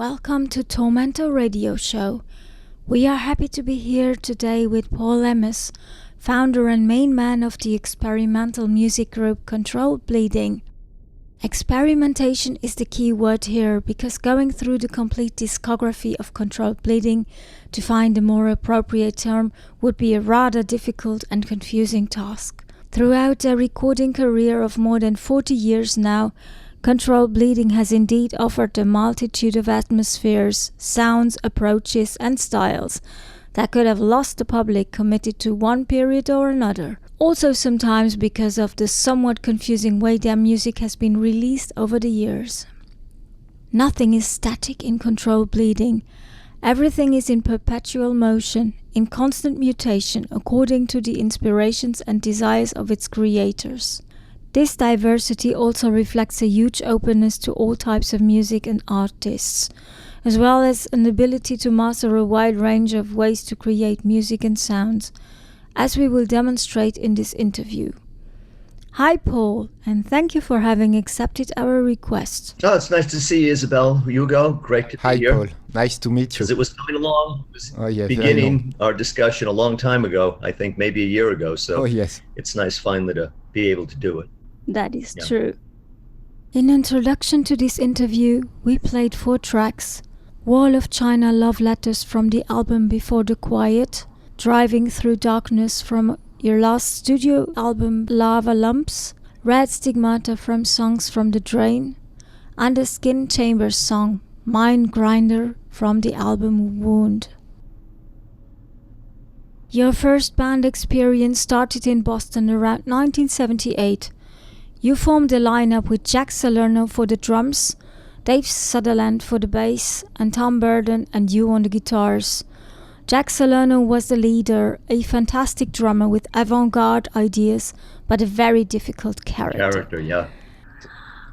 Welcome to Tormentor Radio Show. We are happy to be here today with Paul Lemos, founder and main man of the experimental music group Controlled Bleeding. Experimentation is the key word here because going through the complete discography of Controlled Bleeding to find a more appropriate term would be a rather difficult and confusing task. Throughout their recording career of more than 40 years now, Controlled Bleeding has indeed offered a multitude of atmospheres, sounds, approaches and styles that could have lost the public committed to one period or another. Also sometimes because of the somewhat confusing way their music has been released over the years. Nothing is static in Controlled Bleeding. Everything is in perpetual motion, in constant mutation according to the inspirations and desires of its creators. This diversity also reflects a huge openness to all types of music and artists, as well as an ability to master a wide range of ways to create music and sounds, as we will demonstrate in this interview. Hi Paul, and thank you for having accepted our request. Oh, it's nice to see you, Isabel. Hugo, great to be here. Hi Paul, nice to meet you. As it was coming along, it was beginning our discussion a long time ago, I think maybe a year ago, so it's nice finally to be able to do it. That is true. In introduction to this interview, we played 4 tracks: Wall of China Love Letters from the album Before the Quiet, Driving Through Darkness from your last studio album Larva Lumps, Red Stigmata from Songs from the Drain, and the Skin Chambers song Mind Grinder from the album Wound. Your first band experience started in Boston around 1978. You formed a lineup with Jack Salerno for the drums, Dave Sutherland for the bass, and Tom Burden and you on the guitars. Jack Salerno was the leader, a fantastic drummer with avant-garde ideas, but a very difficult character.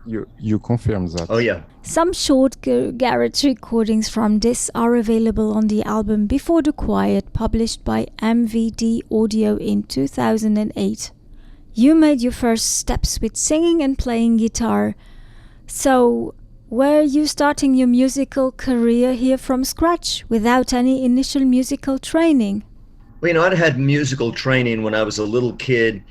You confirm that? Oh yeah. Some short garage recordings from this are available on the album Before the Quiet, published by MVD Audio in 2008. You made your first steps with singing and playing guitar. So, were you starting your musical career here from scratch, without any initial musical training? Well, I'd had musical training when I was a little kid,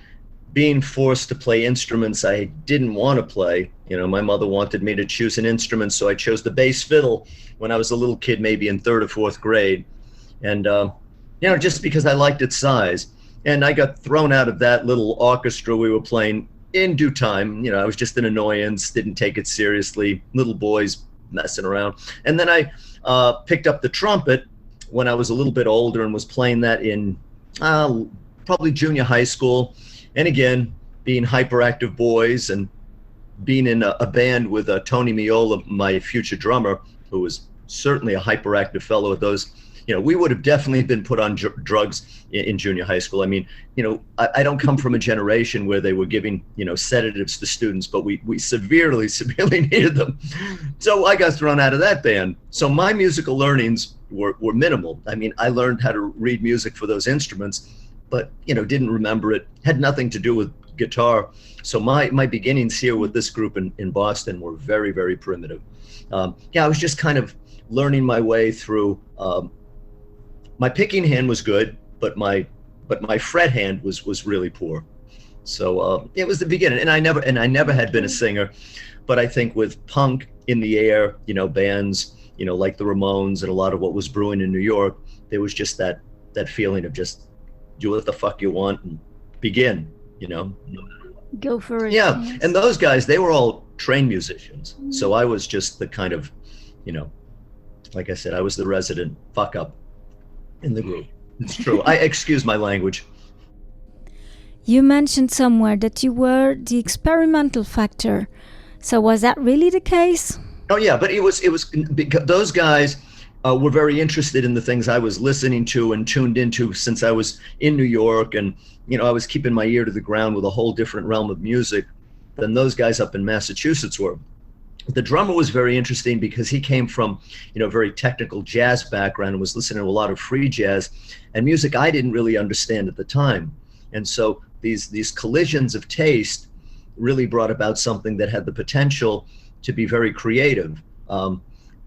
being forced to play instruments I didn't want to play. My mother wanted me to choose an instrument, so I chose the bass fiddle when I was a little kid, maybe in 3rd or 4th grade. And, just because I liked its size. And I got thrown out of that little orchestra we were playing in due time. I was just an annoyance, didn't take it seriously, little boys messing around. And then I picked up the trumpet when I was a little bit older and was playing that in probably junior high school. And again, being hyperactive boys and being in a band with Tony Miola, my future drummer, who was certainly a hyperactive fellow at those. We would have definitely been put on drugs in junior high school. I mean, I don't come from a generation where they were giving, sedatives to students, but we severely needed them. So I got thrown out of that band. So my musical learnings were minimal. I mean, I learned how to read music for those instruments, but, didn't remember it, had nothing to do with guitar. So my beginnings here with this group in Boston were very, very primitive. I was just kind of learning my way through. My picking hand was good, but my fret hand was really poor. So it was the beginning, and I never had been a singer, but I think with punk in the air, bands, like the Ramones and a lot of what was brewing in New York, there was just that feeling of just do what the fuck you want and begin, Go for it. Yeah, yes. And those guys, they were all trained musicians, so I was just the kind of, like I said, I was the resident fuck up in the group. It's true. I excuse my language. You mentioned somewhere that you were the experimental factor. So was that really the case? Oh yeah, but it was because those guys were very interested in the things I was listening to and tuned into since I was in New York, and I was keeping my ear to the ground with a whole different realm of music than those guys up in Massachusetts were. The drummer was very interesting because he came from, a very technical jazz background and was listening to a lot of free jazz and music I didn't really understand at the time. And so these collisions of taste really brought about something that had the potential to be very creative.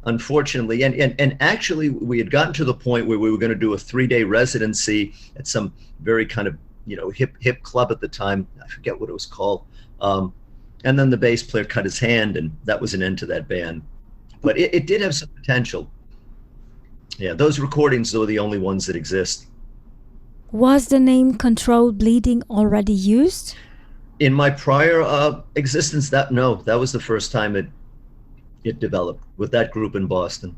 unfortunately. And actually, we had gotten to the point where we were going to do a 3-day residency at some very kind of, hip club at the time. I forget what it was called. And then the bass player cut his hand, and that was an end to that band. But it did have some potential. Yeah, those recordings are the only ones that exist. Was the name Controlled Bleeding already used? In my prior existence, that was the first time it developed with that group in Boston.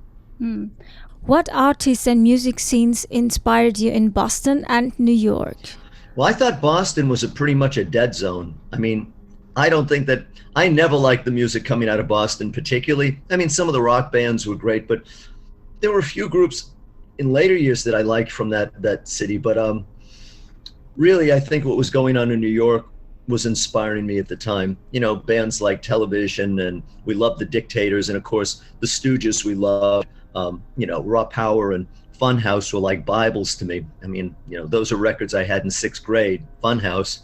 What artists and music scenes inspired you in Boston and New York? Well, I thought Boston was pretty much a dead zone. I mean, I never liked the music coming out of Boston particularly. I mean, some of the rock bands were great, but there were a few groups in later years that I liked from that city. But really, I think what was going on in New York was inspiring me at the time. Bands like Television, and we loved the Dictators, and of course the Stooges we loved. Raw Power and Funhouse were like Bibles to me. I mean, those are records I had in 6th grade, Funhouse.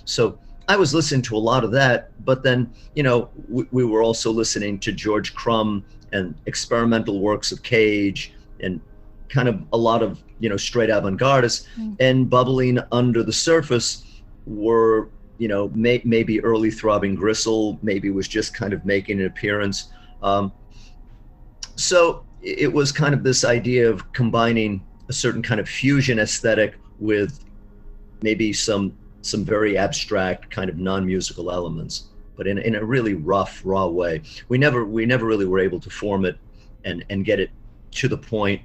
So I was listening to a lot of that, but then, we were also listening to George Crumb and experimental works of Cage and kind of a lot of, straight avant-gardists. And bubbling under the surface were, maybe early Throbbing Gristle, maybe was just kind of making an appearance. So it was kind of this idea of combining a certain kind of fusion aesthetic with maybe some very abstract kind of non-musical elements, but in a really rough, raw way. We never really were able to form it and get it to the point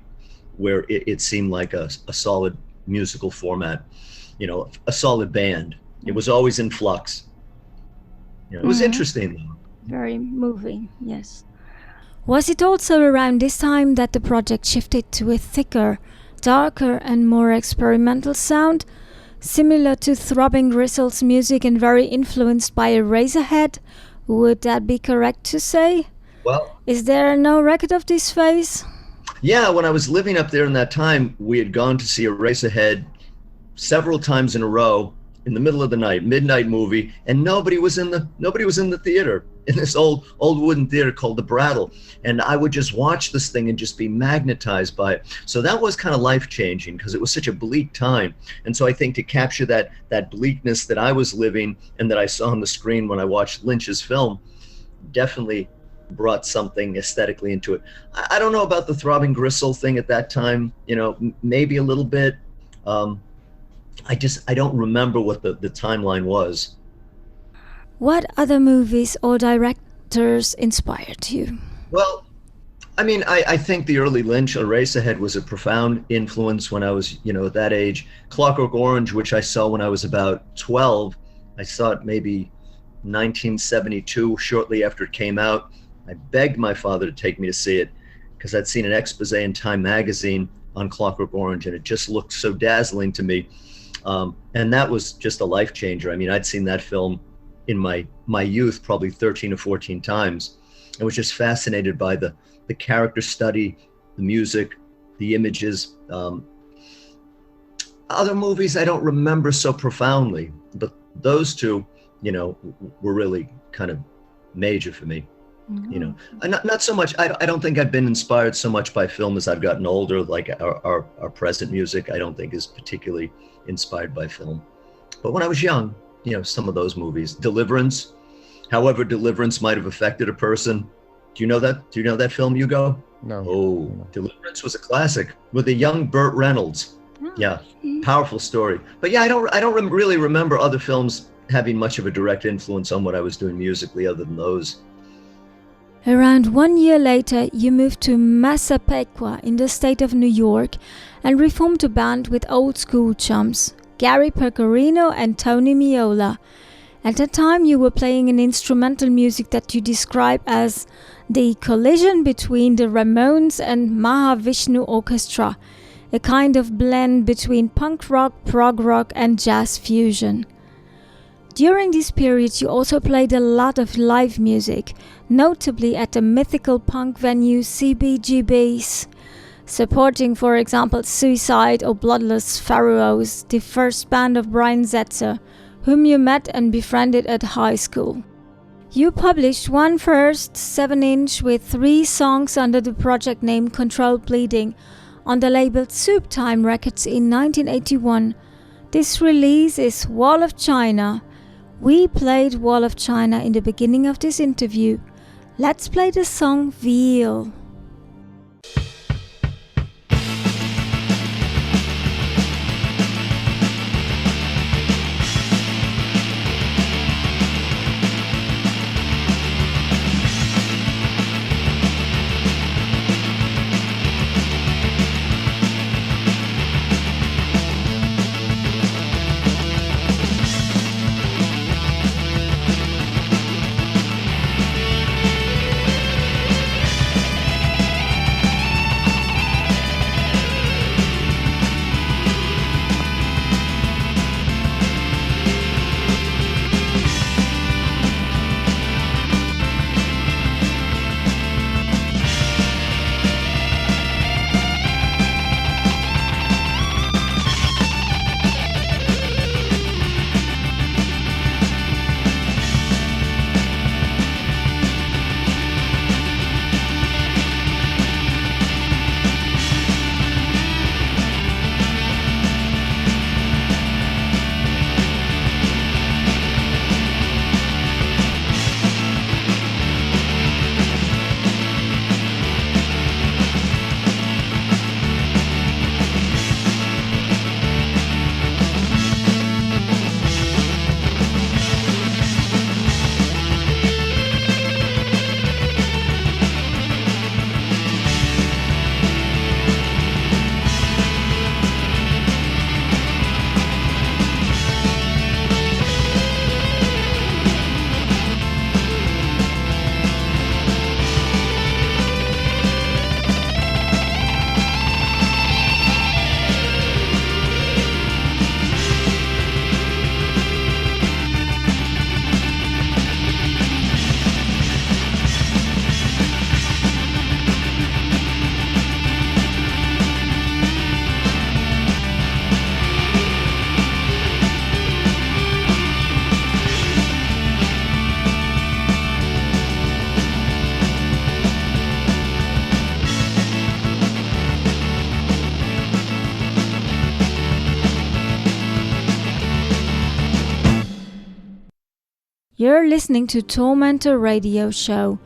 where it seemed like a solid musical format, a solid band. It was always in flux. It was interesting though. Very moving, yes. Was it also around this time that the project shifted to a thicker, darker and more experimental sound, similar to Throbbing Gristle's music and very influenced by Eraserhead? Would that be correct to say? Well, is there no record of this phase? Yeah, when I was living up there in that time, we had gone to see Eraserhead several times in a row in the middle of the night, midnight movie, and nobody was in the theater, in this old wooden theater called the Brattle. And I would just watch this thing and just be magnetized by it. So that was kind of life-changing because it was such a bleak time. And so I think to capture that bleakness that I was living and that I saw on the screen when I watched Lynch's film definitely brought something aesthetically into it. I don't know about the Throbbing Gristle thing at that time, maybe a little bit. I don't remember what the timeline was. What other movies or directors inspired you? Well, I mean, I think the early Lynch, Eraserhead, was a profound influence when I was, at that age. Clockwork Orange, which I saw when I was about 12, I saw it maybe 1972, shortly after it came out. I begged my father to take me to see it because I'd seen an expose in Time magazine on Clockwork Orange, and it just looked so dazzling to me. And that was just a life changer. I mean, I'd seen that film in my youth probably 13 or 14 times. I was just fascinated by the character study, the music, the images. Other movies I don't remember so profoundly, but those two, were really kind of major for me. Mm-hmm. Not so much. I don't think I've been inspired so much by film as I've gotten older. Like our present music, I don't think is particularly inspired by film. But when I was young, some of those movies. Deliverance, however Deliverance might have affected a person. Do you know that? Do you know that film, Hugo? No. Oh, no. Deliverance was a classic with a young Burt Reynolds. Oh. Yeah, powerful story. But yeah, I don't really remember other films having much of a direct influence on what I was doing musically other than those. Around 1 year later, you moved to Massapequa in the state of New York and reformed a band with old school chums, Gary Pecorino and Tony Miola. At that time, you were playing an instrumental music that you describe as the collision between the Ramones and Mahavishnu Orchestra, a kind of blend between punk rock, prog rock and jazz fusion. During this period, you also played a lot of live music, notably at the mythical punk venue CBGB's, supporting, for example, Suicide or Bloodless Pharaohs, the first band of Brian Setzer, whom you met and befriended at high school. You published one first 7-inch with 3 songs under the project name Controlled Bleeding on the label Soup Time Records in 1981. This release is Wall of China. We played Wall of China in the beginning of this interview. Let's play the song Veal. You're listening to Tormentor Radio Show.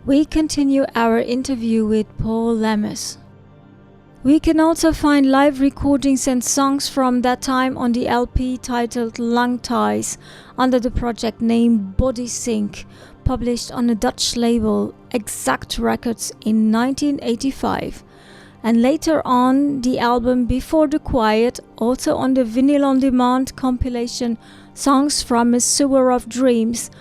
We continue our interview with Paul Lemos. We can also find live recordings and songs from that time on the LP titled Lung Ties under the project name Body Sync, published on a Dutch label Exact Records in 1985. And later on the album Before the Quiet, also on the Vinyl On Demand compilation Songs from a Sewer of Dreams,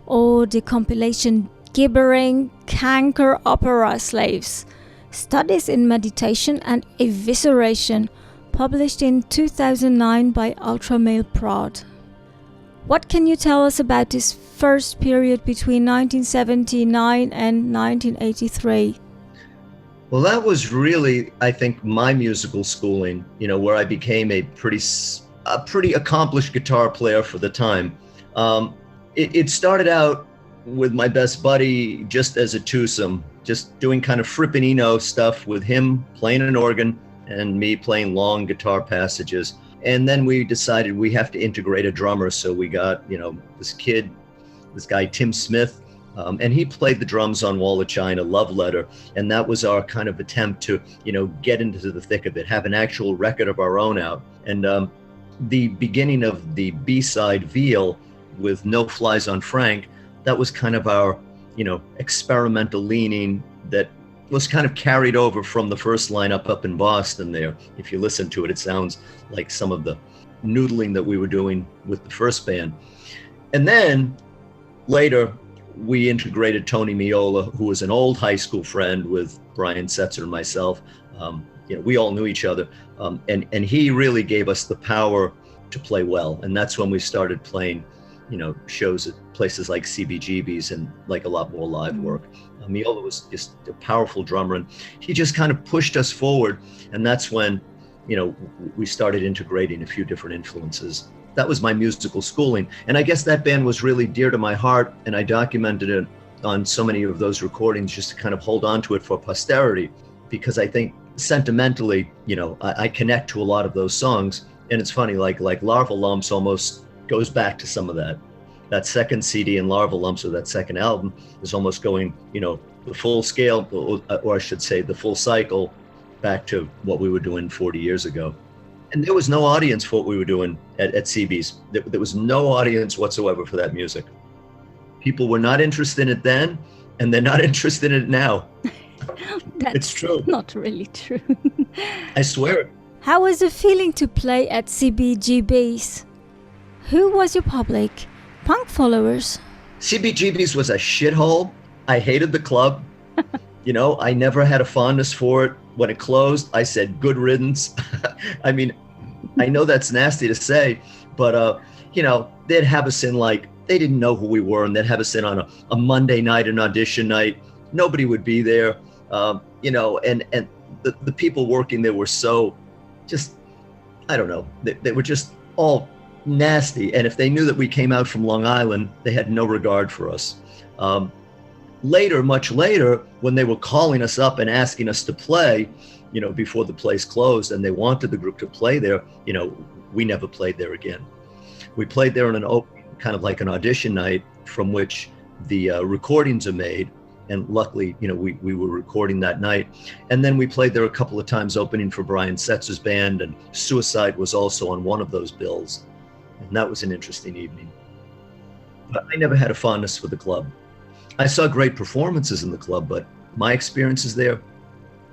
or the compilation Gibbering Canker Opera Slaves, Studies in Meditation and Evisceration, published in 2009 by Ultramale Prod. What can you tell us about this first period between 1979 and 1983? Well, that was really, I think, my musical schooling, where I became a pretty accomplished guitar player for the time. It started out with my best buddy just as a twosome, just doing kind of frippin' stuff with him playing an organ and me playing long guitar passages. And then we decided we have to integrate a drummer. So we got, this guy, Tim Smith, and he played the drums on Wall of China, Love Letter. And that was our kind of attempt to, get into the thick of it, have an actual record of our own out. And the beginning of the B-side Veal with No Flies on Frank, that was kind of our, experimental leaning that was kind of carried over from the first lineup up in Boston there. If you listen to it, it sounds like some of the noodling that we were doing with the first band. And then later, we integrated Tony Miola, who was an old high school friend with Brian Setzer and myself. We all knew each other. And he really gave us the power to play well. And that's when we started playing, shows at places like CBGB's and like a lot more live work. Miola was just a powerful drummer, and he just kind of pushed us forward. And that's when, we started integrating a few different influences That was my musical schooling. And I guess that band was really dear to my heart, and I documented it on so many of those recordings just to kind of hold on to it for posterity, because I think sentimentally, I connect to a lot of those songs. And it's funny, like Larva Lumps almost goes back to some of that. That second CD in Larva Lumps, or that second album, is almost going, the full scale, or I should say the full cycle, back to what we were doing 40 years ago. And there was no audience for what we were doing at CB's. There was no audience whatsoever for that music. People were not interested in it then, and they're not interested in it now. It's true. Not really true. I swear. How was it feeling to play at CBGB's? Who was your public? Punk followers? CBGB's was a shithole. I hated the club. I never had a fondness for it. When it closed, I said, good riddance. I mean, I know that's nasty to say, but, they'd have us in they didn't know who we were, and they'd have us in on a Monday night, an audition night. Nobody would be there, and the people working there were so just, I don't know, they were just all nasty. And if they knew that we came out from Long Island, they had no regard for us. Later, much later, when they were calling us up and asking us to play, before the place closed, and they wanted the group to play there, we never played there again. We played there on an open, kind of like an audition night, from which the recordings are made. And luckily, we were recording that night. And then we played there a couple of times opening for Brian Setzer's band, and Suicide was also on one of those bills. And that was an interesting evening. But I never had a fondness for the club. I saw great performances in the club, but my experiences there,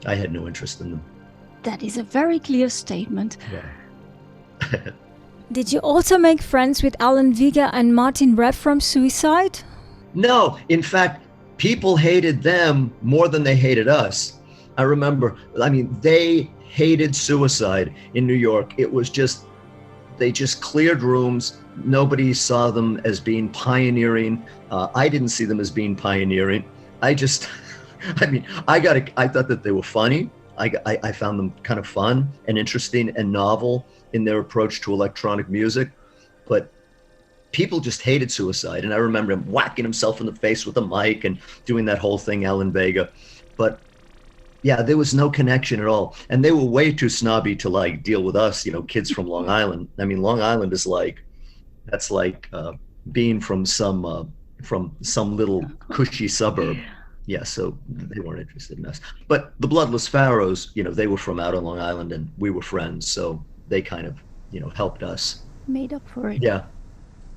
I had no interest in them. That is a very clear statement. Yeah. Did you also make friends with Alan Vega and Martin Rev from Suicide? No, in fact, people hated them more than they hated us. I remember, they hated Suicide in New York. It was just, they just cleared rooms. Nobody saw them as being pioneering. I didn't see them as being pioneering. I thought that they were funny. I found them kind of fun and interesting and novel in their approach to electronic music. But people just hated Suicide. And I remember him whacking himself in the face with a mic and doing that whole thing, Alan Vega. But yeah, there was no connection at all. And they were way too snobby to deal with us, kids from Long Island. Long Island is that's like being from some little cushy suburb. Yeah, so they weren't interested in us. But the Bloodless Pharaohs, they were from out on Long Island, and we were friends, so they kind of, helped us. Made up for it. Yeah.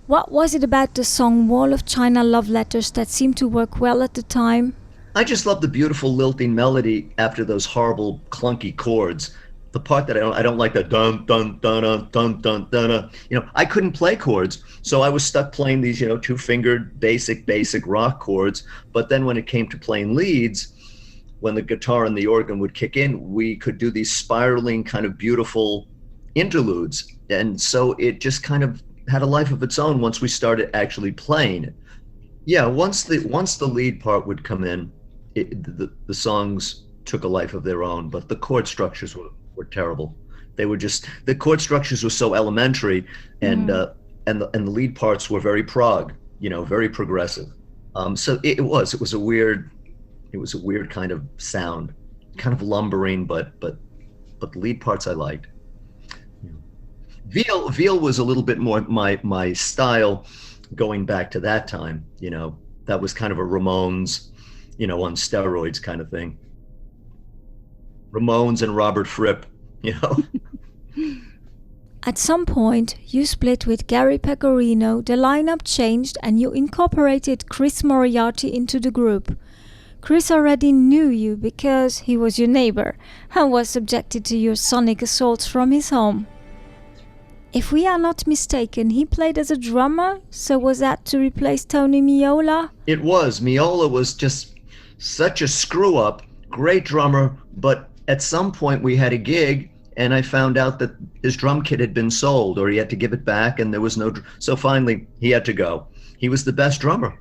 What was it about the song Wall of China Love Letters that seemed to work well at the time? I just love the beautiful lilting melody after those horrible clunky chords. The part that I don't like, the dun dun dun dun dun dun dun. I couldn't play chords, so I was stuck playing these two-fingered basic rock chords. But then when it came to playing leads, when the guitar and the organ would kick in, we could do these spiraling kind of beautiful interludes, and so it just kind of had a life of its own once we started actually playing it. Yeah, once the lead part would come in, the songs took a life of their own, but the chord structures were terrible. They were just, the chord structures were so elementary, and the lead parts were very prog, very progressive. So it was a weird kind of sound, kind of lumbering, but the lead parts I liked. Veal was a little bit more my style, going back to that time. That was kind of a Ramones, on steroids kind of thing. Ramones and Robert Fripp, At some point, you split with Gary Pecorino, the lineup changed, and you incorporated Chris Moriarty into the group. Chris already knew you because he was your neighbor and was subjected to your sonic assaults from his home. If we are not mistaken, he played as a drummer, so was that to replace Tony Miola? It was. Miola was just such a screw-up, great drummer, but at some point we had a gig, and I found out that his drum kit had been sold, or he had to give it back, and there was no... So finally, he had to go. He was the best drummer.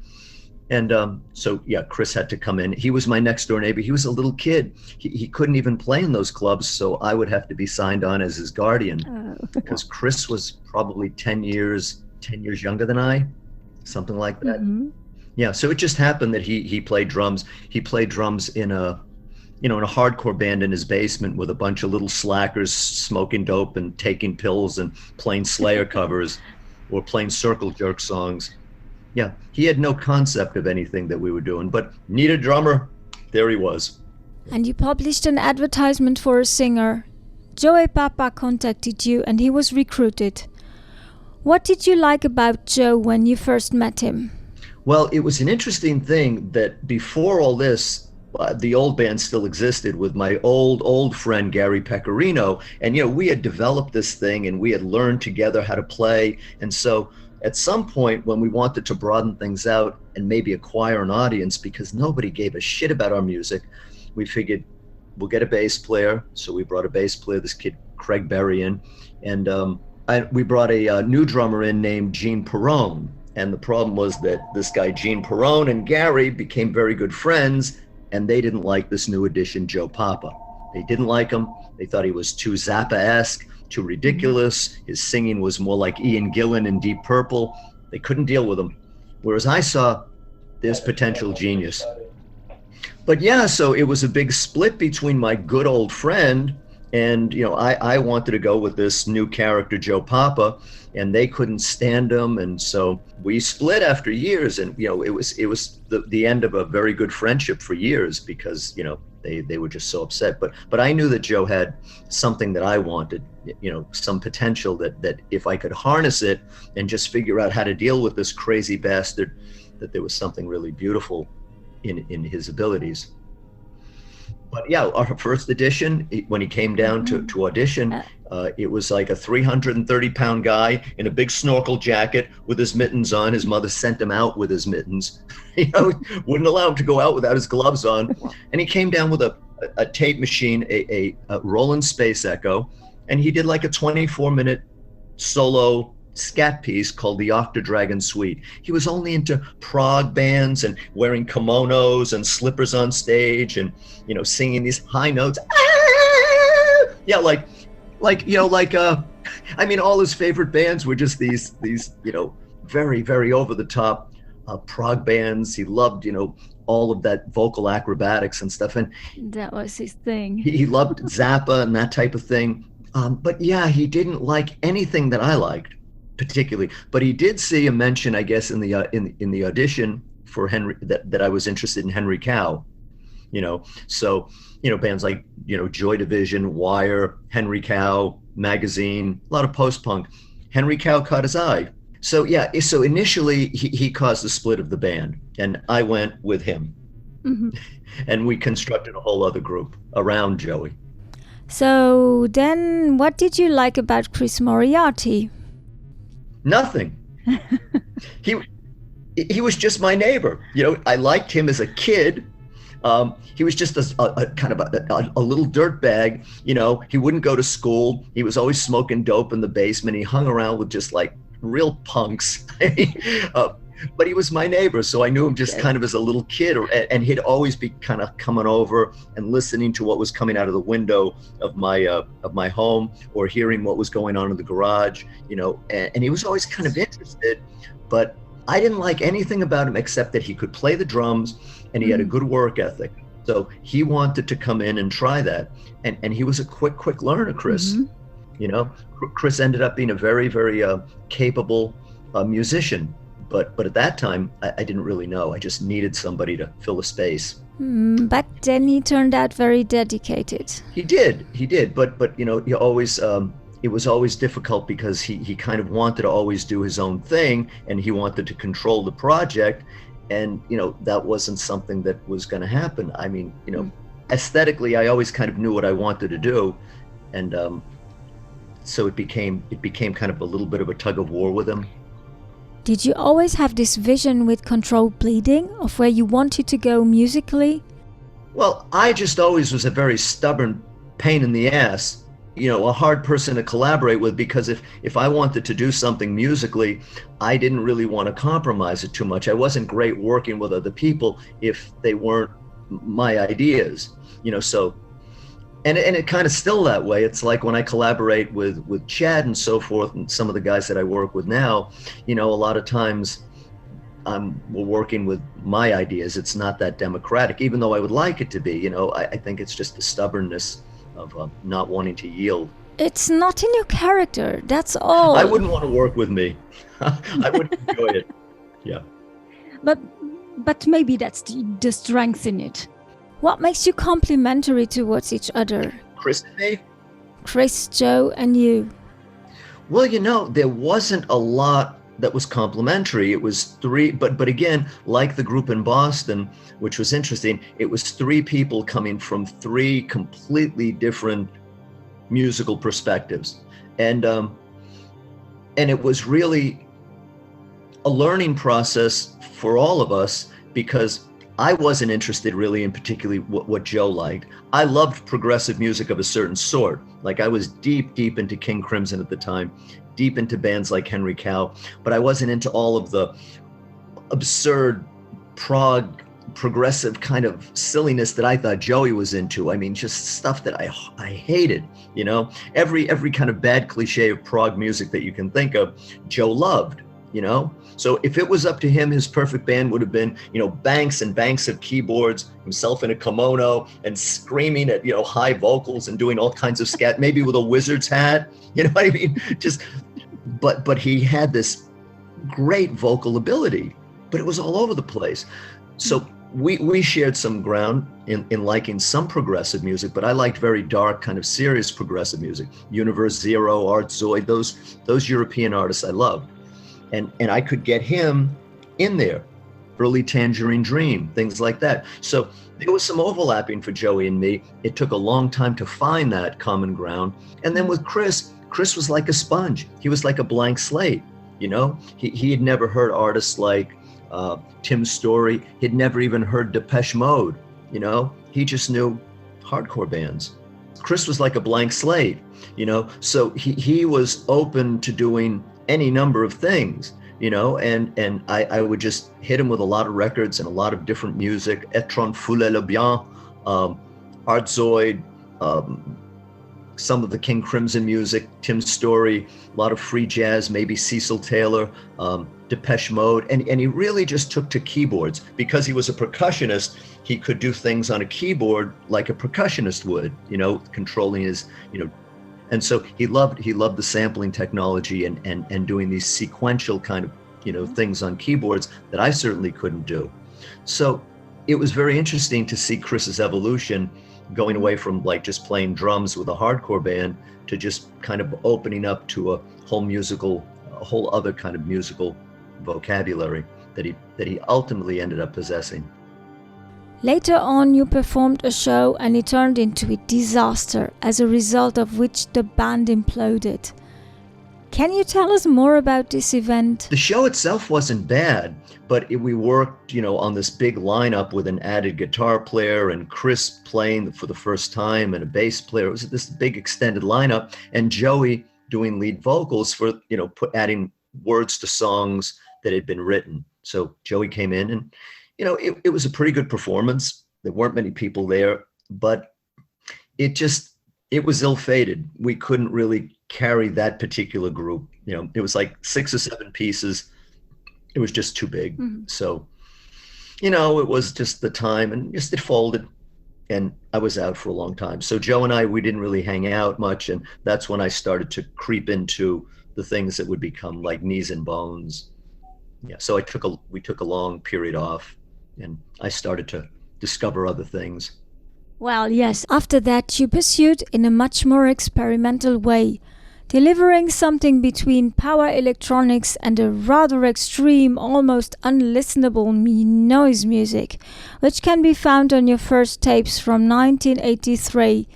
And so, yeah, Chris had to come in. He was my next door neighbor. He was a little kid. He couldn't even play in those clubs, so I would have to be signed on as his guardian because Chris was probably 10 years younger than I, something like that. Mm-hmm. Yeah, so it just happened that he played drums. He played drums in a hardcore band in his basement with a bunch of little slackers smoking dope and taking pills and playing Slayer covers or playing circle jerk songs. Yeah, he had no concept of anything that we were doing, but need a drummer, there he was. And you published an advertisement for a singer. Joey Papa contacted you and he was recruited. What did you like about Joe when you first met him? Well, it was an interesting thing that before all this, the old band still existed with my old friend Gary Pecorino. And, we had developed this thing and we had learned together how to play. And so at some point when we wanted to broaden things out and maybe acquire an audience because nobody gave a shit about our music, we figured we'll get a bass player. So we brought a bass player, this kid, Craig Berry, in. And we brought a new drummer in named Gene Perrone. And the problem was that this guy, Gene Perrone, and Gary became very good friends, and they didn't like this new addition, Joe Papa. They didn't like him. They thought he was too Zappa-esque, too ridiculous. His singing was more like Ian Gillan in Deep Purple. They couldn't deal with him. Whereas I saw there's potential genius. But yeah, so it was a big split between my good old friend and, I wanted to go with this new character, Joe Papa, and they couldn't stand him. And so we split after years. And, it was the end of a very good friendship for years because, they were just so upset. But I knew that Joe had something that I wanted, some potential that if I could harness it and just figure out how to deal with this crazy bastard, that there was something really beautiful in his abilities. But yeah, our first edition, when he came down to audition, it was like a 330-pound guy in a big snorkel jacket with his mittens on. His mother sent him out with his mittens. Wouldn't allow him to go out without his gloves on. And he came down with a tape machine, a Roland Space Echo, and he did like a 24-minute solo scat piece called the Octadragon Suite. He was only into prog bands and wearing kimonos and slippers on stage and, singing these high notes. Yeah, all his favorite bands were just these, very, very over the top prog bands. He loved, all of that vocal acrobatics and stuff. And that was his thing. He loved Zappa and that type of thing. But yeah, he didn't like anything that I liked particularly, but he did see a mention, I guess, in the audition for Henry that I was interested in Henry Cow, so bands like Joy Division, Wire, Henry Cow, Magazine, a lot of post-punk. Henry Cow caught his eye. So yeah, so initially he caused the split of the band, and I went with him, and we constructed a whole other group around Joey. So then, what did you like about Chris Moriarty? Nothing. He was just my neighbor. I liked him as a kid. He was just a kind of a little dirtbag. He wouldn't go to school. He was always smoking dope in the basement. He hung around with just like real punks. But he was my neighbor, so I knew him just kind of as a little kid, and he'd always be kind of coming over and listening to what was coming out of the window of my home, or hearing what was going on in the garage, and he was always kind of interested, but I didn't like anything about him except that he could play the drums and he had a good work ethic. So he wanted to come in and try that, and he was a quick learner, Chris. Chris ended up being a very, very capable musician. But at that time, I didn't really know. I just needed somebody to fill a space. But then he turned out very dedicated. He did. But he always, it was always difficult because he kind of wanted to always do his own thing, and he wanted to control the project. And, that wasn't something that was going to happen. I mean, aesthetically, I always kind of knew what I wanted to do. And so it became kind of a little bit of a tug of war with him. Did you always have this vision with Controlled Bleeding of where you wanted to go musically? Well, I just always was a very stubborn pain in the ass, a hard person to collaborate with, because if I wanted to do something musically, I didn't really want to compromise it too much. I wasn't great working with other people if they weren't my ideas, so. And it kind of still that way. It's like when I collaborate with Chad and so forth, and some of the guys that I work with now, a lot of times we're working with my ideas. It's not that democratic, even though I would like it to be. I think it's just the stubbornness of not wanting to yield. It's not in your character, that's all. I wouldn't want to work with me. I wouldn't enjoy it. Yeah. But maybe that's the strength in it. What makes you complementary towards each other? Chris and me? Chris, Joe, and you. Well, there wasn't a lot that was complementary. It was three, but again, like the group in Boston, which was interesting, it was three people coming from three completely different musical perspectives. And it was really a learning process for all of us, because I wasn't interested really in particularly what Joe liked. I loved progressive music of a certain sort. Like I was deep into King Crimson at the time, deep into bands like Henry Cow, but I wasn't into all of the absurd prog progressive kind of silliness that I thought Joey was into. I mean, just stuff that I hated, every kind of bad cliche of prog music that you can think of, Joe loved, So if it was up to him, his perfect band would have been, banks and banks of keyboards, himself in a kimono and screaming at, high vocals and doing all kinds of scat, maybe with a wizard's hat, what I mean? But he had this great vocal ability, but it was all over the place. So we shared some ground in liking some progressive music, but I liked very dark, kind of serious progressive music. Universe Zero, Art Zoid, those European artists I loved. And I could get him in there, early Tangerine Dream, things like that. So there was some overlapping for Joey and me. It took a long time to find that common ground. And then with Chris was like a sponge. He was like a blank slate, He had never heard artists like Tim Story. He'd never even heard Depeche Mode, He just knew hardcore bands. Chris was like a blank slate, So he was open to doing any number of things, and I would just hit him with a lot of records and a lot of different music. Etron Foulait Le Bien, Art Zoid, some of the King Crimson music, Tim Story, a lot of free jazz, maybe Cecil Taylor, Depeche Mode, and he really just took to keyboards. Because he was a percussionist, he could do things on a keyboard like a percussionist would, controlling his, and so he loved the sampling technology and doing these sequential kind of, things on keyboards that I certainly couldn't do. So it was very interesting to see Chris's evolution, going away from like just playing drums with a hardcore band to just kind of opening up to a whole other kind of musical vocabulary that he ultimately ended up possessing. Later on, you performed a show and it turned into a disaster, as a result of which the band imploded. Can you tell us more about this event? The show itself wasn't bad, but we worked, on this big lineup with an added guitar player and Chris playing for the first time and a bass player. It was this big extended lineup, and Joey doing lead vocals for, adding words to songs that had been written. So Joey came in and it was a pretty good performance. There weren't many people there, but it was ill-fated. We couldn't really carry that particular group. It was like 6 or 7 pieces. It was just too big. Mm-hmm. So, it was just the time, and it folded, and I was out for a long time. So Joe and I, we didn't really hang out much, and that's when I started to creep into the things that would become like Knees and Bones. Yeah, so we took a long period off, and I started to discover other things. Well, yes, after that you pursued in a much more experimental way, delivering something between power electronics and a rather extreme, almost unlistenable noise music, which can be found on your first tapes from 1983.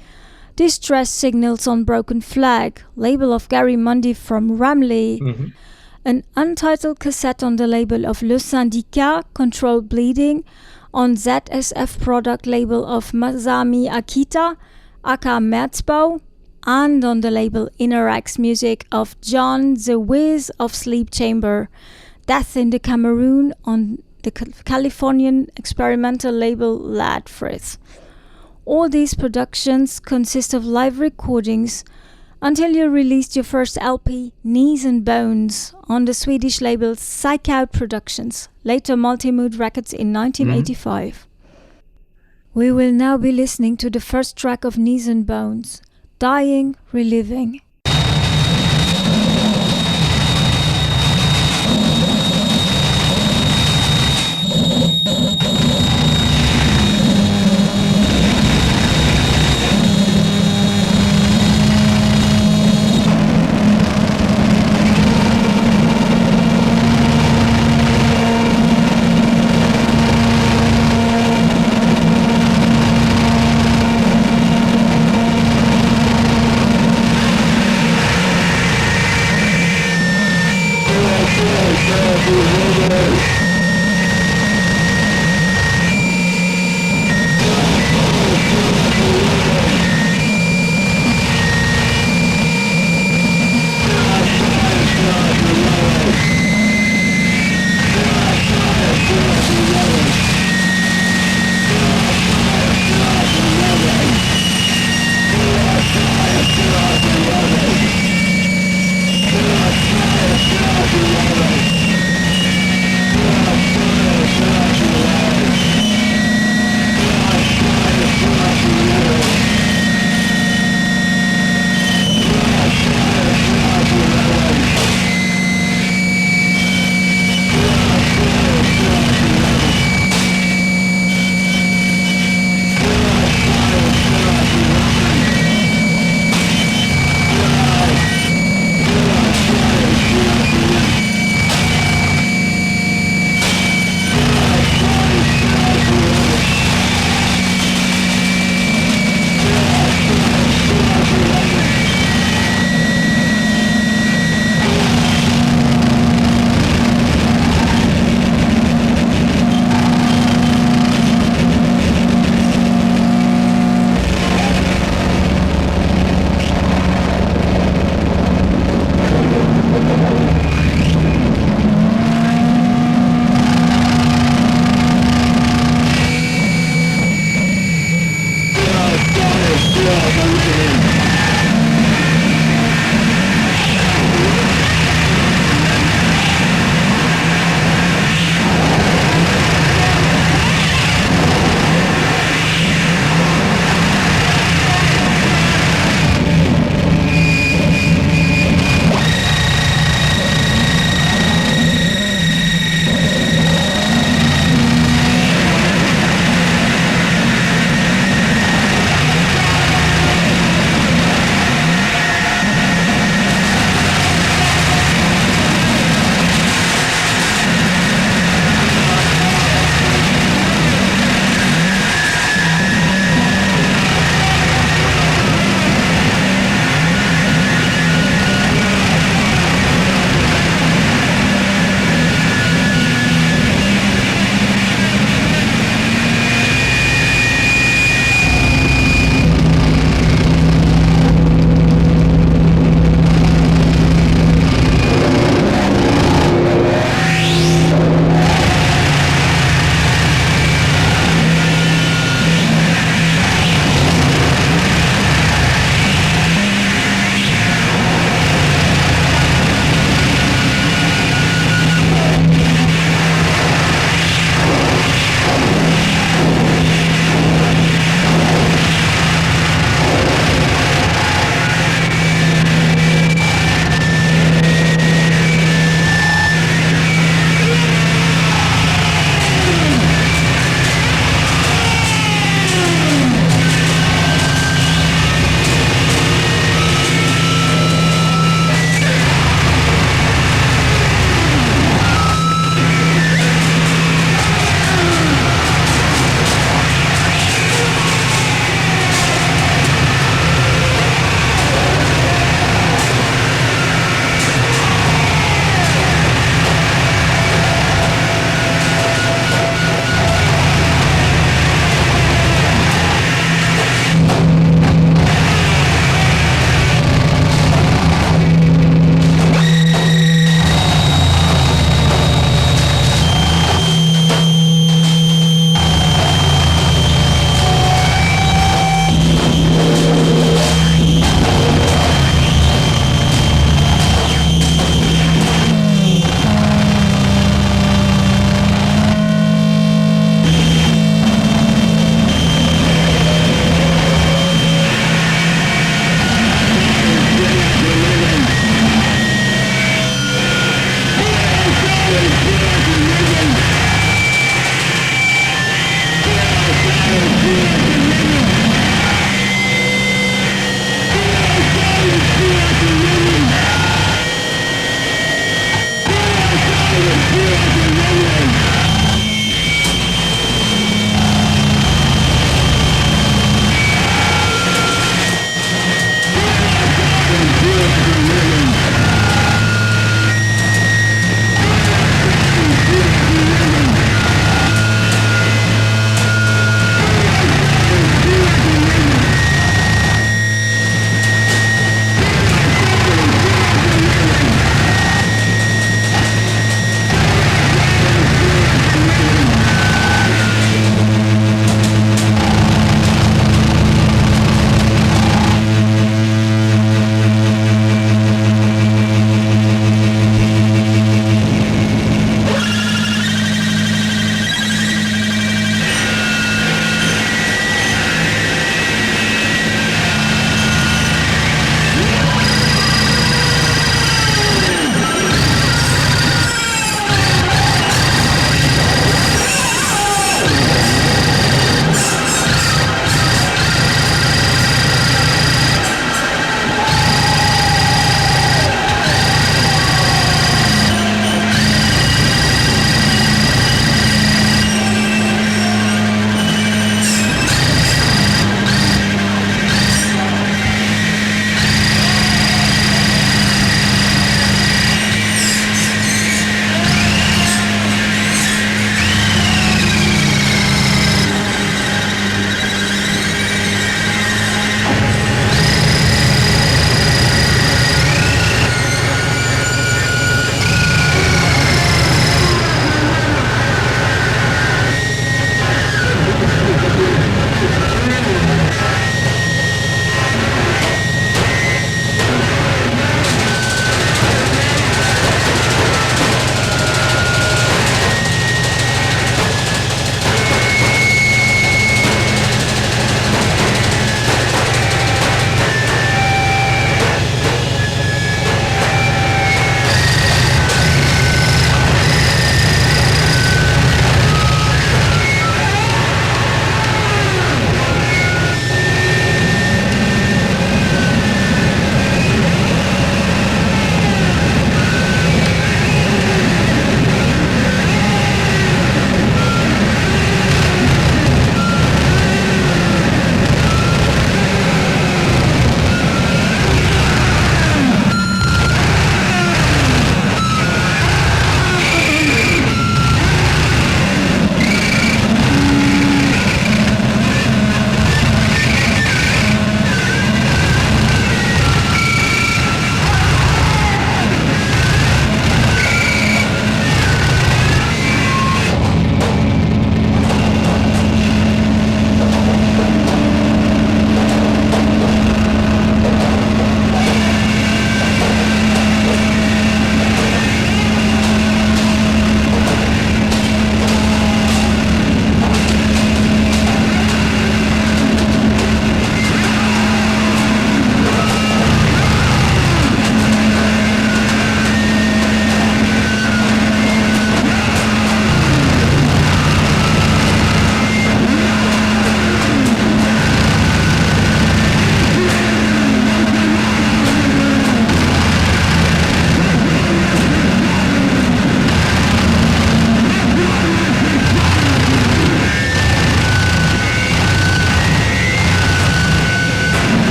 Distress Signals on Broken Flag, label of Gary Mundy from Ramley, an untitled cassette on the label of Le Syndicat, Controlled Bleeding, on ZSF product label of Masami Akita, aka Merzbau, and on the label Interax Music of John the Wiz of Sleep Chamber, Death in the Cameroon on the Californian experimental label LIVAKT. All these productions consist of live recordings until you released your first LP, Knees and Bones, on the Swedish label Psych Out Productions, later Multimood Records in 1985. We will now be listening to the first track of Knees and Bones, Dying, Reliving.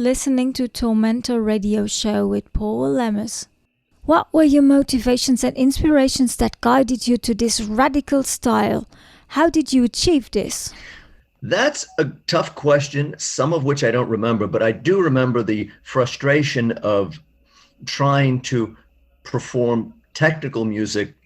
listening to Tormentor Radio Show with Paul Lemos. What were your motivations and inspirations that guided you to this radical style? How did you achieve this? That's a tough question, some of which I don't remember, but I do remember the frustration of trying to perform technical music,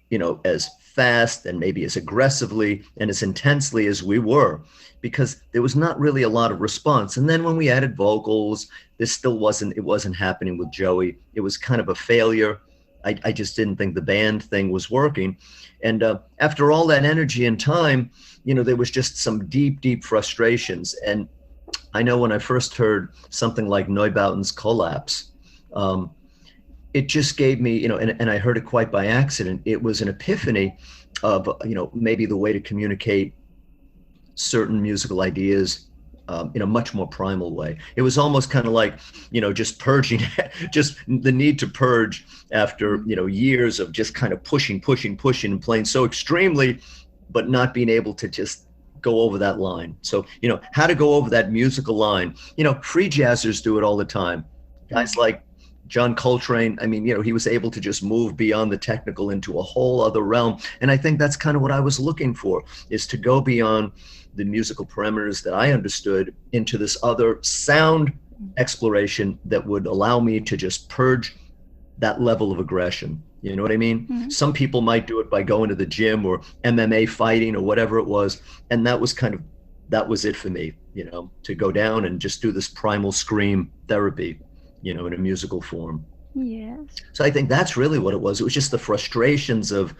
as fast and maybe as aggressively and as intensely as we were, because there was not really a lot of response. And then when we added vocals, it wasn't happening with Joey. It was kind of a failure. I just didn't think the band thing was working. And after all that energy and time, there was just some deep, deep frustrations. And I know when I first heard something like Neubauten's Collapse, it just gave me, and I heard it quite by accident. It was an epiphany of, maybe the way to communicate certain musical ideas in a much more primal way. It was almost kind of like, just purging, just the need to purge after, years of just kind of pushing and playing so extremely, but not being able to just go over that line. So, how to go over that musical line. Free jazzers do it all the time. Guys like John Coltrane, he was able to just move beyond the technical into a whole other realm. And I think that's kind of what I was looking for, is to go beyond the musical parameters that I understood into this other sound exploration that would allow me to just purge that level of aggression. You know what I mean? Mm-hmm. Some people might do it by going to the gym or MMA fighting or whatever it was. And that was it for me, to go down and just do this primal scream therapy, in a musical form. Yes. So I think that's really what it was. It was just the frustrations of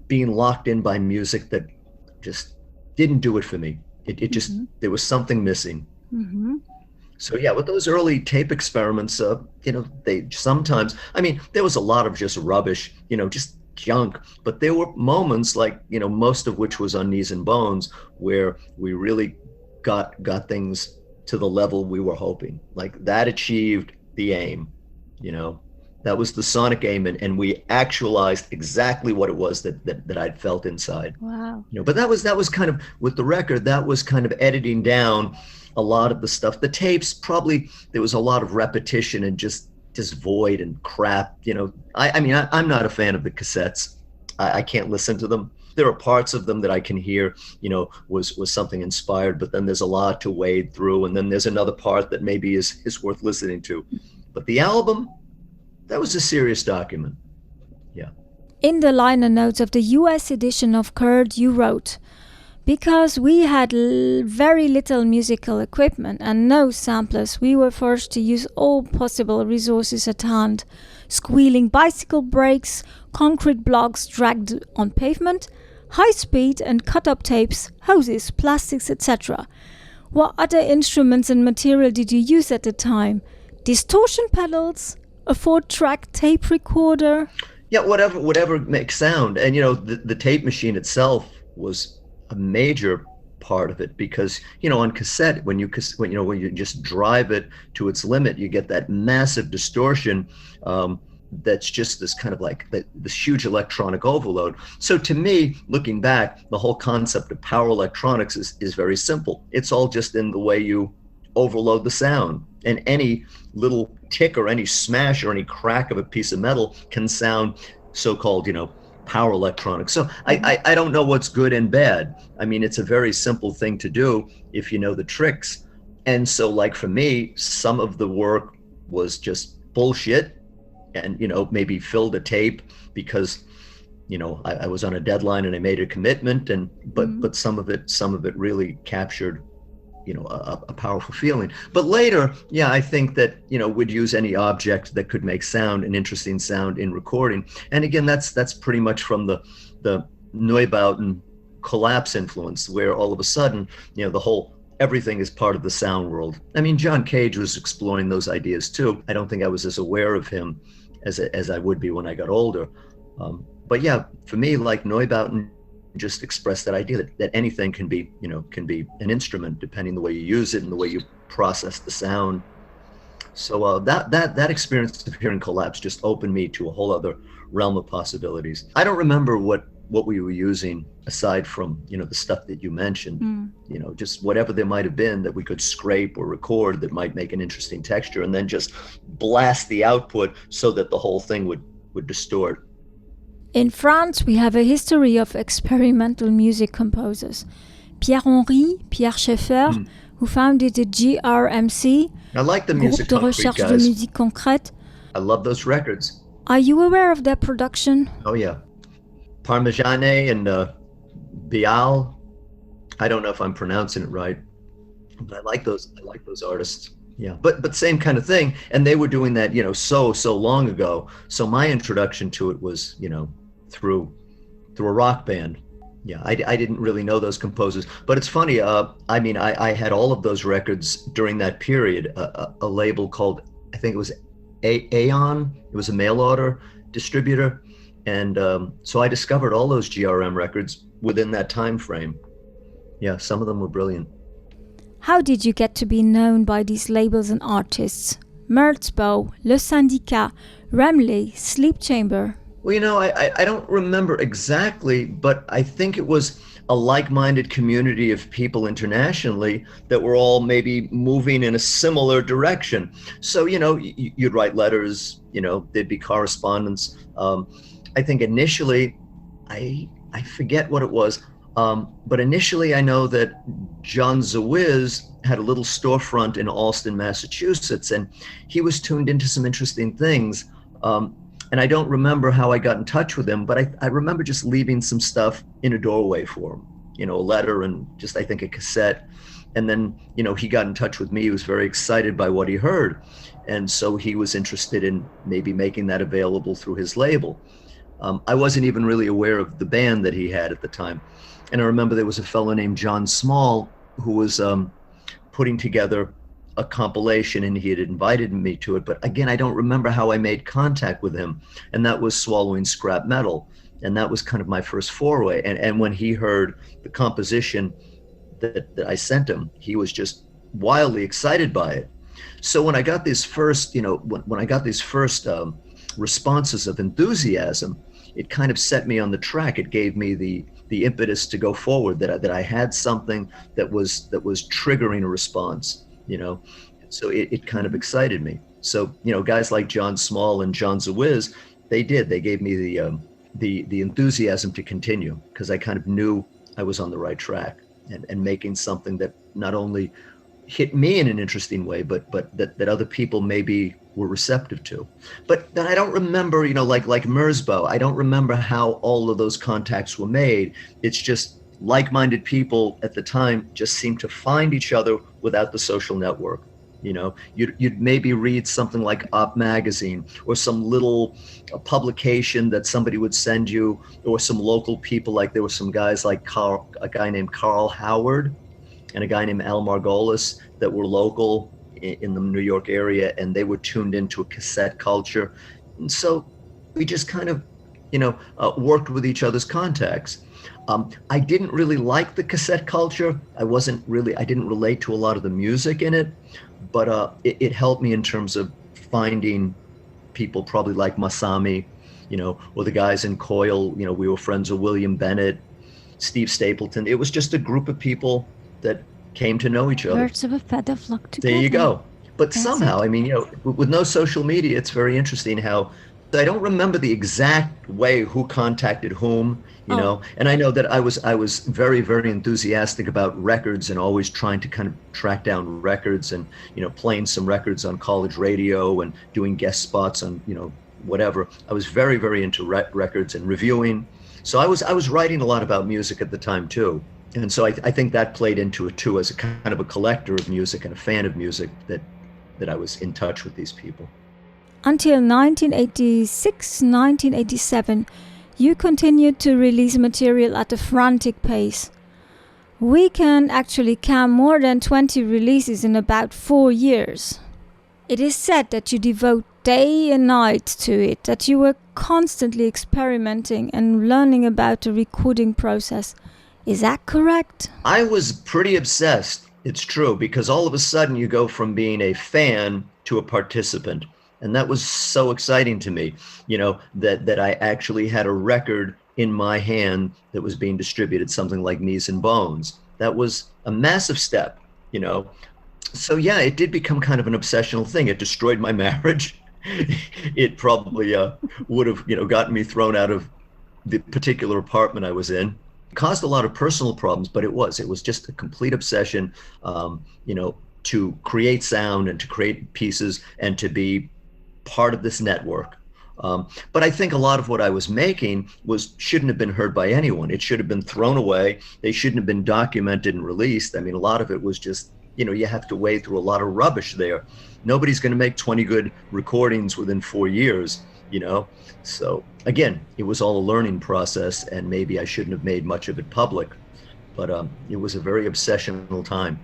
being locked in by music that just didn't do it for me. It just, there was something missing. Mm-hmm. So yeah, with those early tape experiments, they sometimes, there was a lot of just rubbish, just junk, but there were moments like, most of which was on Knees and Bones, where we really got things to the level we were hoping. Like that achieved the aim, that was the sonic aim, and we actualized exactly what it was that I'd felt inside. Wow. But that was kind of, with the record, that was kind of editing down a lot of the stuff. The tapes, probably there was a lot of repetition and just void and crap. I'm not a fan of the cassettes. I can't listen to them. There are parts of them that I can hear, was something inspired, but then there's a lot to wade through. And then there's another part that maybe is worth listening to. But the album, that was a serious document. Yeah. In the liner notes of the US edition of Curd, you wrote, "Because we had very little musical equipment and no samplers, we were forced to use all possible resources at hand. Squealing bicycle brakes, concrete blocks dragged on pavement, high speed and cut-up tapes, hoses, plastics, etc. What other instruments and material did you use at the time? Distortion pedals? A 4-track tape recorder?" Yeah, whatever makes sound. And, the tape machine itself was a major part of it, because, on cassette, when you just drive it to its limit, you get that massive distortion. That's just this kind of like this huge electronic overload. So to me, looking back, the whole concept of power electronics is very simple. It's all just in the way you overload the sound, and any little tick or any smash or any crack of a piece of metal can sound so-called, power electronics. So I don't know what's good and bad. It's a very simple thing to do if you know the tricks. And so, like, for me, some of the work was just bullshit, and maybe filled a tape because I was on a deadline and I made a commitment, and but some of it really captured a powerful feeling. But later, yeah, I think that we'd use any object that could make sound, an interesting sound, in recording. And again, that's pretty much from the Neubauten Collapse influence, where all of a sudden the whole everything is part of the sound world. John Cage was exploring those ideas too. I don't think I was as aware of him as I would be when I got older. But yeah, for me, like, Neubauten just expressed that idea that anything can be an instrument, depending the way you use it and the way you process the sound. So that experience of hearing Collapse just opened me to a whole other realm of possibilities. I don't remember what what we were using aside from, the stuff that you mentioned, just whatever there might have been that we could scrape or record that might make an interesting texture, and then just blast the output so that the whole thing would distort. In France, we have a history of experimental music composers. Pierre-Henri, Pierre Schaeffer, who founded the GRMC, I like the music Groupe de Recherche de guys. Musique Concrète. I love those records. Are you aware of their production? Oh yeah, Parmigiani and Bial. I don't know if I'm pronouncing it right, but I like those artists. Yeah, but same kind of thing. And they were doing that, so long ago. So my introduction to it was, through a rock band. Yeah, I didn't really know those composers, but it's funny. I had all of those records during that period. A label called, I think it was Aeon. It was a mail order distributor, and so I discovered all those GRM records within that time frame. Yeah, some of them were brilliant. How did you get to be known by these labels and artists? Merzbow, Le Syndicat, Remley, Sleep Chamber. Well, I don't remember exactly, but I think it was a like-minded community of people internationally that were all maybe moving in a similar direction. So, you'd write letters, there'd be correspondence. I think initially, I forget what it was, but initially I know that John Zawiz had a little storefront in Allston, Massachusetts, and he was tuned into some interesting things. And I don't remember how I got in touch with him, but I remember just leaving some stuff in a doorway for him, a letter and just, I think, a cassette. And then, he got in touch with me. He was very excited by what he heard. And so he was interested in maybe making that available through his label. I wasn't even really aware of the band that he had at the time. And I remember there was a fellow named John Small who was putting together a compilation, and he had invited me to it. But again, I don't remember how I made contact with him. And that was Swallowing Scrap Metal. And that was kind of my first foray. And when he heard the composition that I sent him, he was just wildly excited by it. So when I got these first, when I got these first responses of enthusiasm, it kind of set me on the track. It gave me the impetus to go forward, that I had something that was triggering a response. So it kind of excited me. So, guys like John Small and John Zawiz, they gave me the enthusiasm to continue, because I kind of knew I was on the right track and making something that not only hit me in an interesting way, but that other people maybe were receptive to. But then I don't remember, like Merzbow, I don't remember how all of those contacts were made. It's just like-minded people at the time just seemed to find each other without the social network. You'd maybe read something like Op Magazine or some little publication that somebody would send you, or some local people. Like there were some guys like a guy named Carl Howard and a guy named Al Margolis that were local in the New York area, and they were tuned into a cassette culture. And so we just kind of, worked with each other's contacts. I didn't really like the cassette culture. I didn't relate to a lot of the music in it, but it helped me in terms of finding people probably like Masami, or the guys in Coil. We were friends with William Bennett, Steve Stapleton. It was just a group of people that came to know each other. Birds of a feather flock together. There you go. But That's somehow, it. with no social media, it's very interesting how I don't remember the exact way who contacted whom, and I know that I was very, very enthusiastic about records and always trying to kind of track down records and, playing some records on college radio and doing guest spots on, whatever. I was very, very into records and reviewing. So I was writing a lot about music at the time too. And so I think that played into it too, as a kind of a collector of music and a fan of music, that I was in touch with these people. Until 1986, 1987, you continued to release material at a frantic pace. We can actually count more than 20 releases in about 4 years. It is said that you devote day and night to it, that you were constantly experimenting and learning about the recording process. Is that correct? I was pretty obsessed, it's true, because all of a sudden you go from being a fan to a participant. And that was so exciting to me, that I actually had a record in my hand that was being distributed, something like Knees and Bones. That was a massive step, you know. So yeah, it did become kind of an obsessional thing. It destroyed my marriage. It probably would have, you know, gotten me thrown out of the particular apartment I was in. It caused a lot of personal problems, but it was just a complete obsession, you know, to create sound and to create pieces and to be part of this network. But I think a lot of what I was making shouldn't have been heard by anyone. It should have been thrown away. They shouldn't have been documented and released. I mean, a lot of it was just, you know, you have to wade through a lot of rubbish there. Nobody's going to make 20 good recordings within 4 years, you know. So again, it was all a learning process, and maybe I shouldn't have made much of it public, but it was a very obsessional time.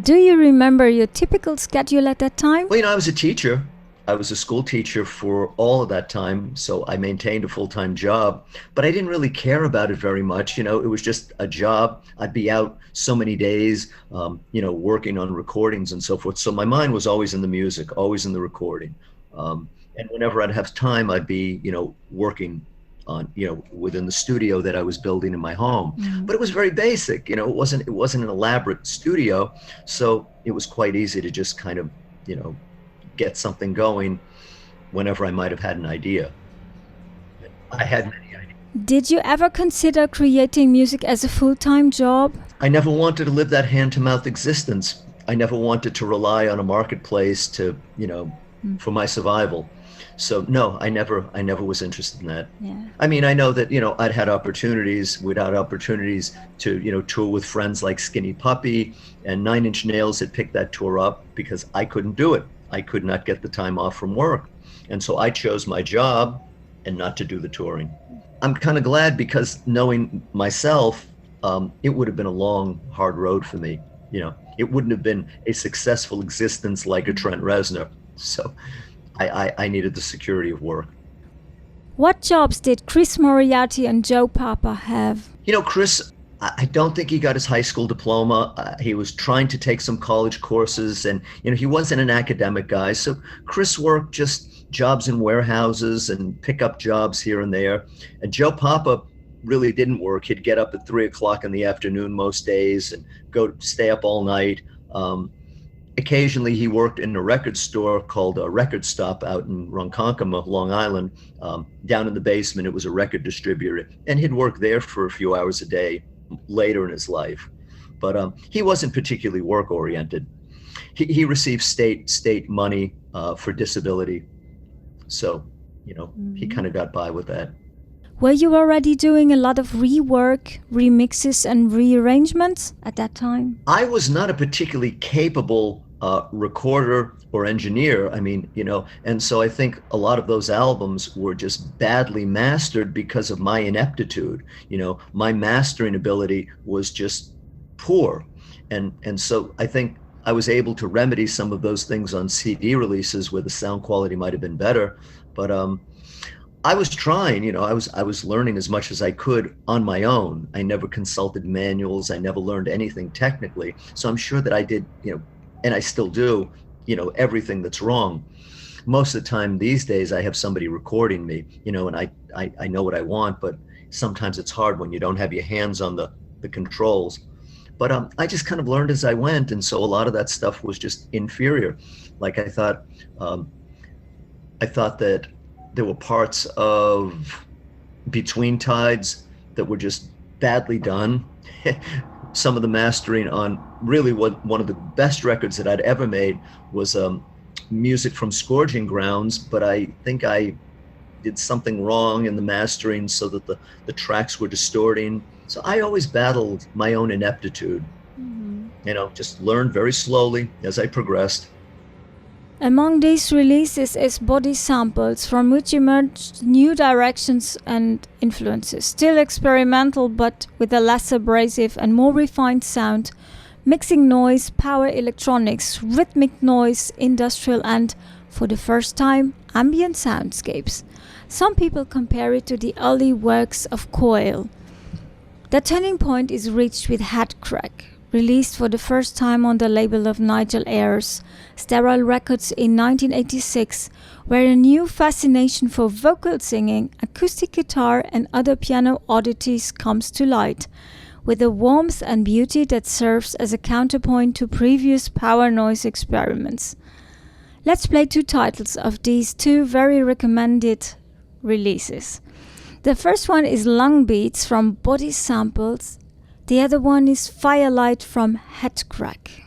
Do you remember your typical schedule at that time? Well, you know, I was a teacher. I was a school teacher for all of that time, so I maintained a full-time job, but I didn't really care about it very much. You know, it was just a job. I'd be out so many days, you know, working on recordings and so forth. So my mind was always in the music, always in the recording. And whenever I'd have time, I'd be, you know, working on, you know, within the studio that I was building in my home. Mm-hmm. But it was very basic, you know, it wasn't an elaborate studio. So it was quite easy to just kind of, you know, get something going whenever I might have had an idea. I had many ideas. Did you ever consider creating music as a full-time job? I never wanted to live that hand-to-mouth existence. I never wanted to rely on a marketplace to, you know, for my survival. So no, I never was interested in that. Yeah. I mean, I know that, you know, we'd had opportunities to, you know, tour with friends like Skinny Puppy, and Nine Inch Nails had picked that tour up because I couldn't do it. I could not get the time off from work. And so I chose my job and not to do the touring. I'm kind of glad, because knowing myself, it would have been a long, hard road for me. You know, it wouldn't have been a successful existence like a Trent Reznor. So I needed the security of work. What jobs did Chris Moriarty and Joe Papa have? You know, Chris, I don't think he got his high school diploma. He was trying to take some college courses, and, you know, he wasn't an academic guy. So Chris worked just jobs in warehouses and pickup jobs here and there. And Joe Papa really didn't work. He'd get up at 3 o'clock in the afternoon most days and stay up all night. Occasionally he worked in a record store called a Record Stop out in Ronkonkoma, Long Island. Down in the basement, it was a record distributor, and he'd work there for a few hours a day later in his life. But he wasn't particularly work oriented. He received state money for disability. So, you know, he kind of got by with that. Were you already doing a lot of rework, remixes and rearrangements at that time? I was not a particularly capable recorder or engineer. I mean, you know, and so I think a lot of those albums were just badly mastered because of my ineptitude. You know, my mastering ability was just poor. And so I think I was able to remedy some of those things on CD releases where the sound quality might have been better. But I was trying, you know, I was learning as much as I could on my own. I never consulted manuals. I never learned anything technically. So I'm sure that I did, you know, and I still do, you know, everything that's wrong. Most of the time these days I have somebody recording me, you know, and I know what I want, but sometimes it's hard when you don't have your hands on the controls. But I just kind of learned as I went. And so a lot of that stuff was just inferior. Like I thought that there were parts of Between Tides that were just badly done. Some of the mastering on really one of the best records that I'd ever made was music from Scourging Grounds, but I think I did something wrong in the mastering so that the tracks were distorting. So I always battled my own ineptitude. You know, just learned very slowly as I progressed. Among these releases is Body Samples, from which emerged new directions and influences. Still experimental, but with a less abrasive and more refined sound, mixing noise, power electronics, rhythmic noise, industrial and, for the first time, ambient soundscapes. Some people compare it to the early works of Coil. The turning point is reached with Head Crack. released for the first time on the label of Nigel Ayres, Sterile Records in 1986, where a new fascination for vocal singing, acoustic guitar and other piano oddities comes to light, with a warmth and beauty that serves as a counterpoint to previous power noise experiments. Let's play two titles of these two very recommended releases. The first one is Lung Beats from Body Samples. The other one is Firelight from Headcrack.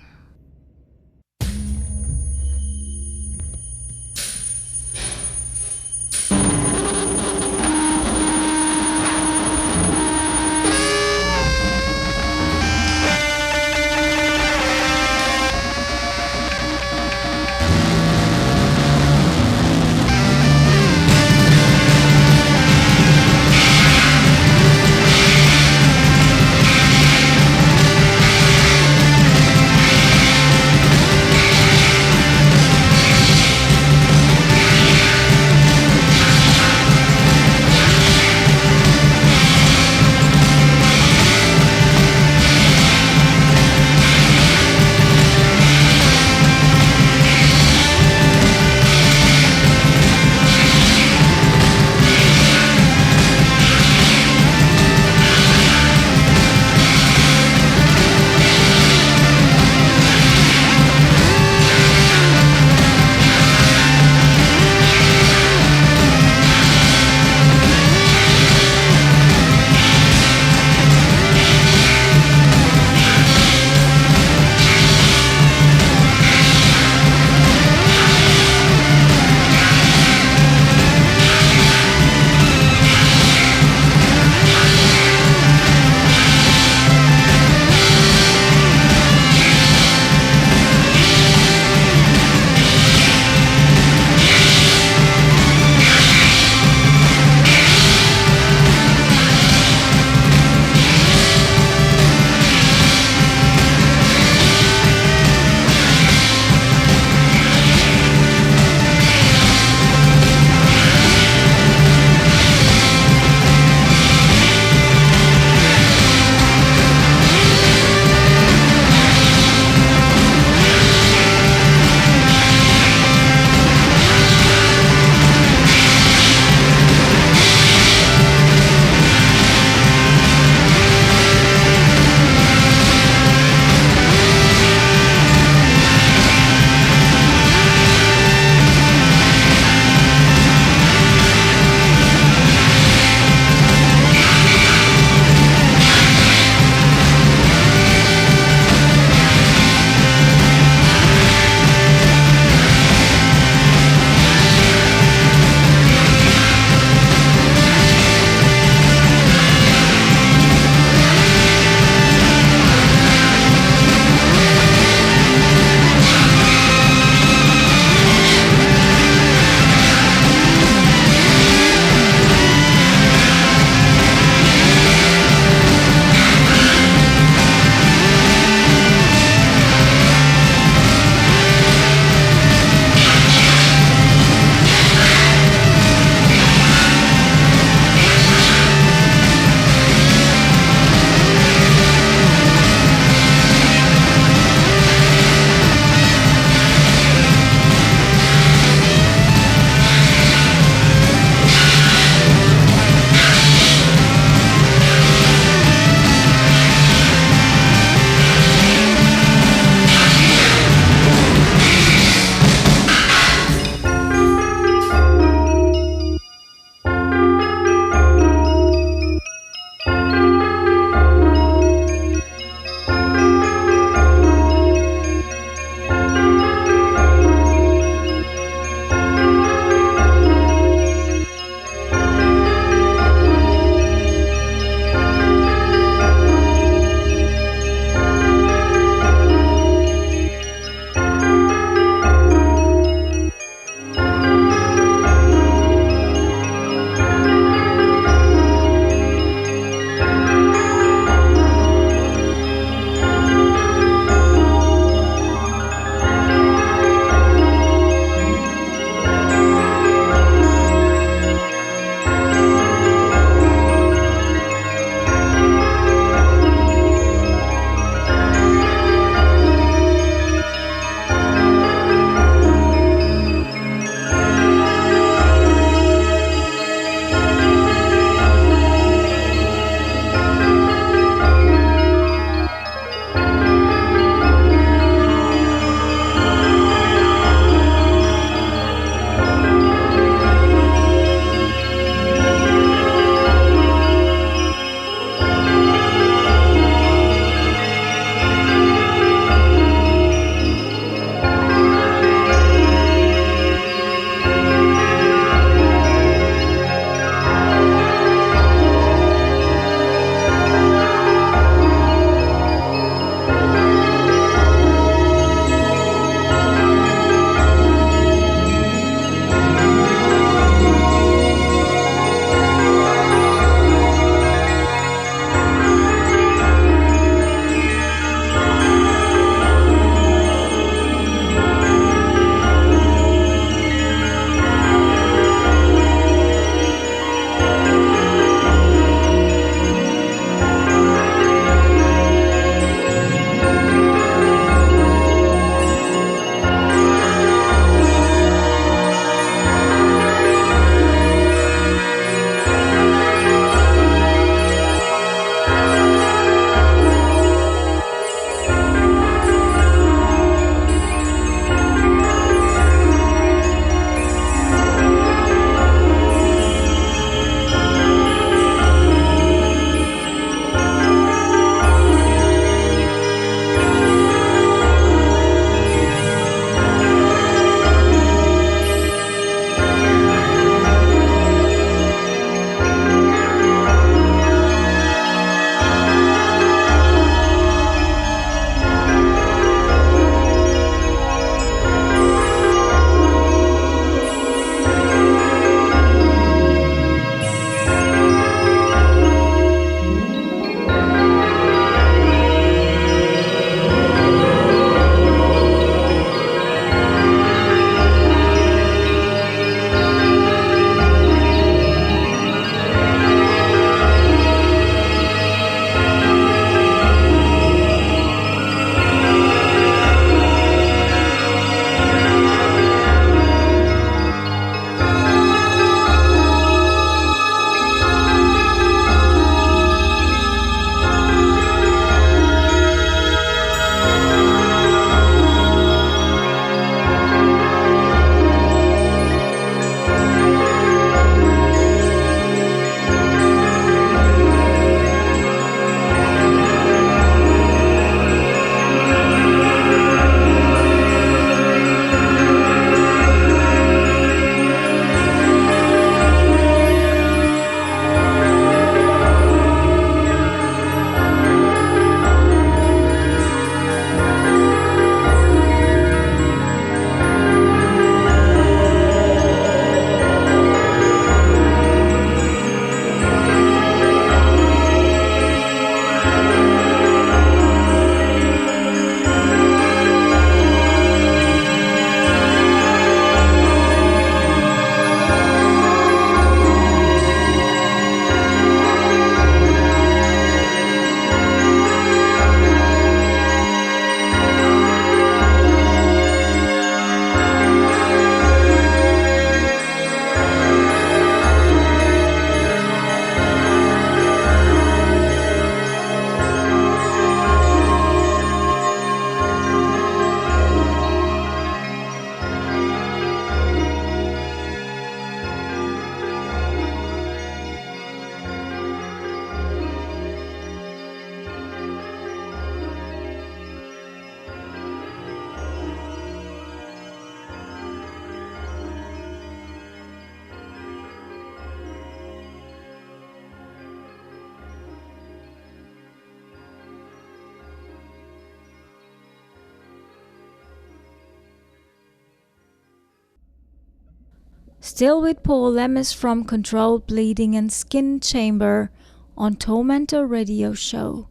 Still with Paul Lemos from Controlled Bleeding and Skin Chamber on Tormentor Radio Show.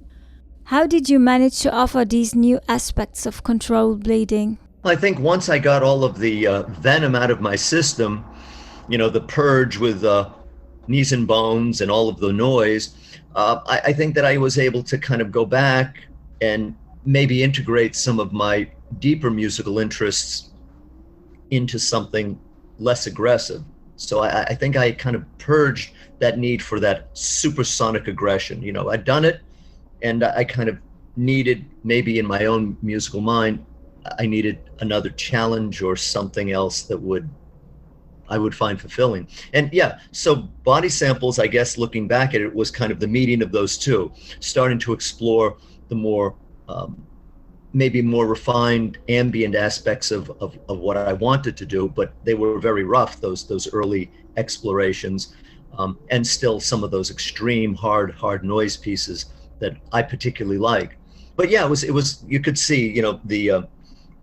How did you manage to offer these new aspects of controlled bleeding? I think once I got all of the venom out of my system, the purge with knees and bones and all of the noise, I think that I was able to kind of go back and maybe integrate some of my deeper musical interests into something less aggressive. So I think I kind of purged that need for that supersonic aggression. I'd done it, and I kind of needed, maybe in my own musical mind, I needed another challenge or something else that I would find fulfilling. And yeah, so Body Samples, I guess looking back at it, was kind of the meeting of those two, starting to explore the more maybe more refined ambient aspects of what I wanted to do, but they were very rough, those early explorations, and still some of those extreme hard noise pieces that I particularly like. But yeah, it was you could see,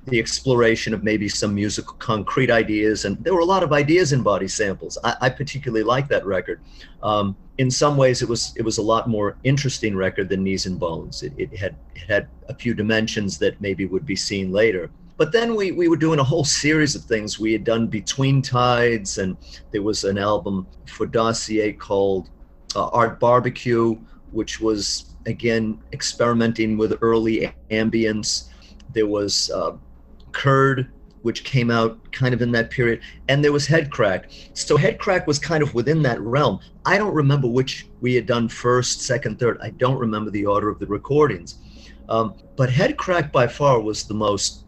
the exploration of maybe some musical concrete ideas, and there were a lot of ideas in Body Samples. I particularly like that record. In some ways, it was a lot more interesting record than Knees and Bones. It had a few dimensions that maybe would be seen later. But then we were doing a whole series of things. We had done Between Tides, and there was an album for Dossier called Art Barbecue, which was, again, experimenting with early ambience. There was Curd, which came out kind of in that period, and there was Headcrack. So Headcrack was kind of within that realm. I don't remember which we had done first, second, third. I don't remember the order of the recordings. But Headcrack by far was the most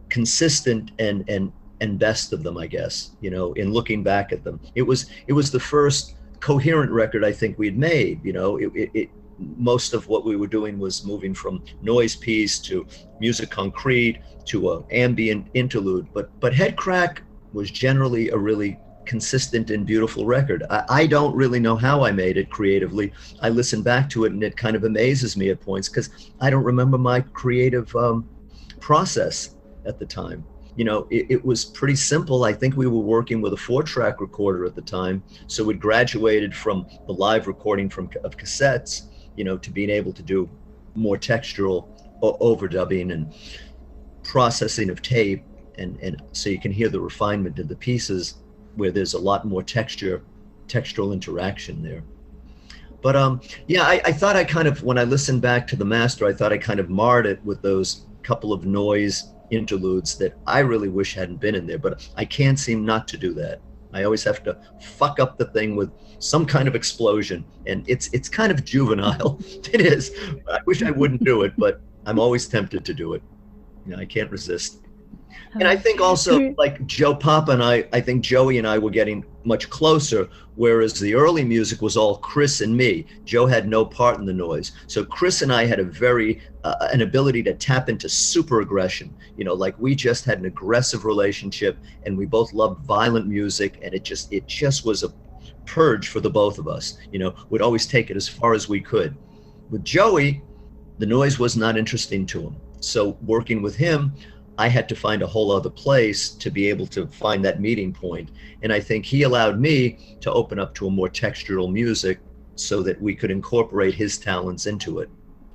consistent and best of them, I guess, in looking back at them. It was the first coherent record I think we had made. Most of what we were doing was moving from noise piece to music concrete to an ambient interlude, but Headcrack was generally a really consistent and beautiful record. I don't really know how I made it creatively. I listen back to it and it kind of amazes me at points because I don't remember my creative process at the time. It was pretty simple. I think we were working with a 4-track recorder at the time, so we'd graduated from the live recording of cassettes, to being able to do more textural overdubbing and processing of tape, and so you can hear the refinement of the pieces where there's a lot more textural interaction there. But I thought I kind of, when I listened back to the master, I thought I kind of marred it with those couple of noise interludes that I really wish hadn't been in there, but I can't seem not to do that. I always have to fuck up the thing with some kind of explosion, and it's kind of juvenile. It is. I wish I wouldn't do it, but I'm always tempted to do it. I can't resist. And I think also, like Joe Papa and I think Joey and I were getting much closer, whereas the early music was all Chris and me. Joe had no part in the noise. So Chris and I had an ability to tap into super aggression. Like we just had an aggressive relationship, and we both loved violent music, and it just was a purge for the both of us. We'd always take it as far as we could. With Joey, the noise was not interesting to him. So working with him, I had to find a whole other place to be able to find that meeting point. And I think he allowed me to open up to a more textural music so that we could incorporate his talents into it.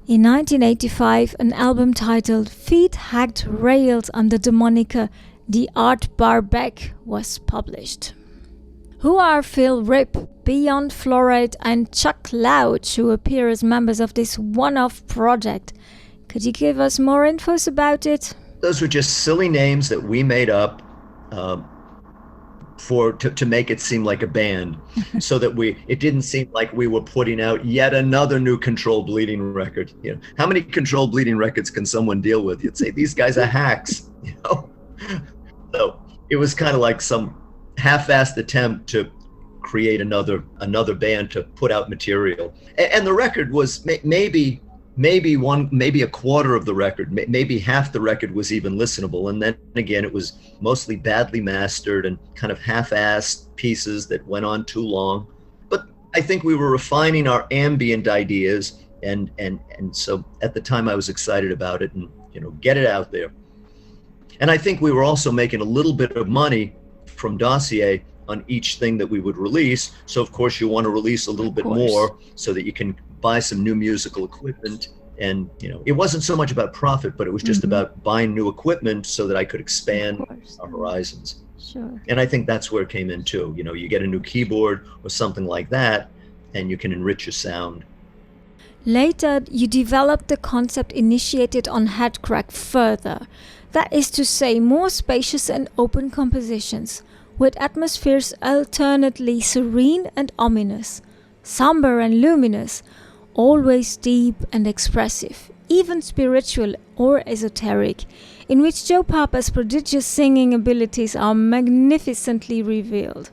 In 1985, an album titled Feet Hacked Rails under the moniker The Art Barbeck was published. Who are Phil Rip, Beyond Fluoride and Chuck Louch, who appear as members of this one-off project? Could you give us more infos about it? Those were just silly names that we made up to make it seem like a band, so that it didn't seem like we were putting out yet another new Controlled Bleeding record. How many Controlled Bleeding records can someone deal with? You'd say these guys are hacks. So it was kind of like some half-assed attempt to create another band to put out material. And the record was maybe a quarter of the record, maybe half the record was even listenable. And then again, it was mostly badly mastered and kind of half-assed pieces that went on too long. But I think we were refining our ambient ideas. And so at the time I was excited about it and, get it out there. And I think we were also making a little bit of money from Dossier on each thing that we would release. So of course you want to release a little bit more so that you can buy some new musical equipment. And, you know, it wasn't so much about profit, but it was just about buying new equipment so that I could expand our horizons. Sure. And I think that's where it came in too. You know, you get a new keyboard or something like that, and you can enrich your sound. Later, you developed the concept initiated on Headcrack further. That is to say, more spacious and open compositions, with atmospheres alternately serene and ominous, somber and luminous, always deep and expressive, even spiritual or esoteric, in which Joe Papa's prodigious singing abilities are magnificently revealed.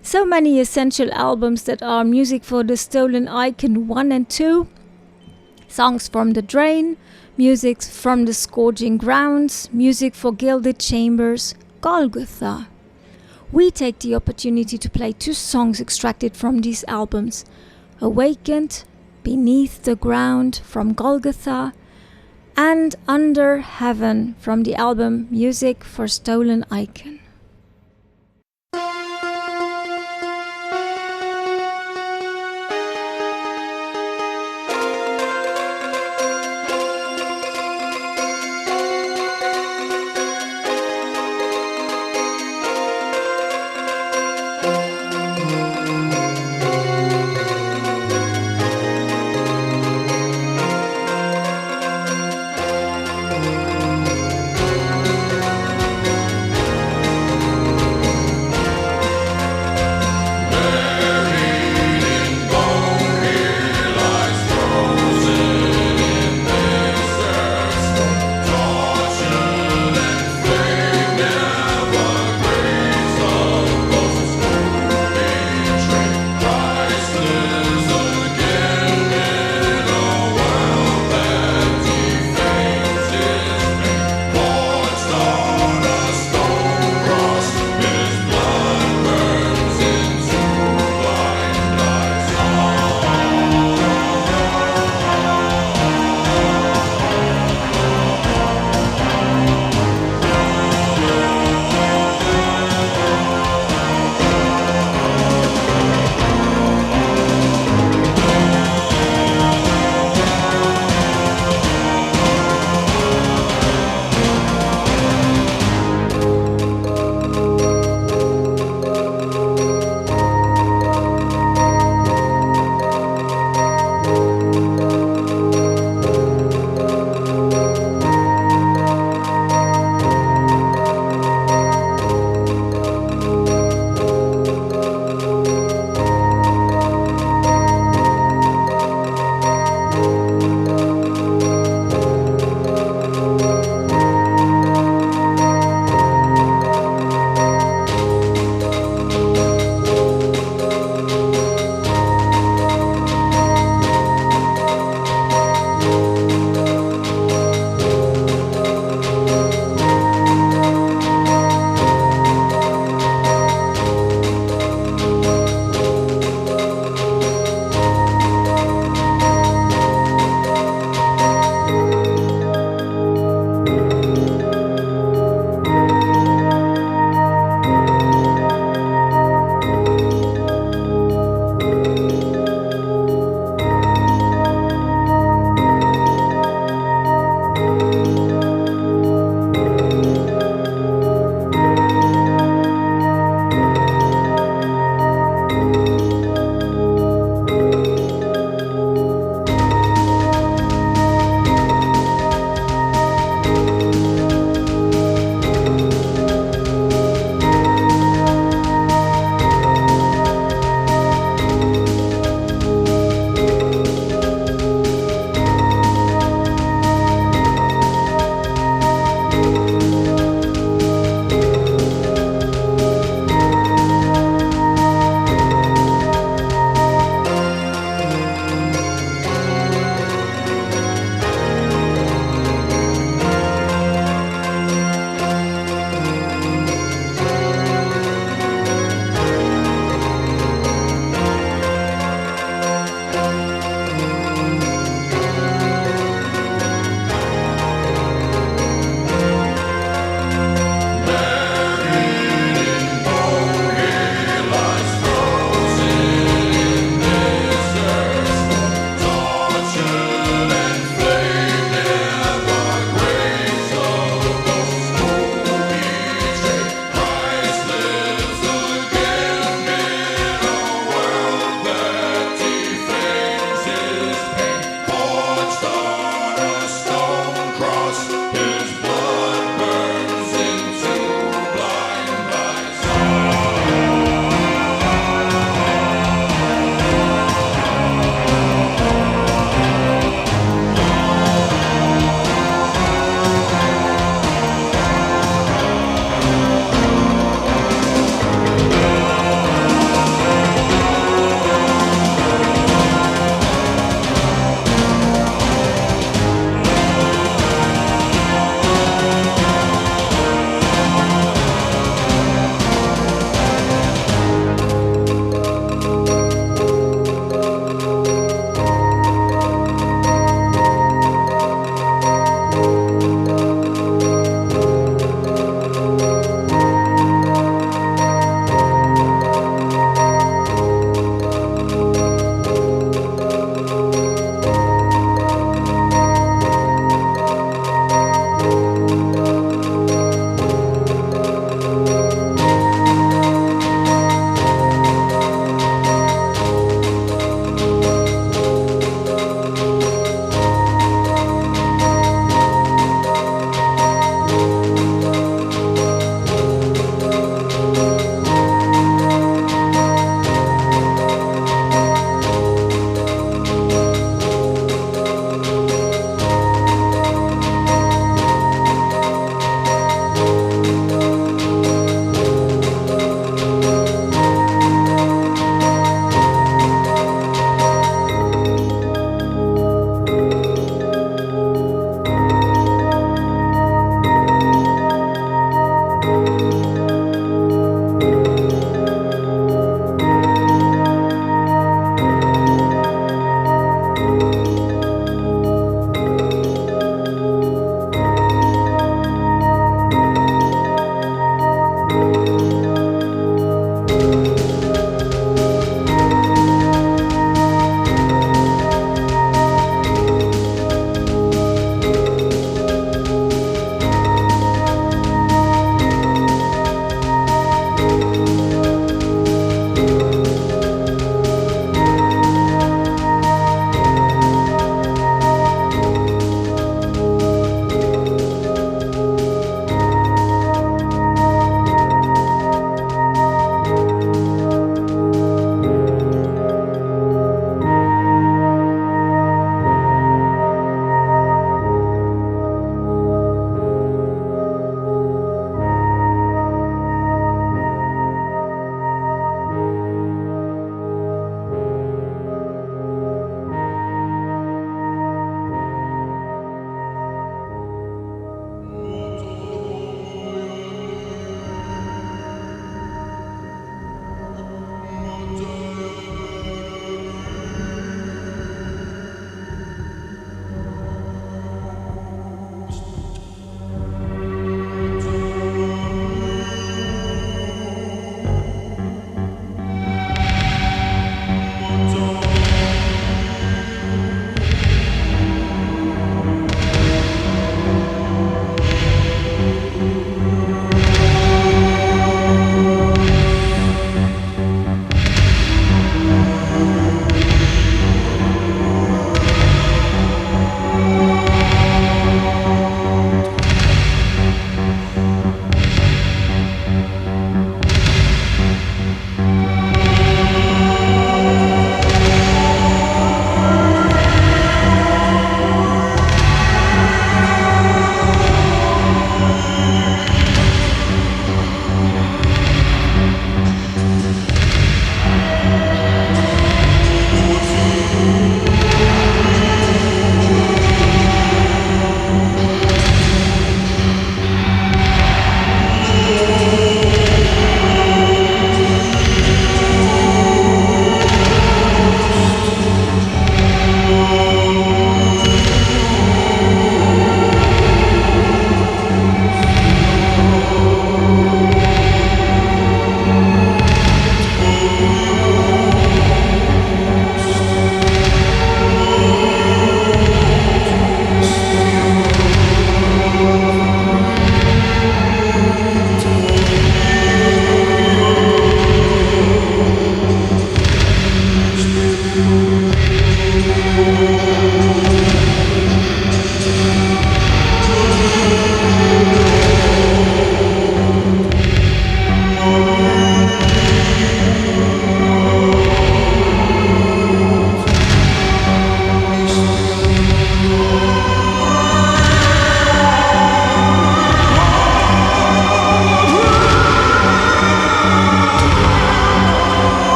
So many essential albums that are music for the Stolen Icon 1 and 2, songs from The Drain, music from The Scourging Grounds, music for Gilded Chambers, Golgotha. We take the opportunity to play 2 songs extracted from these albums, Awakened, Beneath the Ground from Golgotha, and Under Heaven from the album Music for Stolen Icon.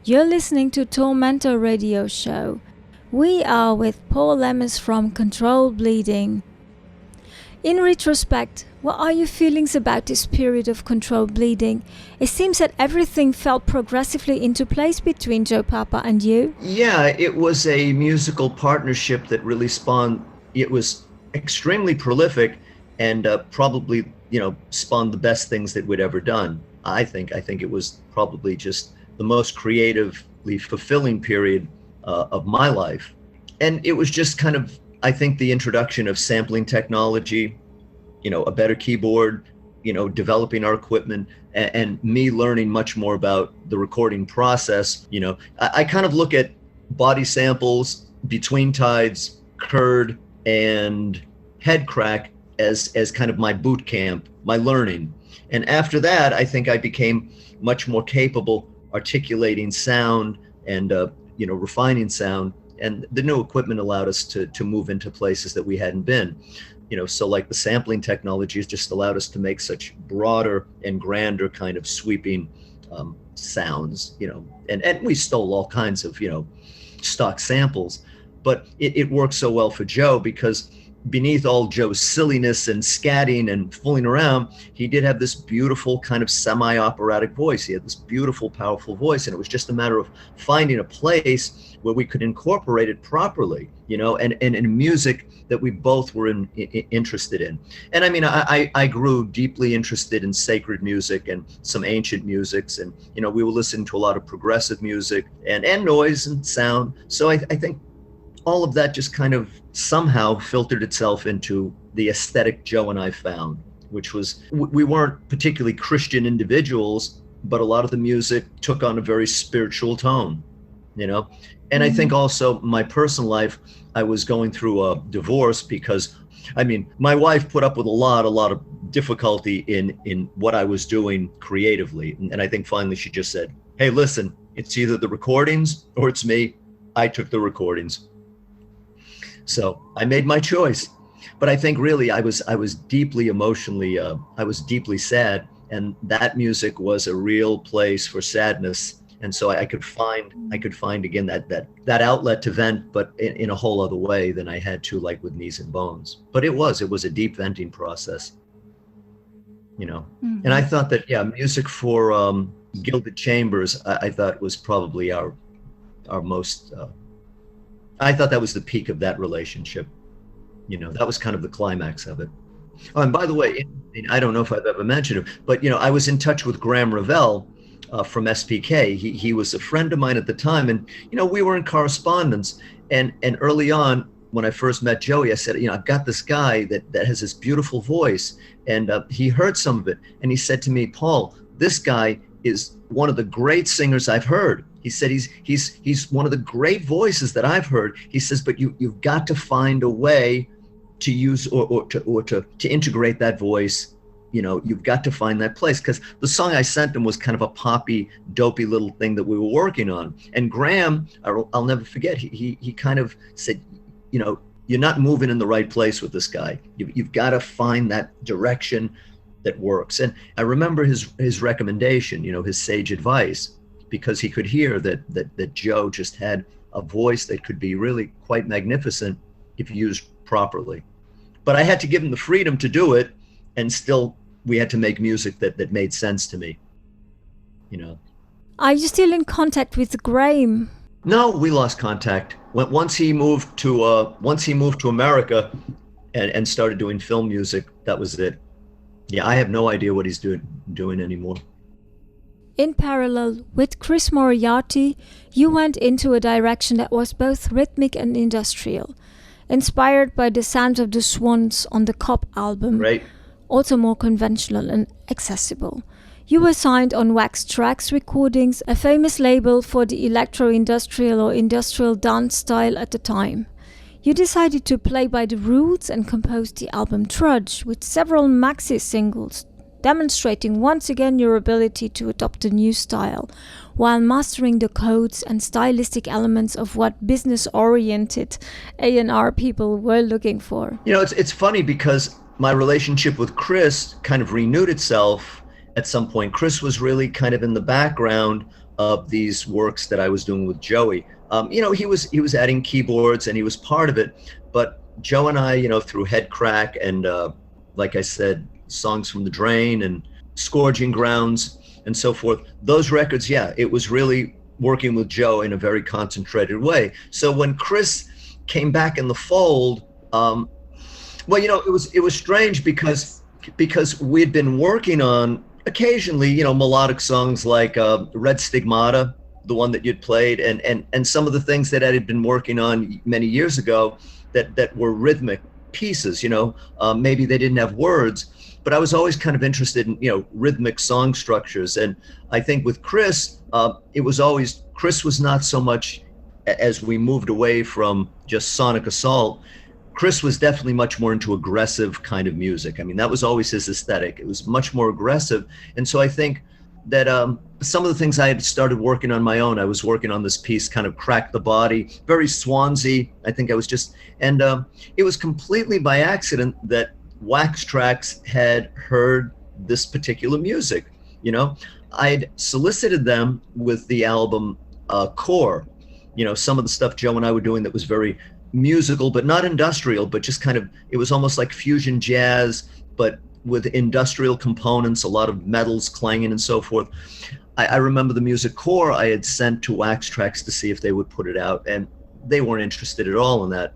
You're listening to Tormentor Radio Show. We are with Paul Lemos from Controlled Bleeding. In retrospect, what are your feelings about this period of controlled bleeding? It seems that everything fell progressively into place between Joe Papa and you. Yeah, it was a musical partnership that really spawned. It was extremely prolific and probably, spawned the best things that we'd ever done. I think it was probably just the most creatively fulfilling period of my life. And it was just kind of, I think, the introduction of sampling technology, a better keyboard, developing our equipment, and me learning much more about the recording process. I kind of look at body samples, between tides, curd, and head crack as kind of my boot camp, my learning. And after that, I think I became much more capable articulating sound and refining sound. And the new equipment allowed us to move into places that we hadn't been. So like the sampling technology has just allowed us to make such broader and grander kind of sweeping sounds, and we stole all kinds of, stock samples, but it worked so well for Joe because beneath all Joe's silliness and scatting and fooling around, he did have this beautiful kind of semi-operatic voice. He had this beautiful, powerful voice, and it was just a matter of finding a place where we could incorporate it properly, and in music that we both were interested in. And I mean, I grew deeply interested in sacred music and some ancient musics, and we were listening to a lot of progressive music and noise and sound. So I think all of that just kind of somehow filtered itself into the aesthetic Joe and I found, which was, we weren't particularly Christian individuals, but a lot of the music took on a very spiritual tone, And I think also my personal life, I was going through a divorce because, my wife put up with a lot of difficulty in what I was doing creatively. And I think finally she just said, hey, listen, it's either the recordings or it's me. I took the recordings. So I made my choice. But I think really I was deeply emotionally, I was deeply sad. And that music was a real place for sadness. And so I could find again that outlet to vent, but in a whole other way than I had to, like with Knees and Bones. But it was a deep venting process, And I thought that, music for Gilded Chambers, I thought was probably our most, I thought that was the peak of that relationship. That was kind of the climax of it. Oh, and by the way, I don't know if I've ever mentioned it, but, I was in touch with Graham Revell, from SPK. He was a friend of mine at the time, and we were in correspondence. And early on, when I first met Joey, I said, I've got this guy that has this beautiful voice, and he heard some of it, and he said to me, Paul, this guy is one of the great singers I've heard. He said he's one of the great voices that I've heard. He says, but you've got to find a way to use or to integrate that voice. You've got to find that place, because the song I sent him was kind of a poppy, dopey little thing that we were working on. And Graham, I'll never forget, he kind of said, you're not moving in the right place with this guy. You've got to find that direction that works. And I remember his recommendation, his sage advice, because he could hear that Joe just had a voice that could be really quite magnificent if used properly. But I had to give him the freedom to do it. And still, we had to make music that made sense to me, Are you still in contact with Graham? No, we lost contact. Once he moved to America and started doing film music, that was it. Yeah, I have no idea what he's doing anymore. In parallel with Chris Moriarty, you went into a direction that was both rhythmic and industrial, inspired by the sounds of the Swans on the Cop album. Right. Also more conventional and accessible. You were signed on Wax Trax Recordings, a famous label for the electro-industrial or industrial dance style at the time. You decided to play by the rules and composed the album Trudge, with several maxi singles, demonstrating once again your ability to adopt a new style, while mastering the codes and stylistic elements of what business-oriented A&R people were looking for. It's funny because my relationship with Chris kind of renewed itself at some point. Chris was really kind of in the background of these works that I was doing with Joey. He was adding keyboards and he was part of it, but Joe and I, through Head Crack and like I said, Songs from the Drain and Scourging Grounds and so forth, those records, it was really working with Joe in a very concentrated way. So when Chris came back in the fold, it was strange because we'd been working on occasionally, melodic songs like Red Stigmata, the one that you'd played, and some of the things that I had been working on many years ago that were rhythmic pieces, maybe they didn't have words, but I was always kind of interested in, rhythmic song structures. And I think with Chris, Chris was not so much, as we moved away from just sonic assault, Chris was definitely much more into aggressive kind of music. I mean, that was always his aesthetic. It was much more aggressive. And so I think that some of the things I had started working on my own, I was working on this piece, kind of Crack the Body, very Swansea. I think I was and it was completely by accident that Wax Trax had heard this particular music. I'd solicited them with the album Core, some of the stuff Joe and I were doing that was very musical, but not industrial, but just kind of, it was almost like fusion jazz, but with industrial components, a lot of metals clanging and so forth. I remember the music Core I had sent to Wax Trax to see if they would put it out, and they weren't interested at all in that.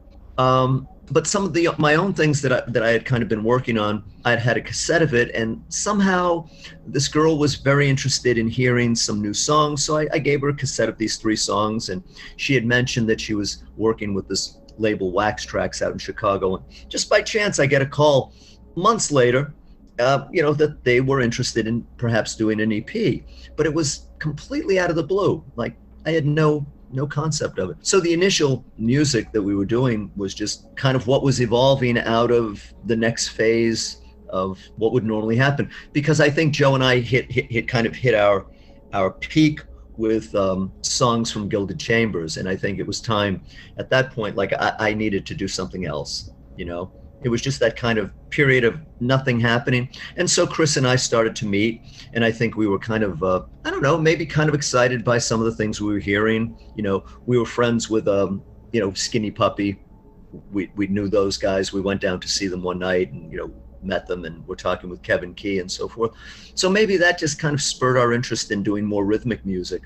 But some of my own things that I had kind of been working on, I'd had a cassette of it, and somehow this girl was very interested in hearing some new songs. So I gave her a cassette of these 3 songs, and she had mentioned that she was working with this label Wax Trax out in Chicago. And just by chance, I get a call months later, that they were interested in perhaps doing an EP, but it was completely out of the blue. Like I had no concept of it. So the initial music that we were doing was just kind of what was evolving out of the next phase of what would normally happen. Because I think Joe and I hit our peak with songs from Gilded Chambers. And I think it was time at that point, like I needed to do something else, It was just that kind of period of nothing happening. And so Chris and I started to meet, and I think we were kind of, maybe kind of excited by some of the things we were hearing. We were friends with, Skinny Puppy. We knew those guys. We went down to see them one night and, met them, and we're talking with Kevin Key and so forth. So maybe that just kind of spurred our interest in doing more rhythmic music.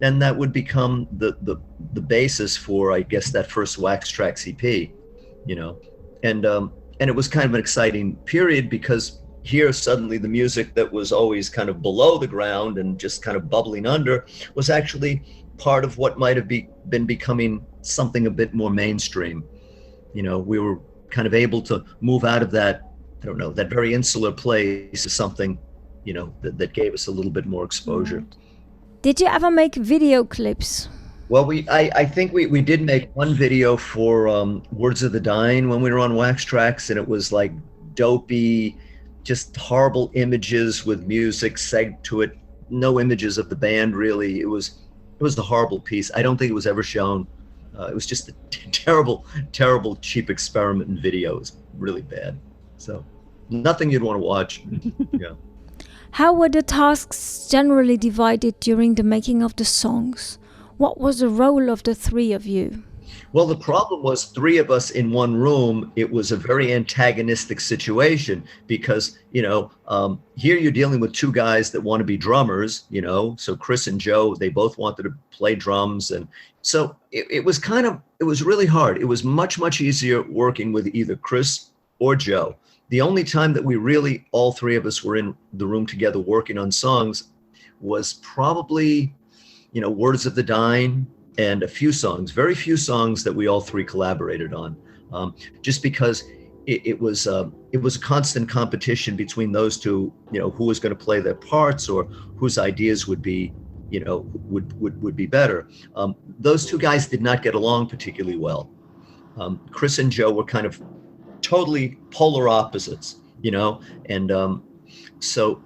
And that would become the basis for, I guess, that first Wax Trax EP, And it was kind of an exciting period because here suddenly the music that was always kind of below the ground and just kind of bubbling under was actually part of what might have been becoming something a bit more mainstream. We were kind of able to move out of that, that very insular place to something, that gave us a little bit more exposure. Did you ever make video clips? Well, I think we did make one video for Words of the Dying when we were on Wax Trax, and it was like dopey, just horrible images with music segged to it. No images of the band, really. It was a horrible piece. I don't think it was ever shown. It was just a terrible, terrible, cheap experiment in video. It was really bad. So nothing you'd want to watch. Yeah. How were the tasks generally divided during the making of the songs? What was the role of the 3 of you? Well, the problem was 3 of us in one room. It was a very antagonistic situation because, here you're dealing with 2 guys that want to be drummers, so Chris and Joe, they both wanted to play drums. And so it was really hard. It was much, much easier working with either Chris or Joe. The only time that we really, all 3 of us were in the room together working on songs was probably, Words of the Dying and a few songs, very few songs that we all 3 collaborated on, just because it was a constant competition between those 2, who was going to play their parts or whose ideas would be, would be better. Those 2 guys did not get along particularly well. Chris and Joe were kind of totally polar opposites, and so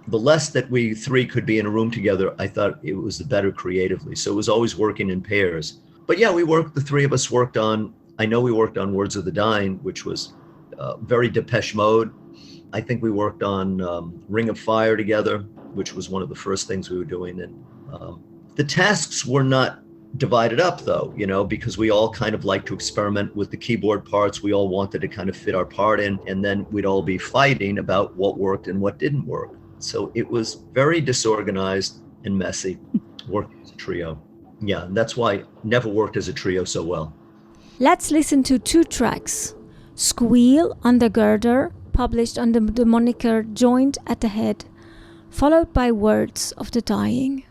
the less that we 3 could be in a room together, I thought it was the better creatively. So it was always working in pairs. But yeah, the 3 of us worked on, I know we worked on Words of the Dying, which was very Depeche Mode. I think we worked on Ring of Fire together, which was one of the first things we were doing. And The tasks were not divided up though, because we all kind of like to experiment with the keyboard parts. We all wanted to kind of fit our part in, and then we'd all be fighting about what worked and what didn't work. So it was very disorganized and messy working as a trio. Yeah, and that's why I never worked as a trio so well. Let's listen to 2 tracks. Squeal on the Girder, published under the moniker Joint at the Head, followed by Words of the Dying.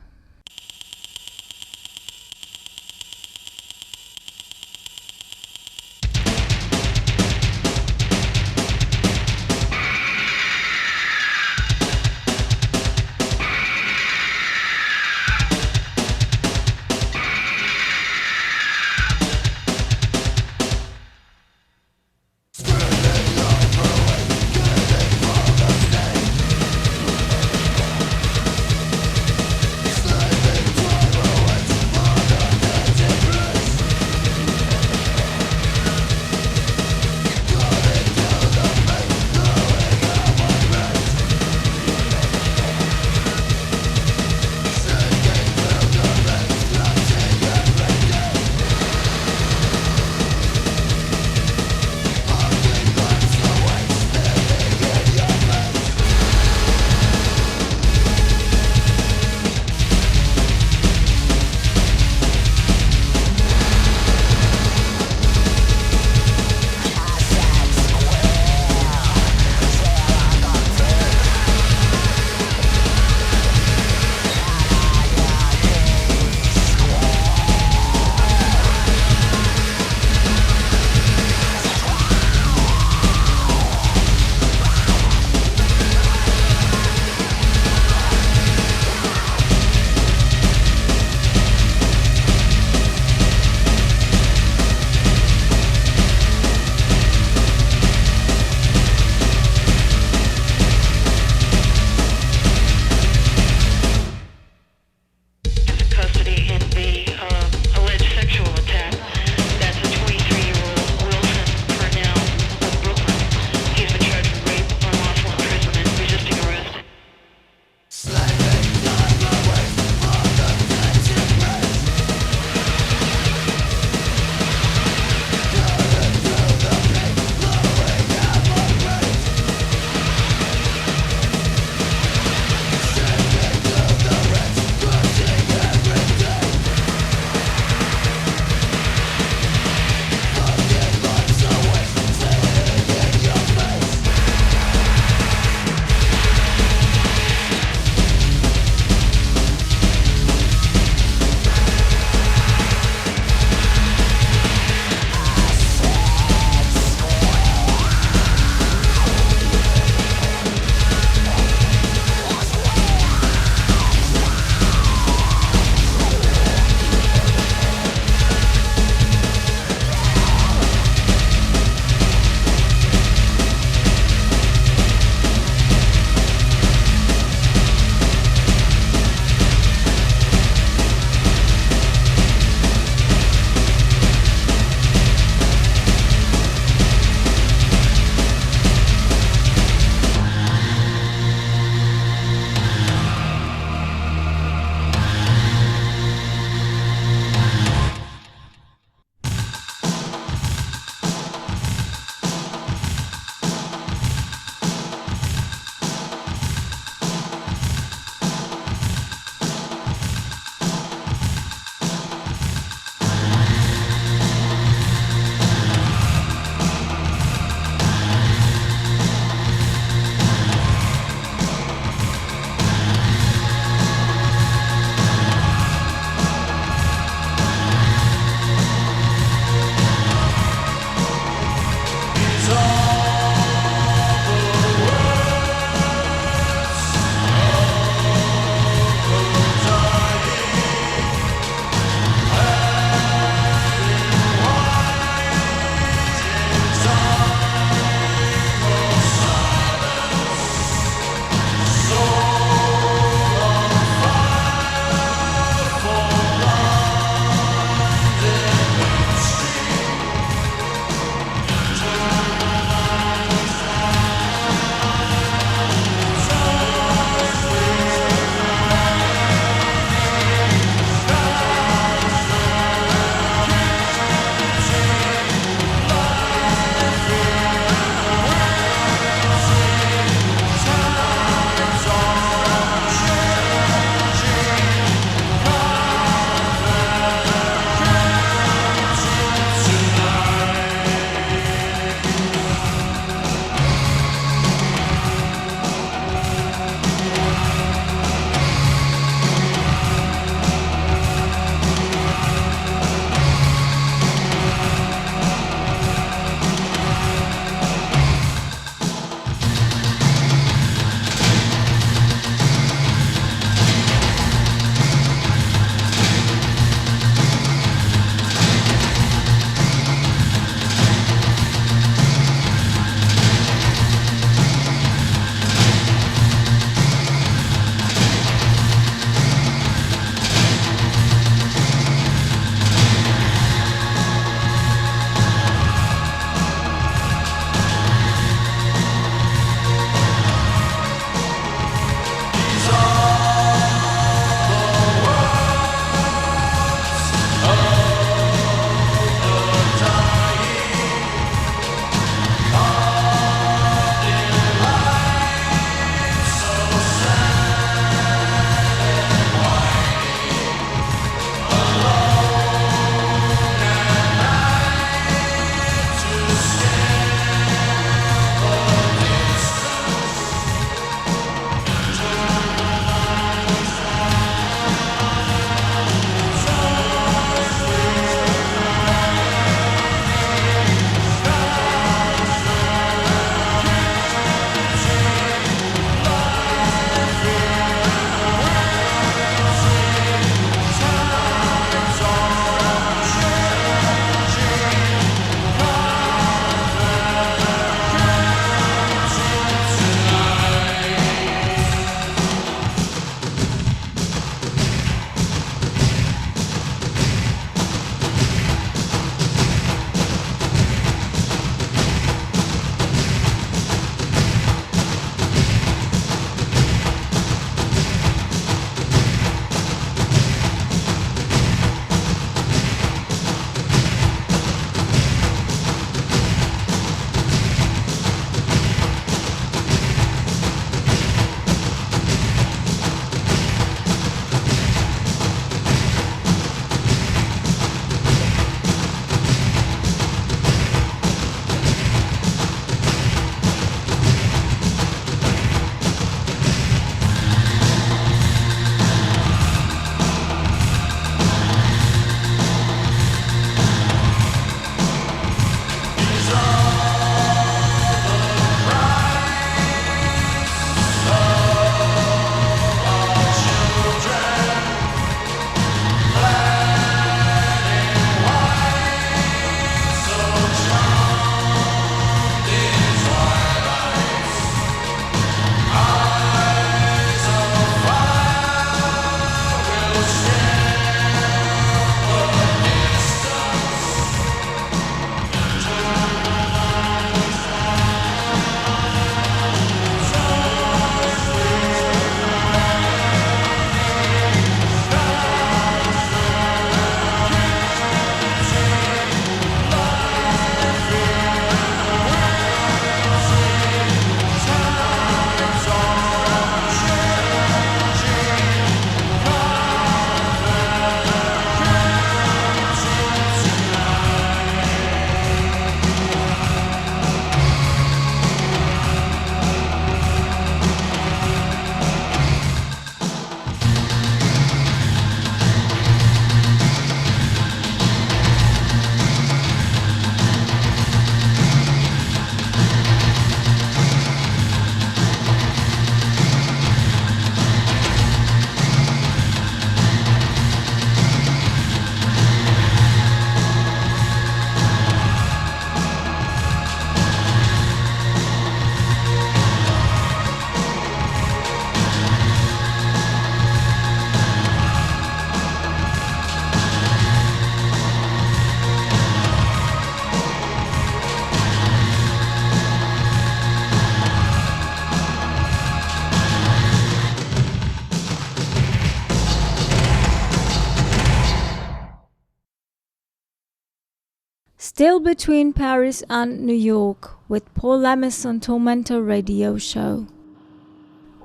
Still between Paris and New York with Paul Lemos on Tormentor Radio Show.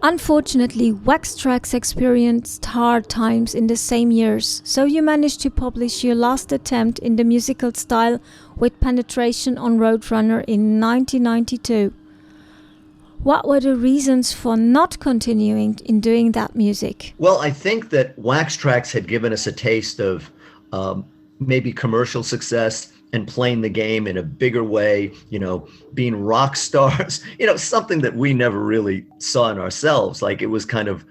Unfortunately, Wax Trax experienced hard times in the same years, so you managed to publish your last attempt in the musical style with Penetration on Roadrunner in 1992. What were the reasons for not continuing in doing that music? Well, I think that Wax Trax had given us a taste of maybe commercial success and playing the game in a bigger way, being rock stars, something that we never really saw in ourselves. Like it was kind of,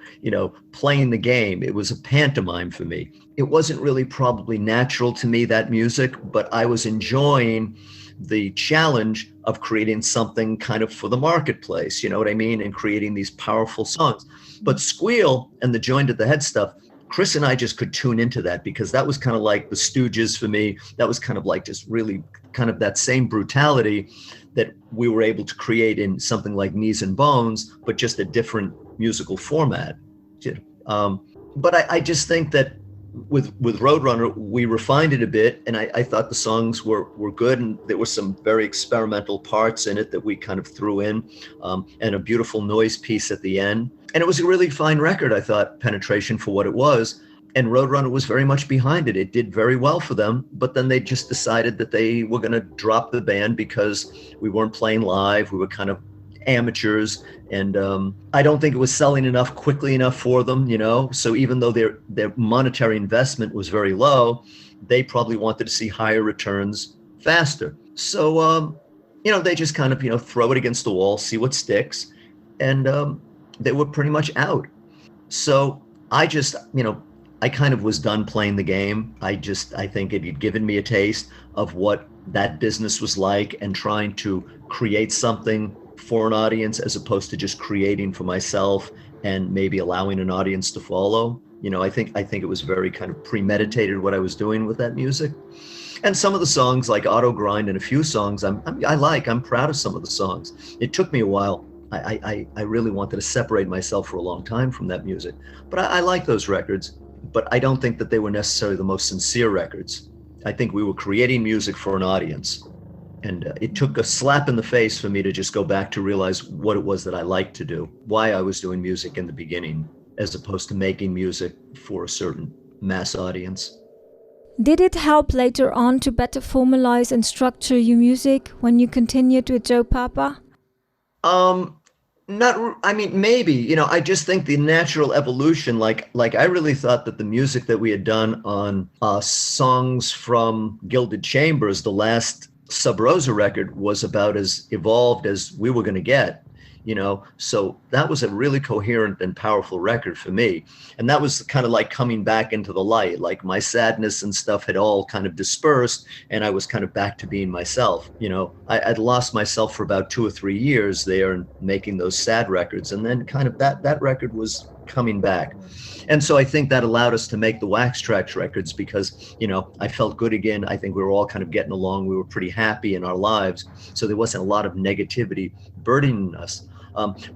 playing the game. It was a pantomime for me. It wasn't really probably natural to me, that music, but I was enjoying the challenge of creating something kind of for the marketplace, you know what I mean? And creating these powerful songs. But Squeal and the Joined at the Head stuff, Chris and I just could tune into that because that was kind of like the Stooges for me. That was kind of like just really kind of that same brutality that we were able to create in something like Knees and Bones, but just a different musical format. But I just think that with Roadrunner, we refined it a bit, and I thought the songs were good, and there were some very experimental parts in it that we kind of threw in, and a beautiful noise piece at the end. And it was a really fine record, I thought, Penetration, for what it was. And Roadrunner was very much behind it. It did very well for them, but then they just decided that they were going to drop the band because we weren't playing live. We were kind of amateurs, and I don't think it was selling quickly enough for them, So even though their monetary investment was very low, they probably wanted to see higher returns faster. So, they just kind of, throw it against the wall, see what sticks. And they were pretty much out. So I just, I kind of was done playing the game. I think it had given me a taste of what that business was like and trying to create something for an audience as opposed to just creating for myself and maybe allowing an audience to follow. I think it was very kind of premeditated what I was doing with that music. And some of the songs like Auto Grind and a few songs I'm proud of some of the songs. It took me a while. I really wanted to separate myself for a long time from that music, but I like those records, but I don't think that they were necessarily the most sincere records. I think we were creating music for an audience, and it took a slap in the face for me to just go back to realize what it was that I liked to do, why I was doing music in the beginning, as opposed to making music for a certain mass audience. Did it help later on to better formalize and structure your music when you continued with Joe Papa? Maybe, I just think the natural evolution, like I really thought that the music that we had done on songs from Gilded Chambers, the last Sub Rosa record, was about as evolved as we were going to get, so that was a really coherent and powerful record for me. And that was kind of like coming back into the light, like my sadness and stuff had all kind of dispersed and I was kind of back to being myself. I'd lost myself for about 2 or 3 years there and making those sad records. And then kind of that record was coming back. And so I think that allowed us to make the Wax Trax records because, I felt good again. I think we were all kind of getting along. We were pretty happy in our lives. So there wasn't a lot of negativity burdening us.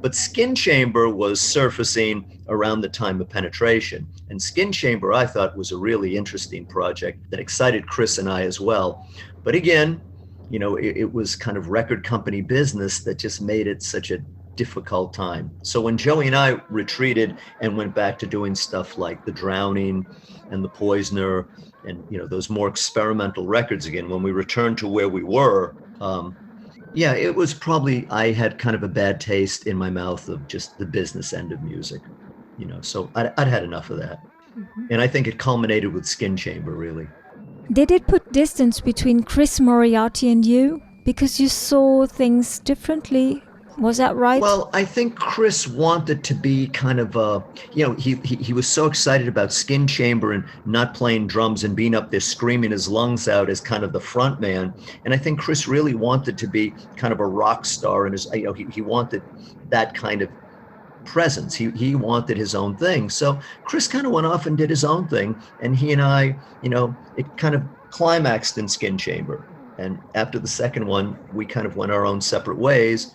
But Skin Chamber was surfacing around the time of Penetration. And Skin Chamber, I thought, was a really interesting project that excited Chris and I as well. But again, it was kind of record company business that just made it such a difficult time. So when Joey and I retreated and went back to doing stuff like The Drowning and The Poisoner and, those more experimental records again, when we returned to where we were, it was probably, I had kind of a bad taste in my mouth of just the business end of music, so I'd had enough of that. Mm-hmm. And I think it culminated with Skin Chamber, really. Did it put distance between Chris Moriarty and you? Because you saw things differently? Was that right? Well, I think Chris wanted to be kind of, he was so excited about Skin Chamber and not playing drums and being up there screaming his lungs out as kind of the front man. And I think Chris really wanted to be kind of a rock star, and he wanted that kind of presence. He wanted his own thing. So Chris kind of went off and did his own thing. And he and I, it kind of climaxed in Skin Chamber. And after the second one, we kind of went our own separate ways.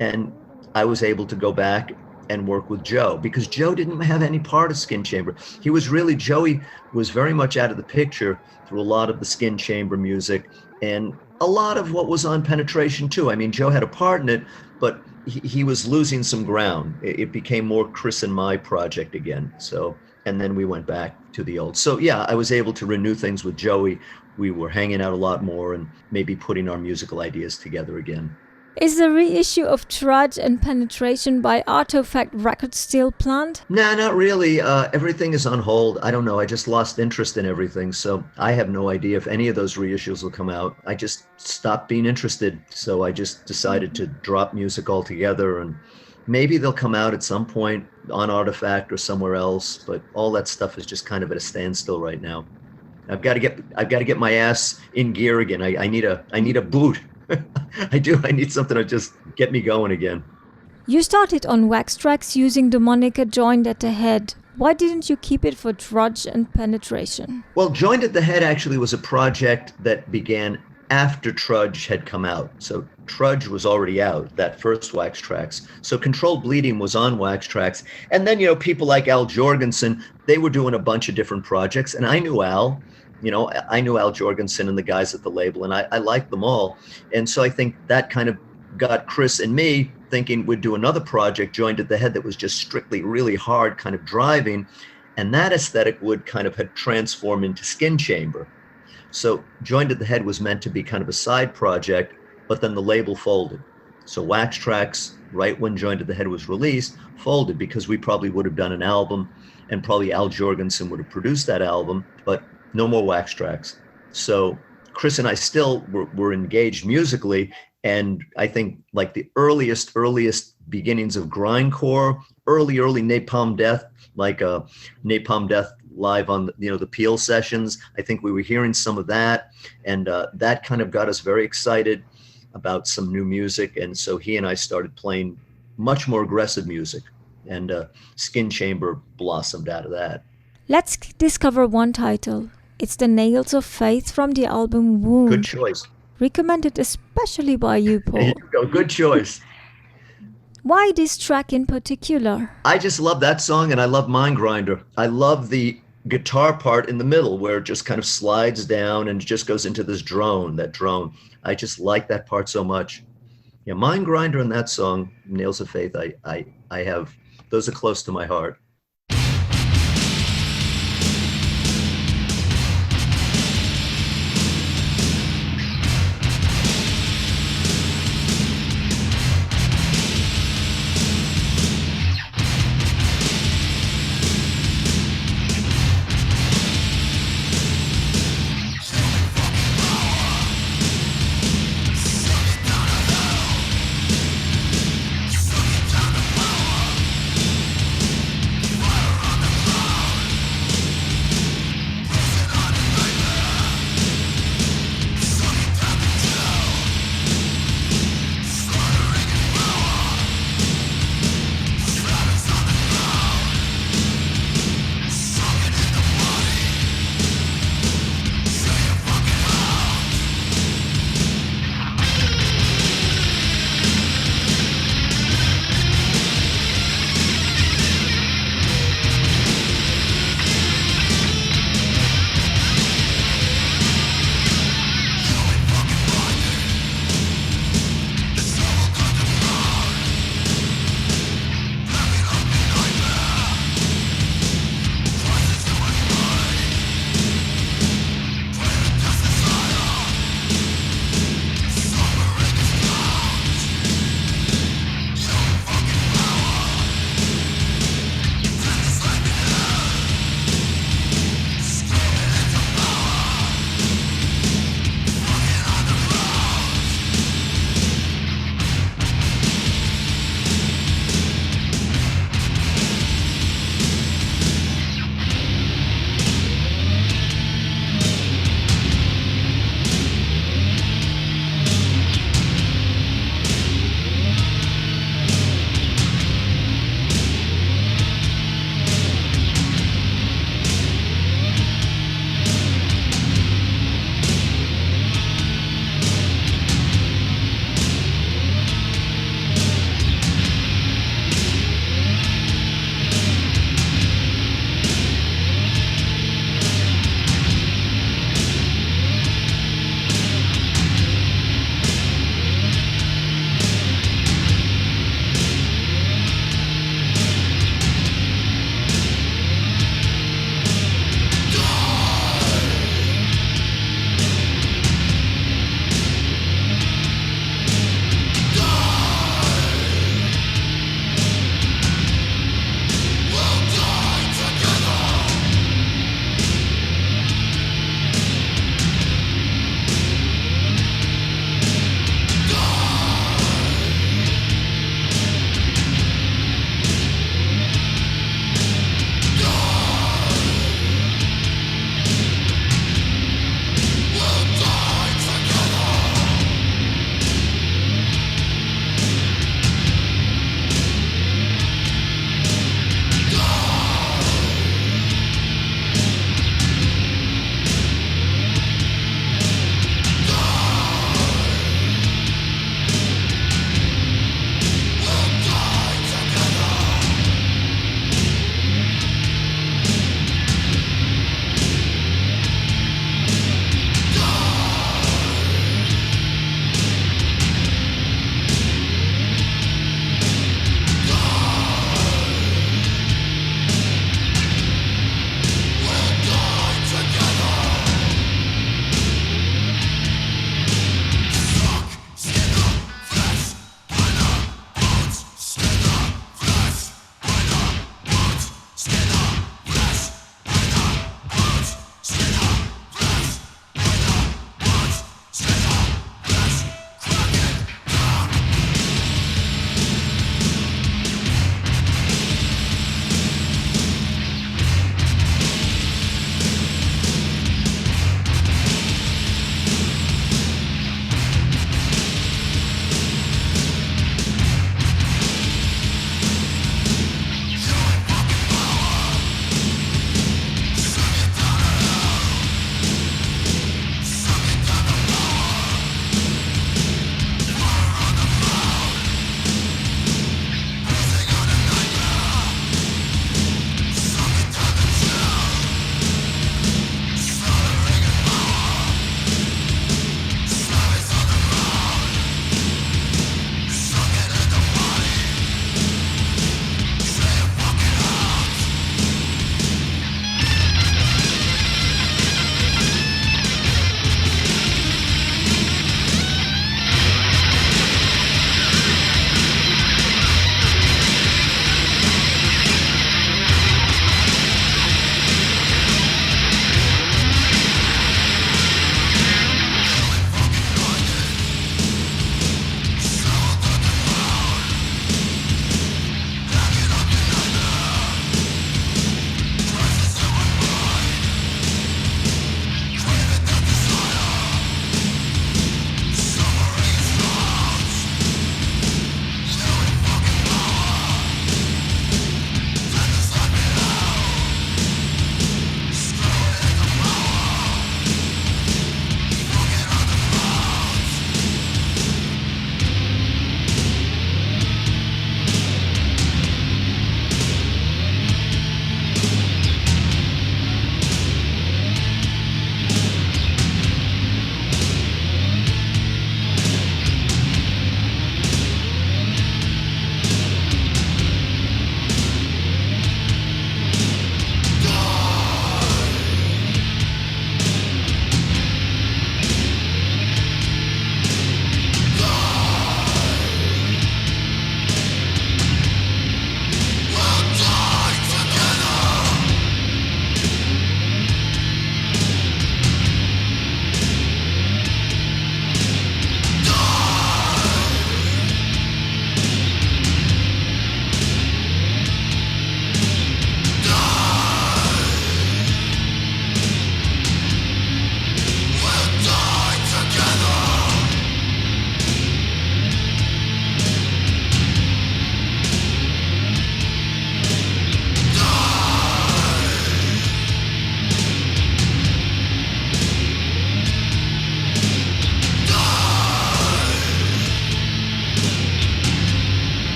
And I was able to go back and work with Joe, because Joe didn't have any part of Skin Chamber. Joey was very much out of the picture through a lot of the Skin Chamber music and a lot of what was on Penetration too. I mean, Joe had a part in it, but he was losing some ground. It became more Chris and my project again. So, and then we went back to the old. So yeah, I was able to renew things with Joey. We were hanging out a lot more and maybe putting our musical ideas together again. Is the reissue of Trudge and Penetration by Artoffact Records still planned? Nah, not really. Everything is on hold. I don't know. I just lost interest in everything. So I have no idea if any of those reissues will come out. I just stopped being interested. So I just decided to drop music altogether, and maybe they'll come out at some point on Artoffact or somewhere else. But all that stuff is just kind of at a standstill right now. I've got to get my ass in gear again. I need a boot. I do. I need something to just get me going again. You started on Wax Tracks using the moniker Joined at the Head. Why didn't you keep it for Trudge and Penetration? Well, Joined at the Head actually was a project that began after Trudge had come out. So Trudge was already out, that first Wax Tracks. So Controlled Bleeding was on Wax Tracks. And then, people like Al Jorgensen, they were doing a bunch of different projects. And I knew Al. I knew Al Jorgensen and the guys at the label, and I liked them all. And so I think that kind of got Chris and me thinking we'd do another project, Joined at the Head, that was just strictly really hard kind of driving. And that aesthetic would kind of had transformed into Skin Chamber. So Joined at the Head was meant to be kind of a side project, but then the label folded. So Wax Tracks, right when Joined at the Head was released, folded because we probably would have done an album, and probably Al Jorgensen would have produced that album, but no more Wax Tracks. So Chris and I still were engaged musically. And I think like the earliest beginnings of grindcore, early Napalm Death, like Napalm Death live on the Peel sessions. I think we were hearing some of that. And that kind of got us very excited about some new music. And so he and I started playing much more aggressive music. And Skin Chamber blossomed out of that. Let's discover one title. It's The Nails of Faith from the album Wound. Good choice. Recommended especially by you, Paul. There you go. Good choice. Why this track in particular? I just love that song, and I love Mind Grinder. I love the guitar part in the middle where it just kind of slides down and just goes into this drone, that drone. I just like that part so much. Yeah, Mind Grinder and that song, Nails of Faith, I have, those are close to my heart.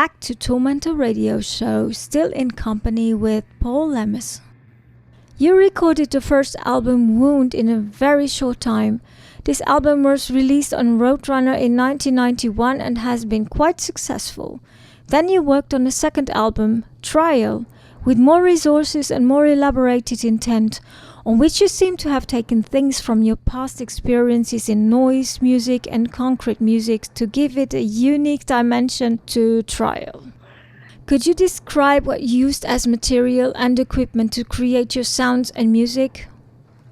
back to Tormentor Radio Show, still in company with Paul Lemos. You recorded the first album, Wound, in a very short time. This album was released on Roadrunner in 1991 and has been quite successful. Then you worked on a second album, Trial, with more resources and more elaborated intent, on which you seem to have taken things from your past experiences in noise music and concrete music to give it a unique dimension to Trial. Could you describe what you used as material and equipment to create your sounds and music?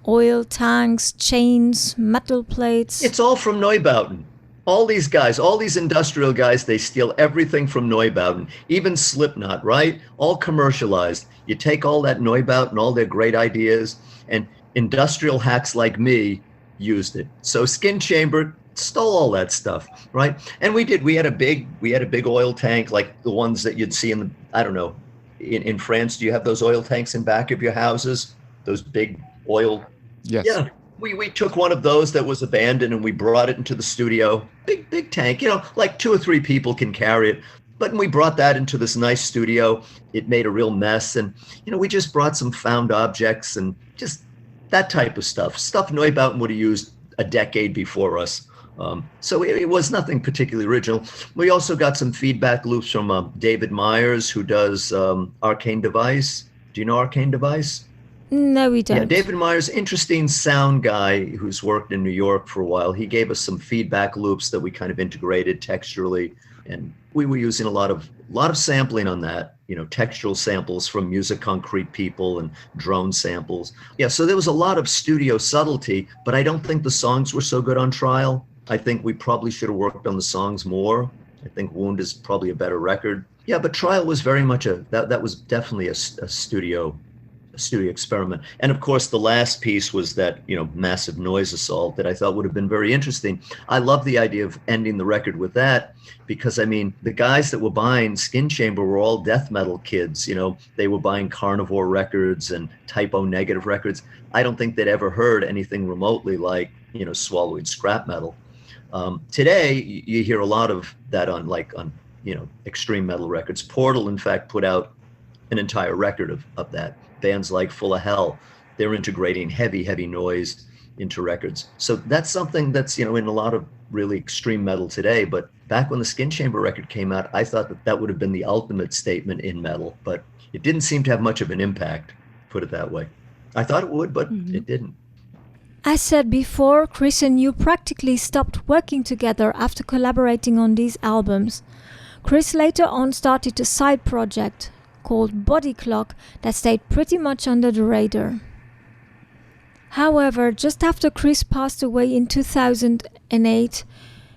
Oil tanks, chains, metal plates? It's all from Neubauten. All these guys, all these industrial guys, they steal everything from Neubauten, even Slipknot, right? All commercialized. You take all that Neubauten, all their great ideas, and industrial hacks like me used it. So Skin Chamber stole all that stuff, right? And we had a big oil tank like the ones that you'd see in France. Do you have those oil tanks in back of your houses? Those big oil. Yes. Yeah. We took one of those that was abandoned and we brought it into the studio. Big tank, like 2 or 3 people can carry it. But we brought that into this nice studio. It made a real mess. And, we just brought some found objects and just that type of stuff. Stuff Neubauten would have used a decade before us. So it was nothing particularly original. We also got some feedback loops from David Myers, who does Arcane Device. Do you know Arcane Device? No, we don't. Yeah, David Myers, interesting sound guy who's worked in New York for a while. He gave us some feedback loops that we kind of integrated texturally, and we were using a lot of sampling on that. Textural samples from Music Concrete people and drone samples. Yeah, so there was a lot of studio subtlety, but I don't think the songs were so good on Trial. I think we probably should have worked on the songs more. I think Wound is probably a better record. Yeah, but Trial was very much that was definitely a studio experiment. And of course, the last piece was that, Massive Noise Assault that I thought would have been very interesting. I love the idea of ending the record with that because, the guys that were buying Skin Chamber were all death metal kids. They were buying Carnivore records and Type O Negative records. I don't think they'd ever heard anything remotely like, Swallowed Scrap Metal. Today, you hear a lot of that on extreme metal records. Portal, in fact, put out an entire record of that. Bands like Full of Hell, they're integrating heavy noise into records. So that's something that's, in a lot of really extreme metal today. But back when the Skin Chamber record came out, I thought that would have been the ultimate statement in metal. But it didn't seem to have much of an impact, put it that way. I thought it would, but it didn't. As said before, Chris and you practically stopped working together after collaborating on these albums. Chris later on started a side project called Body Clock that stayed pretty much under the radar. However, just after Chris passed away in 2008,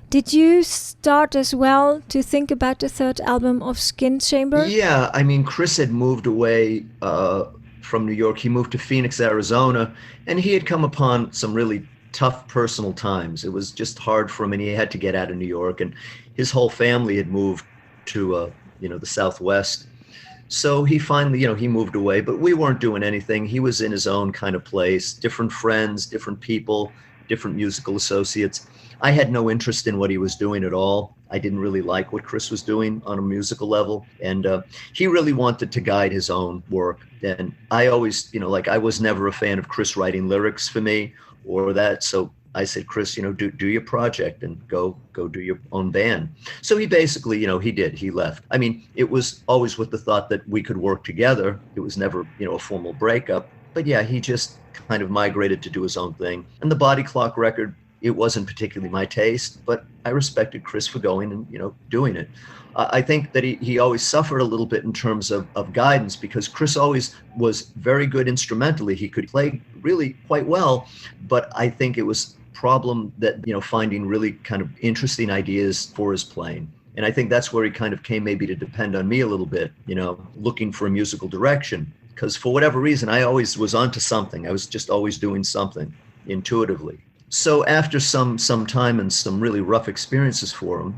did you start as well to think about the third album of Skin Chamber? Yeah, Chris had moved away from New York. He moved to Phoenix, Arizona, and he had come upon some really tough personal times. It was just hard for him, and he had to get out of New York, and his whole family had moved to the Southwest. So he finally, he moved away, but we weren't doing anything. He was in his own kind of place, different friends, different people, different musical associates. I had no interest in what he was doing at all. I didn't really like what Chris was doing on a musical level. And he really wanted to guide his own work. And I always, I was never a fan of Chris writing lyrics for me or that. So I said, Chris, do your project and go do your own band. So he basically, he left. It was always with the thought that we could work together. It was never, a formal breakup. But yeah, he just kind of migrated to do his own thing. And the Body Clock record, it wasn't particularly my taste, but I respected Chris for going and, doing it. I think that he always suffered a little bit in terms of guidance because Chris always was very good instrumentally. He could play really quite well, but I think it was problem that, finding really kind of interesting ideas for his playing. And I think that's where he kind of came maybe to depend on me a little bit, looking for a musical direction. Because for whatever reason, I always was onto something. I was just always doing something intuitively. So after some time and some really rough experiences for him,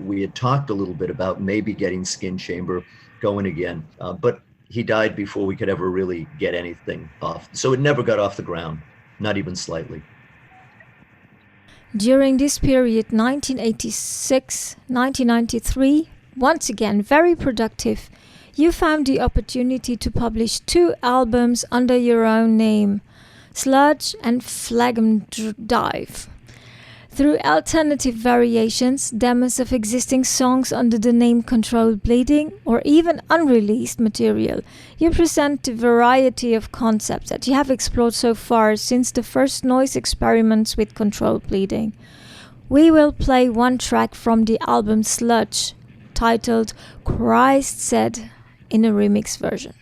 we had talked a little bit about maybe getting Skin Chamber going again. But he died before we could ever really get anything off. So it never got off the ground, not even slightly. During this period, 1986, 1993, once again very productive. You found the opportunity to publish 2 albums under your own name, Sludge and Phlegm Dive. Through alternative variations, demos of existing songs under the name Controlled Bleeding, or even unreleased material, you present the variety of concepts that you have explored so far since the first noise experiments with Controlled Bleeding. We will play one track from the album Sludge, titled Christ Said, in a remix version.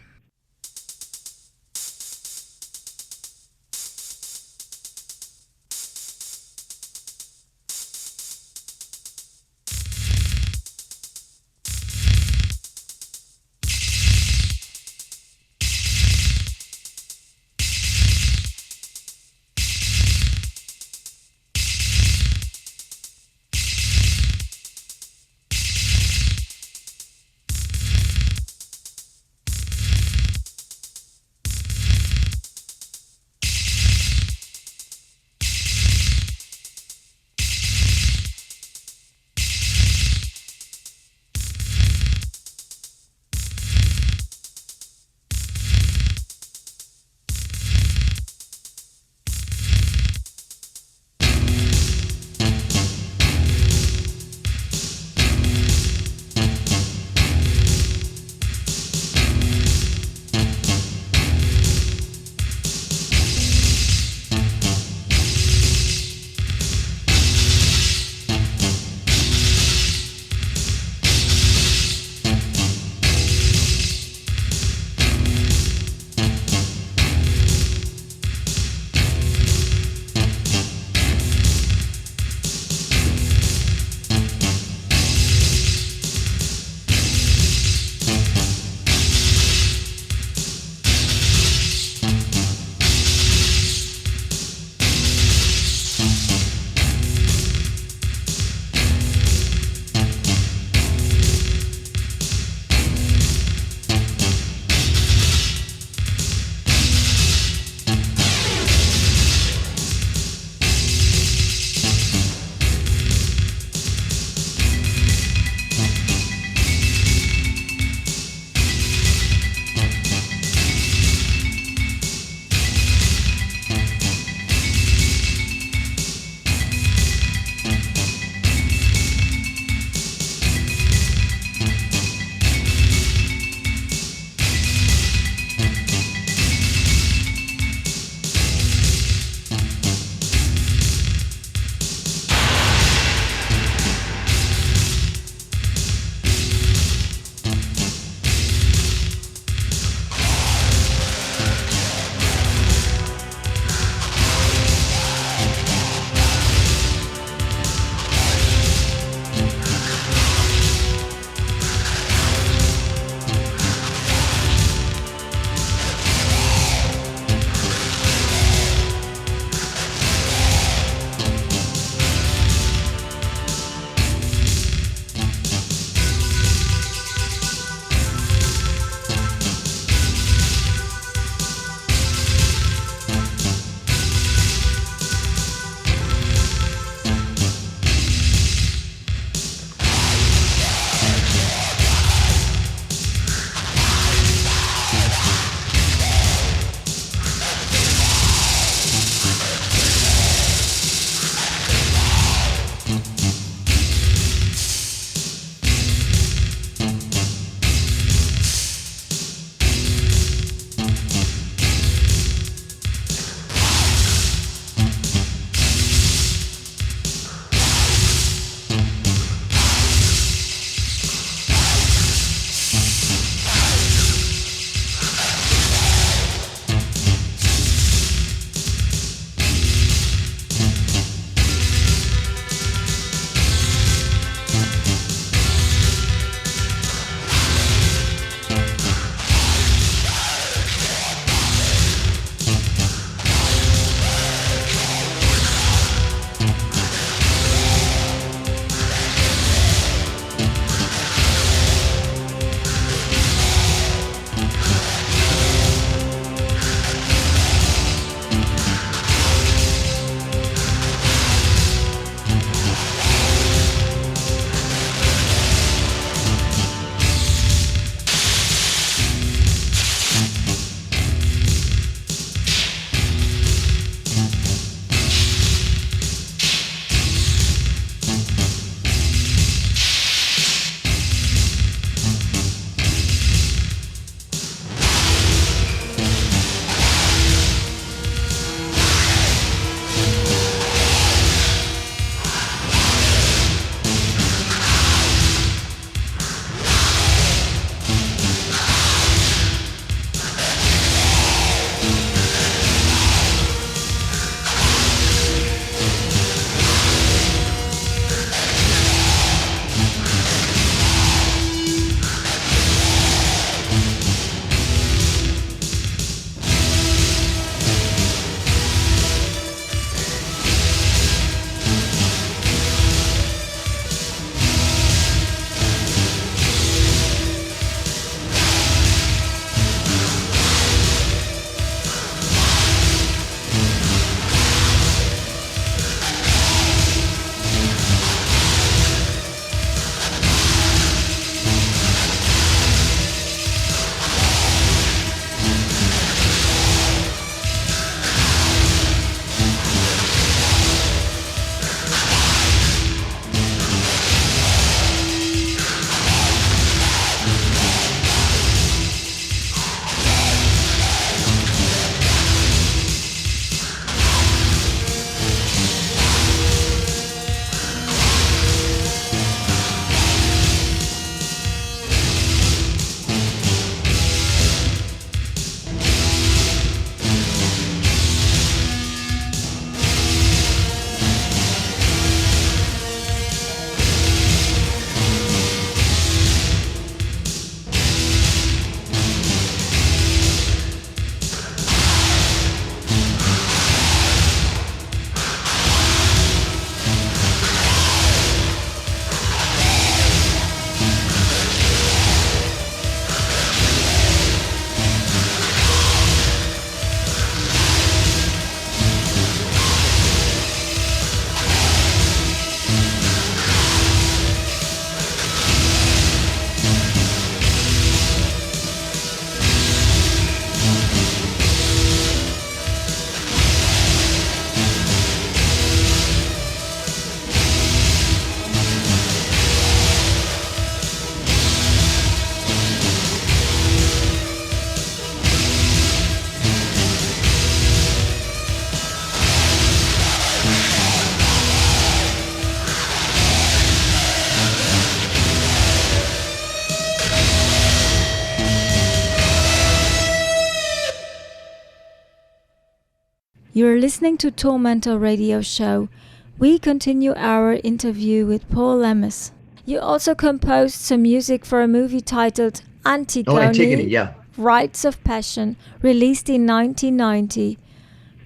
You're listening to Tormentor Radio Show. We continue our interview with Paul Lemos. You also composed some music for a movie titled Antigone, yeah. Rites of Passion, released in 1990.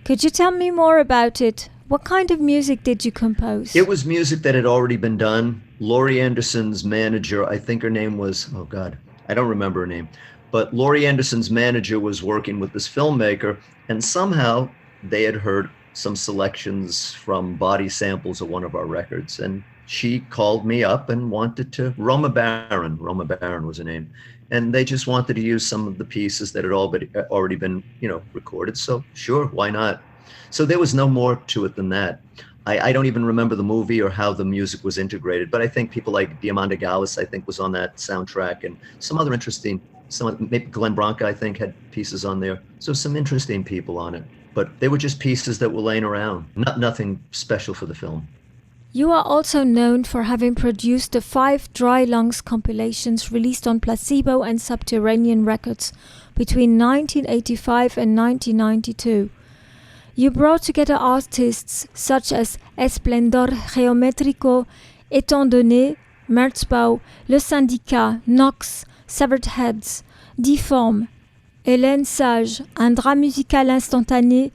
Could you tell me more about it? What kind of music did you compose? It was music that had already been done. Laurie Anderson's manager, I think her name was, oh God, I don't remember her name, but Laurie Anderson's manager was working with this filmmaker, and somehow they had heard some selections from body samples of one of our records. And she called me up and wanted to, Roma Baron was her name. And they just wanted to use some of the pieces that had already been, recorded. So sure, why not? So there was no more to it than that. I don't even remember the movie or how the music was integrated, but I think people like Diamanda Gallis, I think, was on that soundtrack, and some other interesting, maybe Glenn Branca, I think, had pieces on there. So some interesting people on it, but they were just pieces that were laying around, nothing special for the film. You are also known for having produced the 5 Dry Lungs compilations released on Placebo and Subterranean Records between 1985 and 1992. You brought together artists such as Esplendor Geométrico, Étant Donné, Merzbau, Le Syndicat, Nox, Severed Heads, Difforme, Hélène Sage, Un Drap Musical Instantané,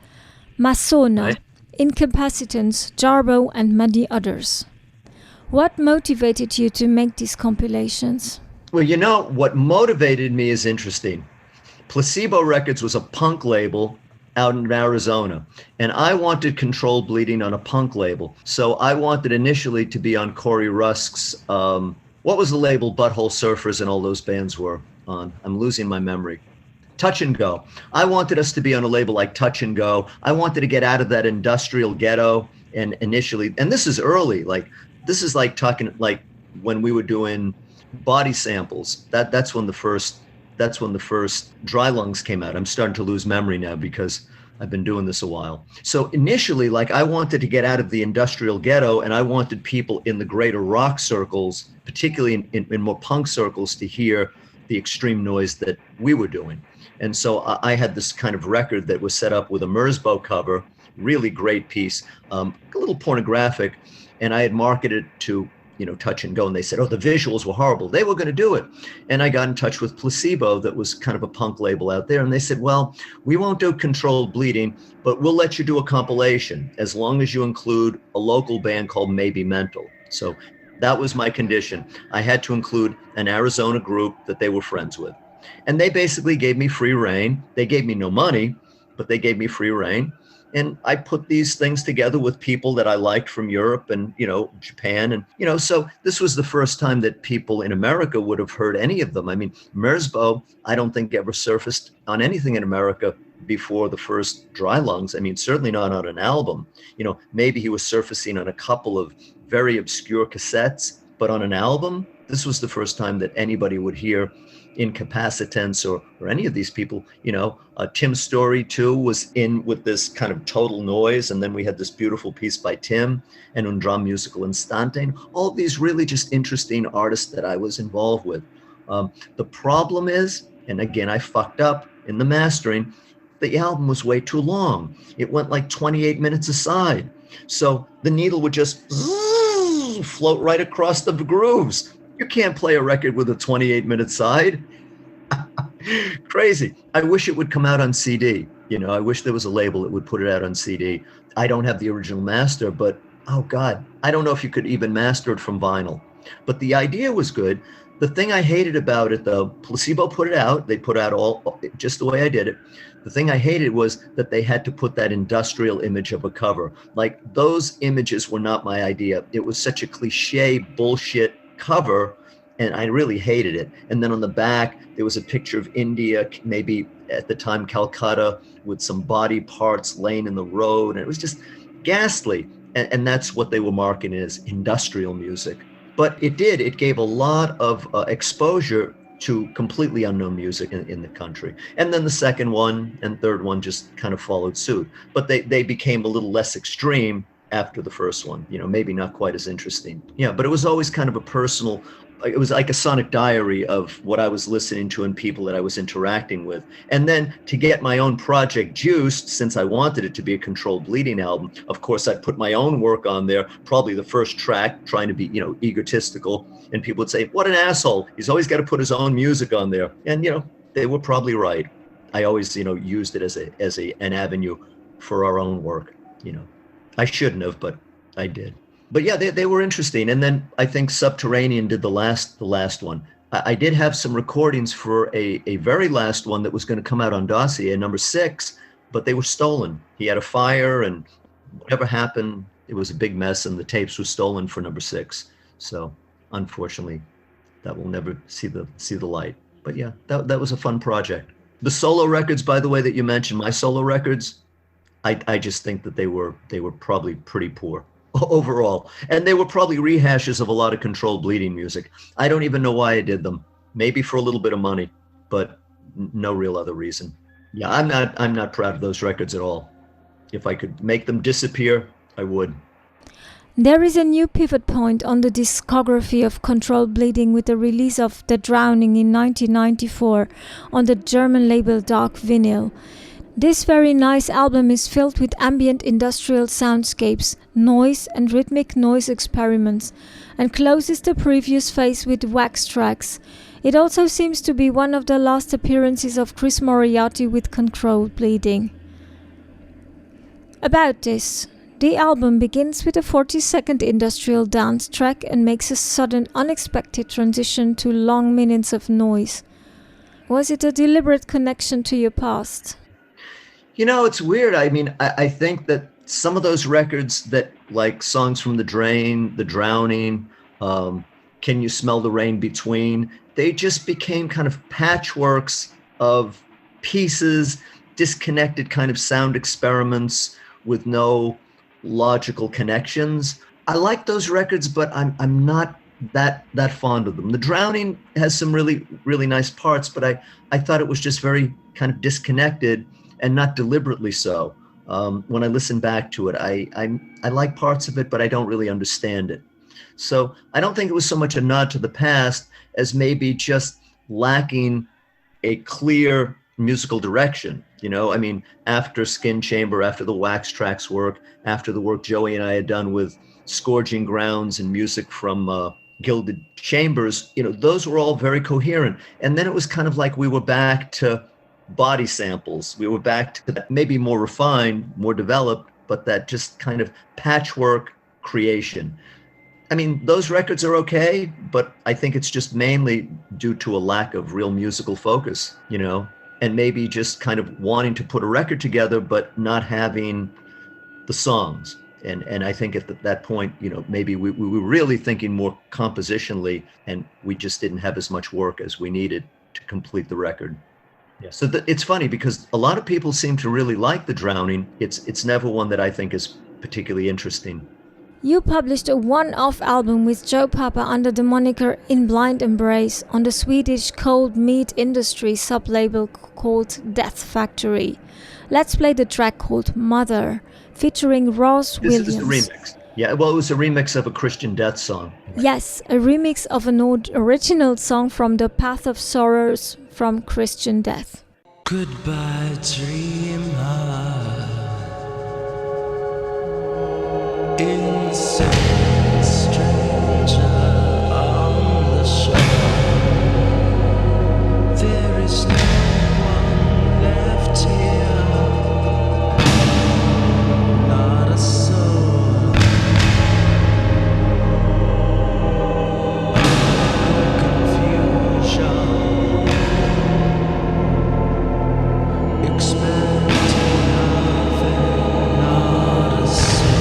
Masona, Incapacitants, Jarbo, and many others. What motivated you to make these compilations? Well, what motivated me is interesting. Placebo Records was a punk label out in Arizona, and I wanted Controlled Bleeding on a punk label. So I wanted initially to be on Corey Rusk's, what was the label Butthole Surfers and all those bands were on? I'm losing my memory. Touch and Go. I wanted us to be on a label like Touch and Go. I wanted to get out of that industrial ghetto, and initially, and this is early, this is talking like when we were doing body samples. That's when the first Dry Lungs came out. I'm starting to lose memory now because I've been doing this a while. So initially, I wanted to get out of the industrial ghetto, and I wanted people in the greater rock circles, particularly in more punk circles, to hear the extreme noise that we were doing. And so I had this kind of record that was set up with a Merzbow cover, really great piece, a little pornographic, and I had marketed to Touch and Go, and they said, oh, the visuals were horrible. They were going to do it. And I got in touch with Placebo, that was kind of a punk label out there. And they said, well, we won't do Controlled Bleeding, but we'll let you do a compilation as long as you include a local band called Maybe Mental. So that was my condition. I had to include an Arizona group that they were friends with. And they basically gave me free rein. They gave me no money, but they gave me free rein. And I put these things together with people that I liked from Europe and, Japan. And, so this was the first time that people in America would have heard any of them. I mean, Merzbow, I don't think ever surfaced on anything in America before the first Dry Lungs. I mean, certainly not on an album. Maybe he was surfacing on a couple of very obscure cassettes, but on an album, this was the first time that anybody would hear Incapacitants or any of these people. Tim Story too was in with this kind of total noise, and then we had this beautiful piece by Tim and Un Dram Musical Instantané. All of these really just interesting artists that I was involved with. The problem is, and again I fucked up in the mastering, the album was way too long. It went like 28 minutes a side, so the needle would just float right across the grooves. You can't play a record with a 28-minute side. Crazy. I wish it would come out on CD. I wish there was a label that would put it out on CD. I don't have the original master, but oh God, I don't know if you could even master it from vinyl. But the idea was good. The thing I hated about it, though, Placebo put it out. They put out all just the way I did it. The thing I hated was that they had to put that industrial image of a cover. Like, those images were not my idea. It was such a cliche bullshit cover, and I really hated it. And then on the back, there was a picture of India, maybe at the time Calcutta, with some body parts laying in the road, and it was just ghastly. And that's what they were marketing as industrial music. But it gave a lot of exposure to completely unknown music in the country. And then the second one and third one just kind of followed suit. But they became a little less extreme after the first one, maybe not quite as interesting. Yeah, but it was always kind of a personal it was like a sonic diary of what I was listening to and people that I was interacting with. And then to get my own project juiced, since I wanted it to be a controlled bleeding album, of course, I put my own work on there, probably the first track, trying to be, egotistical. And people would say, what an asshole. He's always got to put his own music on there. And, they were probably right. I always, used it as an avenue for our own work. I shouldn't have, but I did. But yeah, they were interesting. And then I think Subterranean did the last one. I did have some recordings for a very last one that was going to come out on Dossier, number 6, but they were stolen. He had a fire, and whatever happened, it was a big mess, and the tapes were stolen for number 6. So unfortunately, that will never see the light. But yeah, that was a fun project. The solo records, by the way, that you mentioned, my solo records, I just think that they were probably pretty poor overall. And they were probably rehashes of a lot of controlled bleeding music. I don't even know why I did them. Maybe for a little bit of money, but no real other reason. Yeah, I'm not proud of those records at all. If I could make them disappear, I would. There is a new pivot point on the discography of Controlled Bleeding with the release of The Drowning in 1994 on the German label Dark Vinyl. This very nice album is filled with ambient industrial soundscapes, noise and rhythmic noise experiments, and closes the previous phase with wax tracks. It also seems to be one of the last appearances of Chris Moriarty with Controlled Bleeding. About this, the album begins with a 40-second industrial dance track and makes a sudden, unexpected transition to long minutes of noise. Was it a deliberate connection to your past? It's weird. I mean, I think that some of those records that, like songs from The Drain, The Drowning, Can You Smell the Rain Between, they just became kind of patchworks of pieces, disconnected kind of sound experiments with no logical connections. I like those records, but I'm not that fond of them. The Drowning has some really, really nice parts, but I thought it was just very kind of disconnected and not deliberately so. When I listen back to it, I like parts of it, but I don't really understand it. So I don't think it was so much a nod to the past as maybe just lacking a clear musical direction. I mean, after Skin Chamber, after the Wax Tracks work, after the work Joey and I had done with Scourging Grounds and music from Gilded Chambers, those were all very coherent. And then it was kind of like we were back to body samples. We were back to that maybe more refined, more developed, but that just kind of patchwork creation. I mean, those records are okay, but I think it's just mainly due to a lack of real musical focus, and maybe just kind of wanting to put a record together, but not having the songs. And I think at that point, maybe we were really thinking more compositionally, and we just didn't have as much work as we needed to complete the record. Yeah. So it's funny because a lot of people seem to really like The Drowning. It's never one that I think is particularly interesting. You published a one-off album with Joe Papa under the moniker In Blind Embrace on the Swedish cold meat industry sub-label called Death Factory. Let's play the track called Mother, featuring Ross Williams. This is the remix. Yeah, well, it was a remix of a Christian Death song. Yes, a remix of an original song from The Path of Sorrows from Christian Death. Goodbye, dreamer. Insane stranger on the shore. There is no one left here. Not a soul. Confusion. Expecting nothing. Not a soul.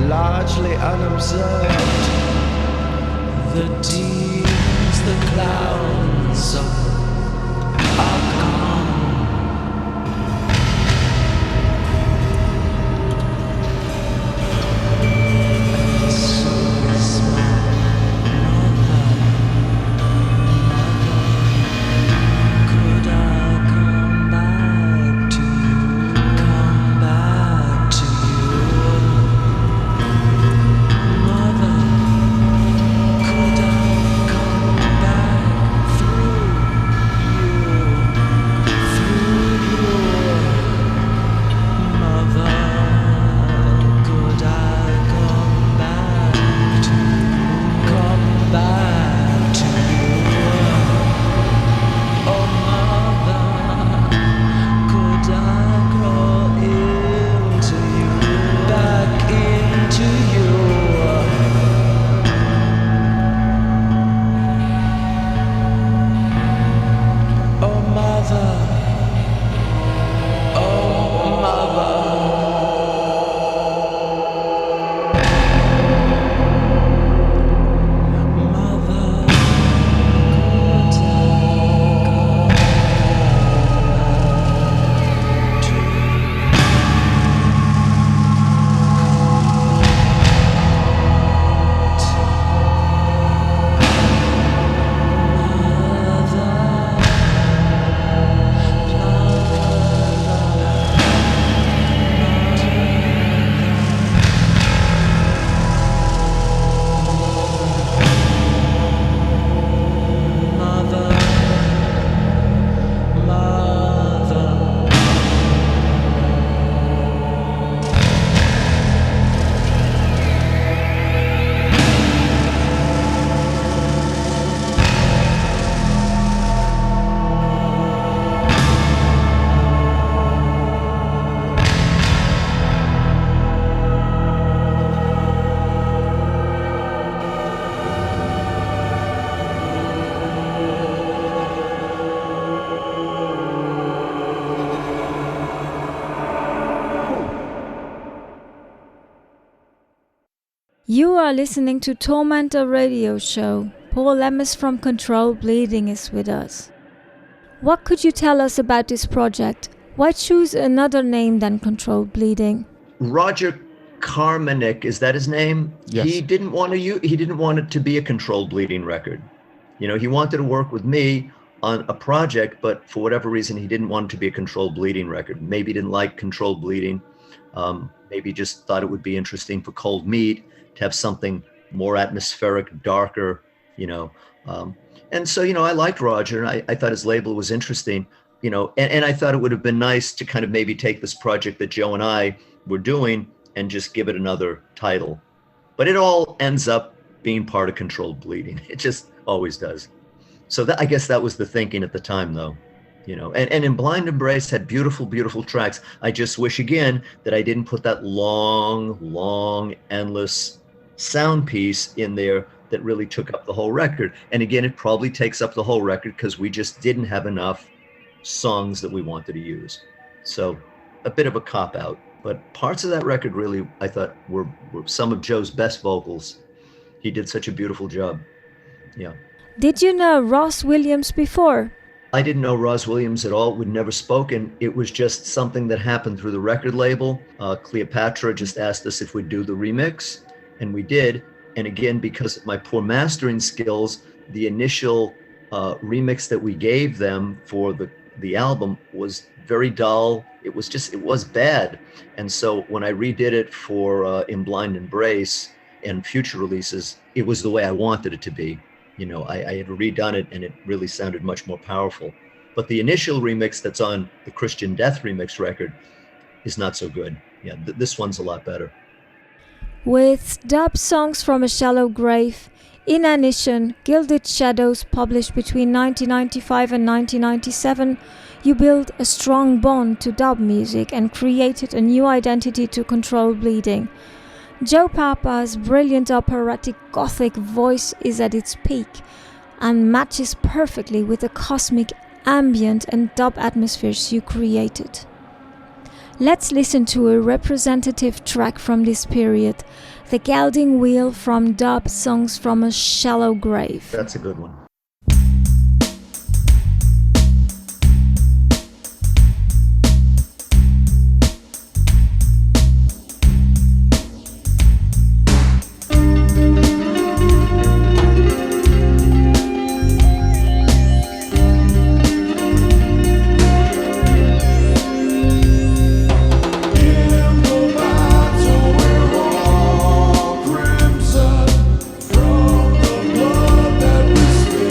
largely unobserved. The demons, the clowns are gone. And so is my mother. Could I come back to you? Come back to you, mother. Could I come back through you, mother? Could I come back to you? Come back to you, oh mother. Could I grow into you, back into you? Oh mother, oh mother. Mother, could You are listening to Tormentor Radio Show. Paul Lemos from Controlled Bleeding is with us. What could you tell us about this project? Why choose another name than Controlled Bleeding? Roger Carmanik, is that his name? Yes. He didn't want it to be a controlled bleeding record. You know, he wanted to work with me on a project, but for whatever reason, he didn't want it to be a controlled bleeding record. Maybe he didn't like controlled bleeding. Maybe just thought it would be interesting for Cold Meat to have something more atmospheric, darker, you know. And so, you know, I liked Roger, and I thought his label was interesting, you know, and I thought it would have been nice to kind of maybe take this project that Joe and I were doing and just give it another title. But it all ends up being part of Controlled Bleeding. It just always does. So I guess that was the thinking at the time, though. You know, and In Blind Embrace had beautiful, beautiful tracks. I just wish again that I didn't put that long, endless sound piece in there that really took up the whole record. And again, it probably takes up the whole record because we just didn't have enough songs that we wanted to use. So a bit of a cop-out. But parts of that record really, I thought, were some of Joe's best vocals. He did such a beautiful job. Yeah. Did you know Ross Williams before? I didn't know Ross Williams at all. We'd never spoken. It was just something that happened through the record label. Cleopatra just asked us if we'd do the remix, and we did. And again, because of my poor mastering skills, the initial remix that we gave them for the album was very dull. It was bad. And so when I redid it for In Blind Embrace and future releases, it was the way I wanted it to be. You know, I had redone it and it really sounded much more powerful. But the initial remix that's on the Christian Death remix record is not so good. Yeah, this one's a lot better. With dub songs from a Shallow Grave, Inanition, Gilded Shadows published between 1995 and 1997, you built a strong bond to dub music and created a new identity to Controlled Bleeding. Joe Papa's brilliant operatic gothic voice is at its peak and matches perfectly with the cosmic ambient and dub atmospheres you created. Let's listen to a representative track from this period, The Gelding Wheel from Dub Songs from a Shallow Grave. That's a good one. From the blood that we spill.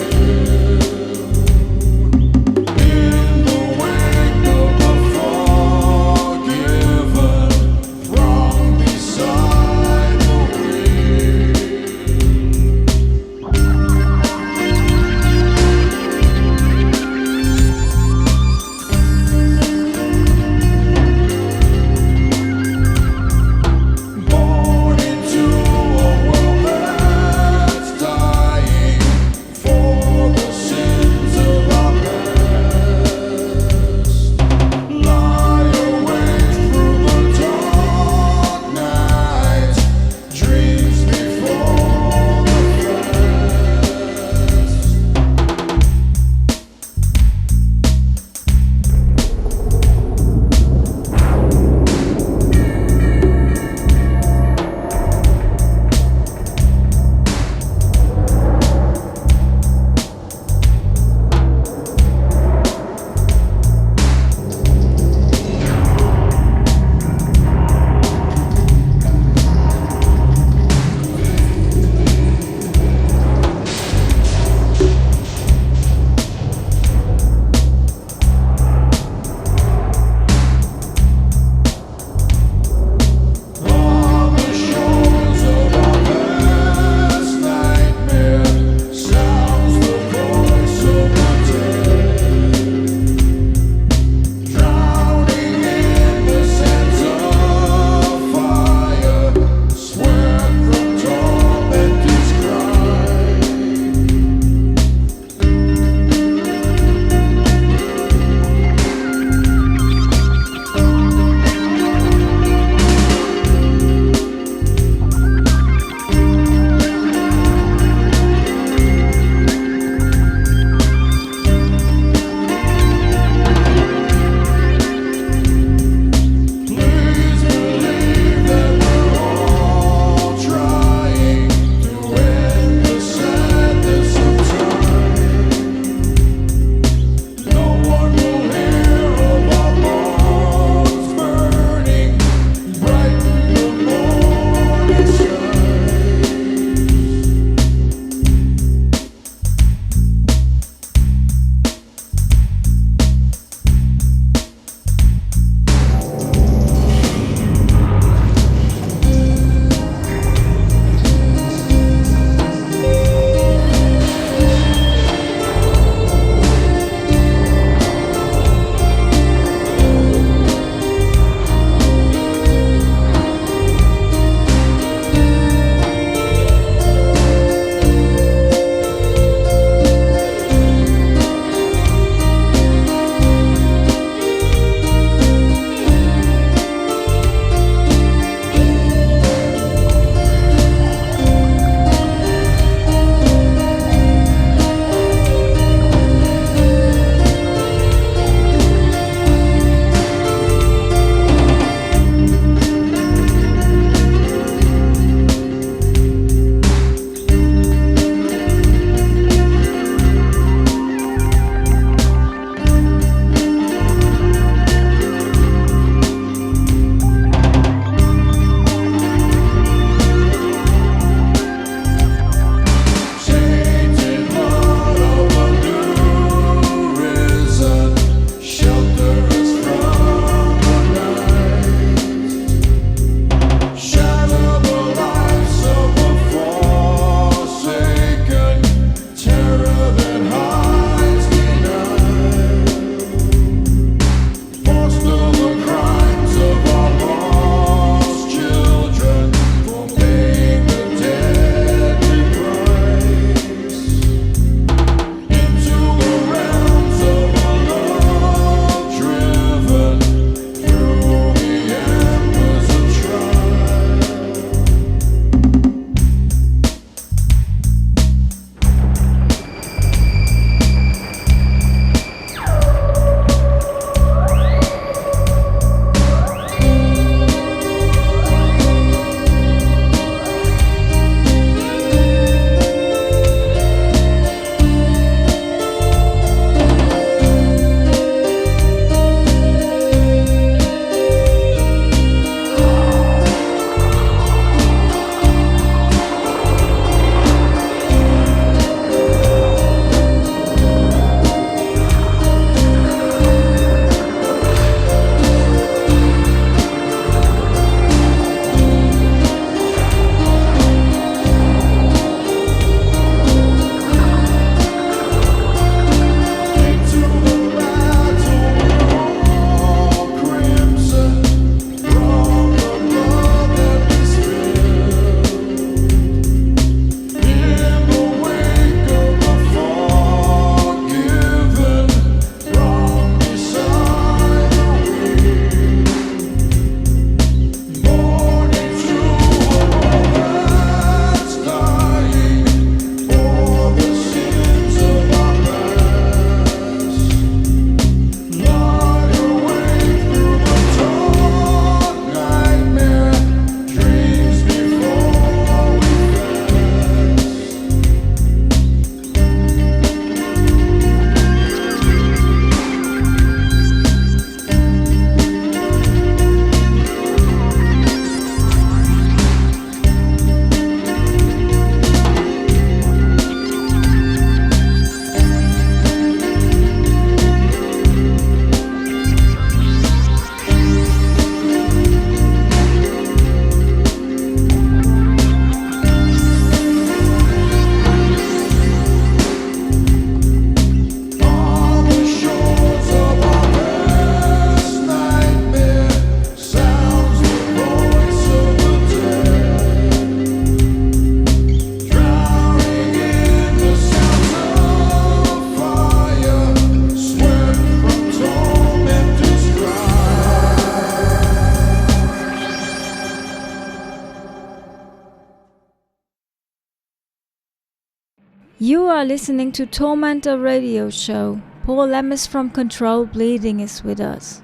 You are listening to Tormentor Radio Show. Paul Lemos from Controlled Bleeding is with us.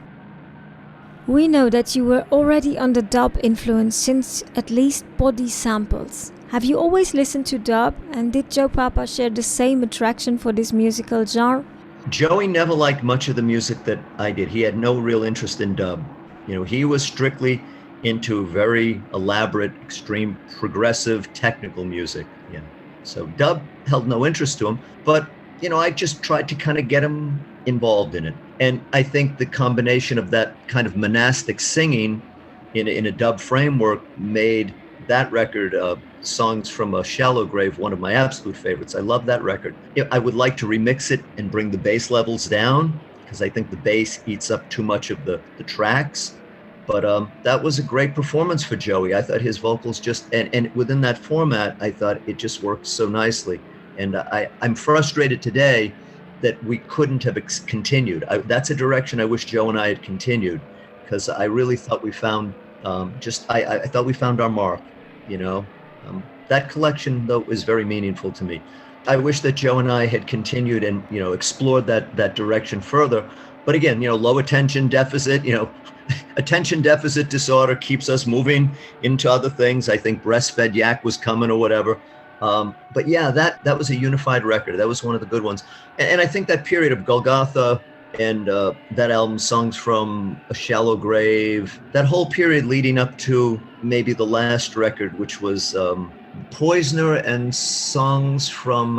We know that you were already under dub influence since at least Body Samples. Have you always listened to dub, and did Joe Papa share the same attraction for this musical genre? Joey never liked much of the music that I did. He had no real interest in dub. You know, he was strictly into very elaborate, extreme, progressive, technical music. Yeah. So dub held no interest to him, but you know, I just tried to kind of get him involved in it. And I think the combination of that kind of monastic singing in a dub framework made that record, Songs from a Shallow Grave, one of my absolute favorites. I love that record. I would like to remix it and bring the bass levels down, because I think the bass eats up too much of the tracks. But that was a great performance for Joey. I thought his vocals just, and within that format, I thought it just worked so nicely. And I'm frustrated today that we couldn't have continued. That's a direction I wish Joe and I had continued, because I really thought we found, I thought we found our mark, you know. That collection, though, is very meaningful to me. I wish that Joe and I had continued and, you know, explored that direction further. But again, you know, low attention deficit, you know, attention deficit disorder keeps us moving into other things. I think Breastfed Yak was coming or whatever. But yeah, that was a unified record. That was one of the good ones. And I think that period of Golgotha and that album, Songs from a Shallow Grave, that whole period leading up to maybe the last record, which was Poisoner and Songs from,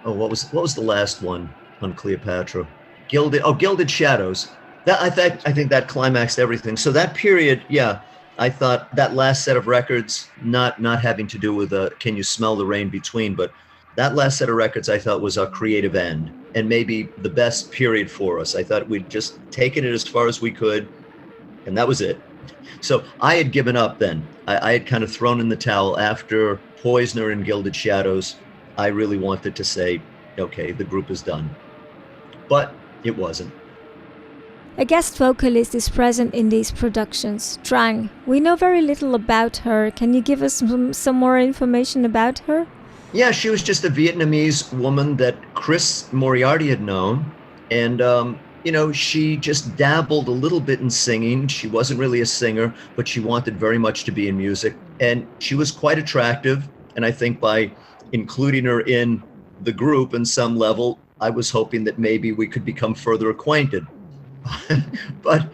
what was the last one on Cleopatra? Gilded Shadows. I think that climaxed everything. So that period, yeah, I thought that last set of records, not having to do with Can You Smell the Rain Between, but that last set of records I thought was our creative end and maybe the best period for us. I thought we'd just taken it as far as we could, and that was it. So I had given up then. I had kind of thrown in the towel after Poisoner and Gilded Shadows. I really wanted to say, okay, the group is done. But it wasn't. A guest vocalist is present in these productions, Trang. We know very little about her. Can you give us some more information about her? Yeah, she was just a Vietnamese woman that Chris Moriarty had known. And, you know, she just dabbled a little bit in singing. She wasn't really a singer, but she wanted very much to be in music. And she was quite attractive. And I think by including her in the group in some level, I was hoping that maybe we could become further acquainted. But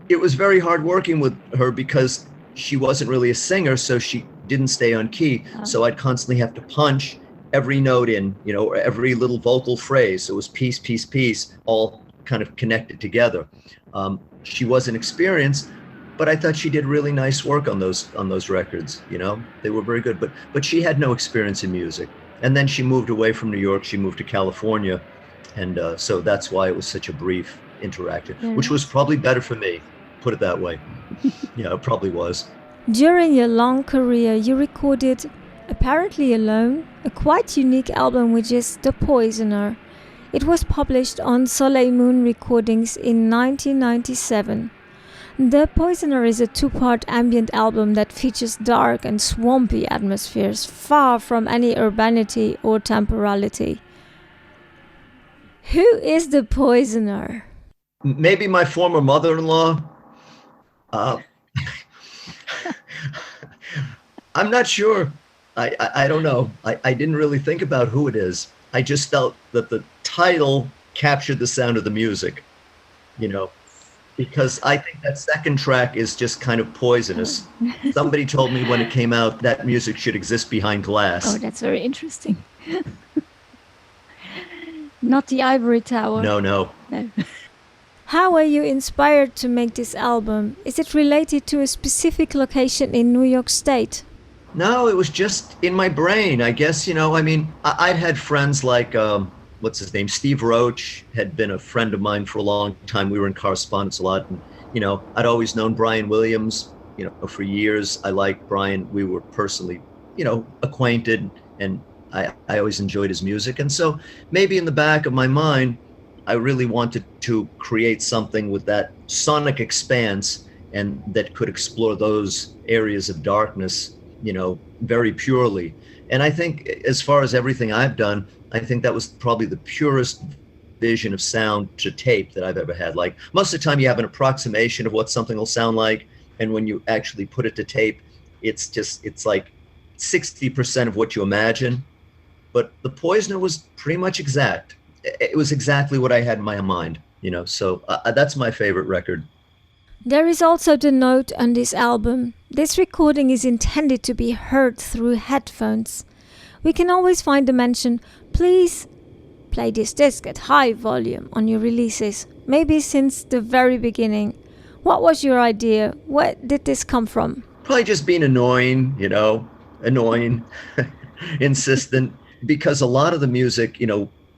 it was very hard working with her because she wasn't really a singer, so she didn't stay on key. So I'd constantly have to punch every note in, you know, or every little vocal phrase. It was piece, piece, piece, all kind of connected together. She wasn't experienced, but I thought she did really nice work on those records. You know, they were very good. But she had no experience in music. And then she moved away from New York. She moved to California, and so that's why it was such a brief interaction, which was probably better for me, put it that way. Yeah, it probably was. During your long career, you recorded, apparently alone, a quite unique album, which is The Poisoner. It was published on Soleil Moon Recordings in 1997. The Poisoner is a two-part ambient album that features dark and swampy atmospheres, far from any urbanity or temporality. Who is The Poisoner? Maybe my former mother-in-law. I'm not sure. I don't know. I didn't really think about who it is. I just felt that the title captured the sound of the music, you know, because I think that second track is just kind of poisonous. Somebody told me when it came out that music should exist behind glass. Oh, that's very interesting. Not the Ivory Tower. No. How were you inspired to make this album? Is it related to a specific location in New York State? No, it was just in my brain, I guess. You know, I mean, I'd had friends like, what's his name? Steve Roach had been a friend of mine for a long time. We were in correspondence a lot. And, you know, I'd always known Brian Williams, you know, for years. I liked Brian. We were personally, you know, acquainted, and I always enjoyed his music. And so maybe in the back of my mind, I really wanted to create something with that sonic expanse and that could explore those areas of darkness very purely. And I think as far as everything I've done, I think that was probably the purest vision of sound to tape that I've ever had. Like most of the time you have an approximation of what something will sound like. And when you actually put it to tape, it's like 60% of what you imagine. But the Poisoner was pretty much exact. It was exactly what I had in my mind, so that's my favorite record. There is also the note on this album. This recording is intended to be heard through headphones. We can always find the mention, please play this disc at high volume on your releases, maybe since the very beginning. What was your idea? Where did this come from? Probably just being annoying, annoying, insistent, because a lot of the music,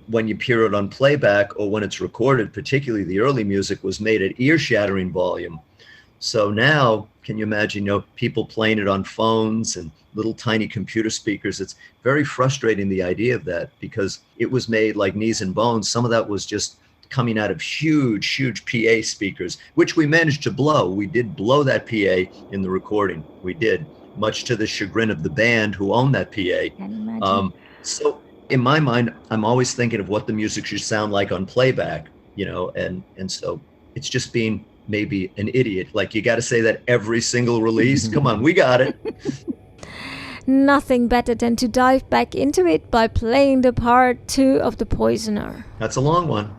when you hear it on playback or when it's recorded, particularly the early music, was made at ear-shattering volume. So now, can you imagine, people playing it on phones and little tiny computer speakers? It's very frustrating, the idea of that, because it was made like knees and bones. Some of that was just coming out of huge PA speakers, which we managed to blow. We did blow that PA in the recording. We did, much to the chagrin of the band who owned that PA. Can imagine. So in my mind, I'm always thinking of what the music should sound like on playback, and so it's just being maybe an idiot. Like, you got to say that every single release. Come on, we got it. Nothing better than to dive back into it by playing the part 2 of The Poisoner. That's a long one.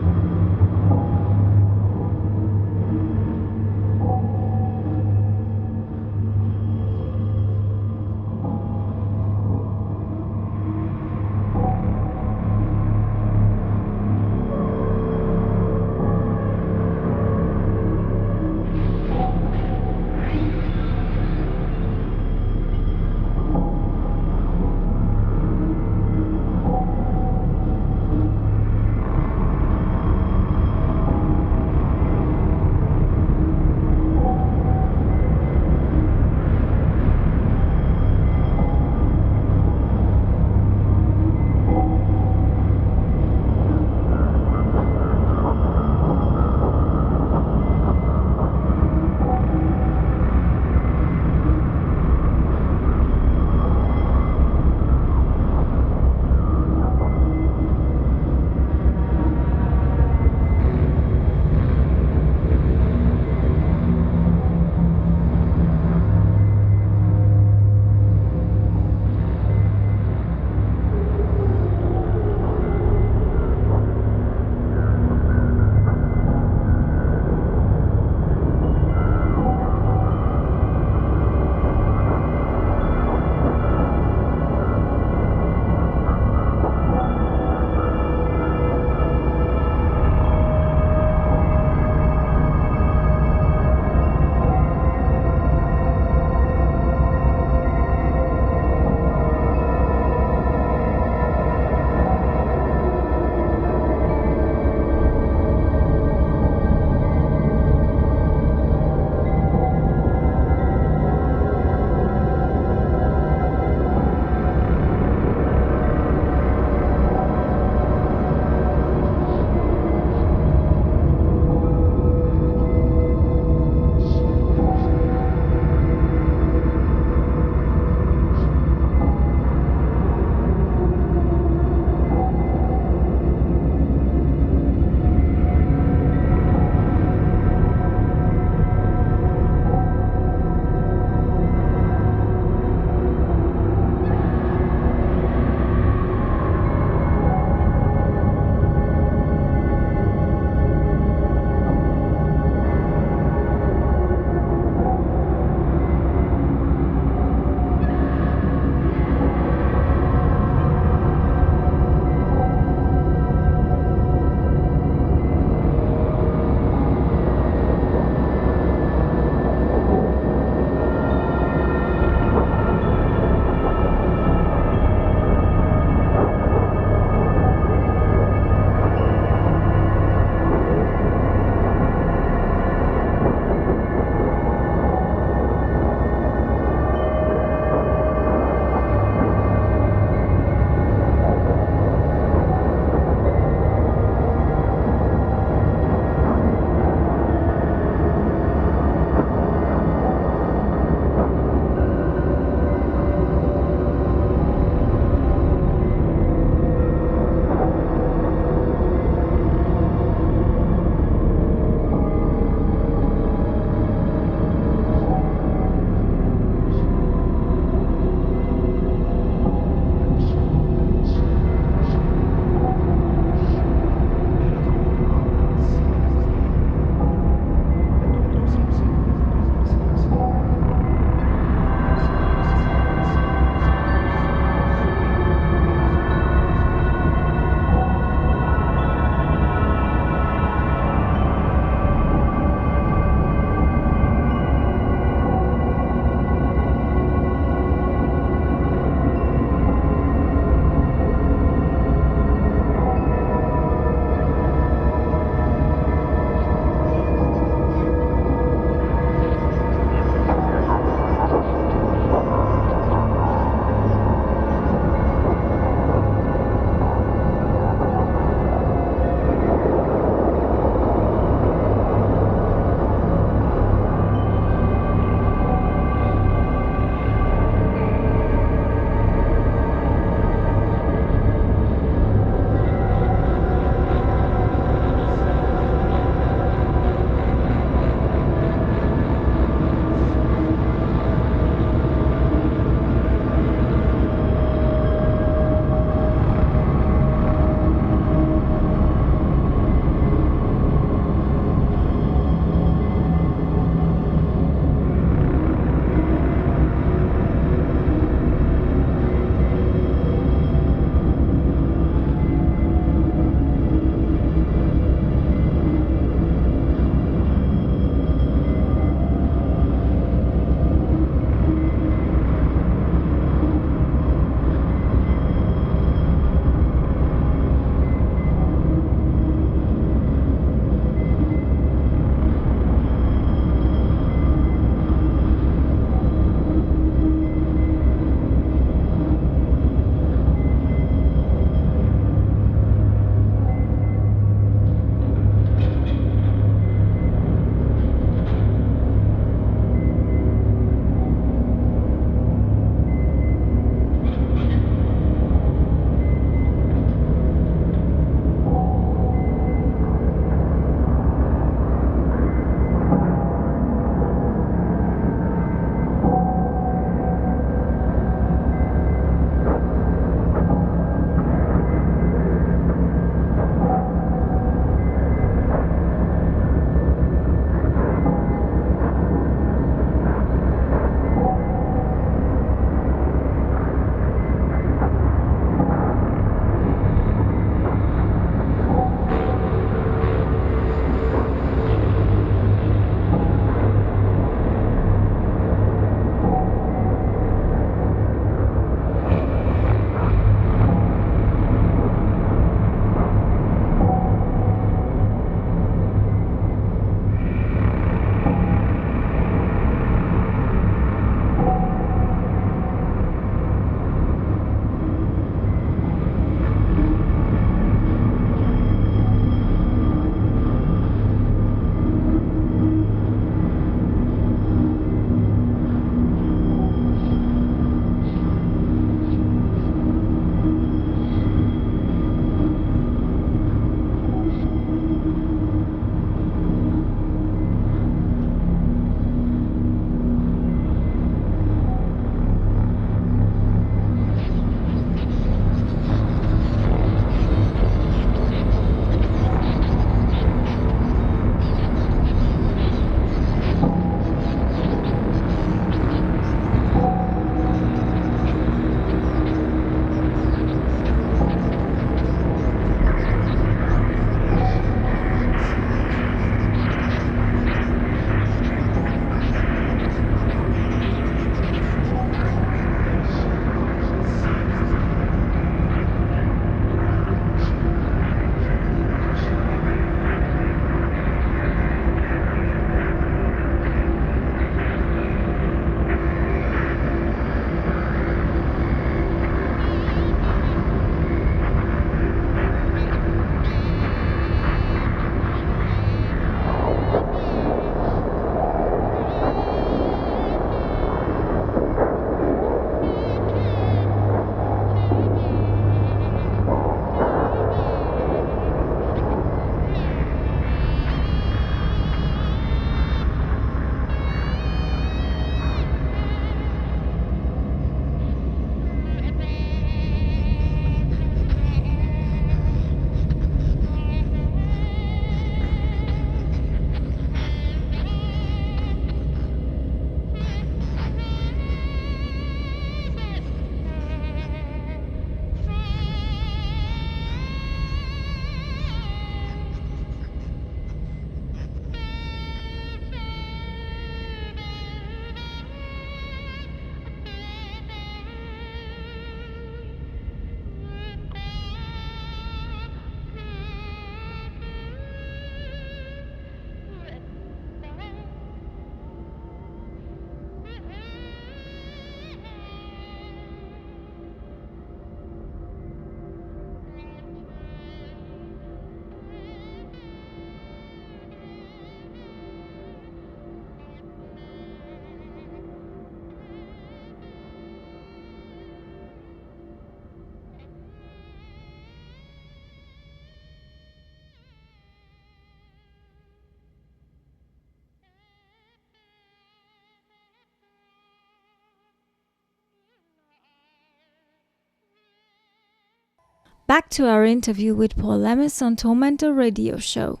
back to our interview with Paul Lemos on Tormentor Radio Show.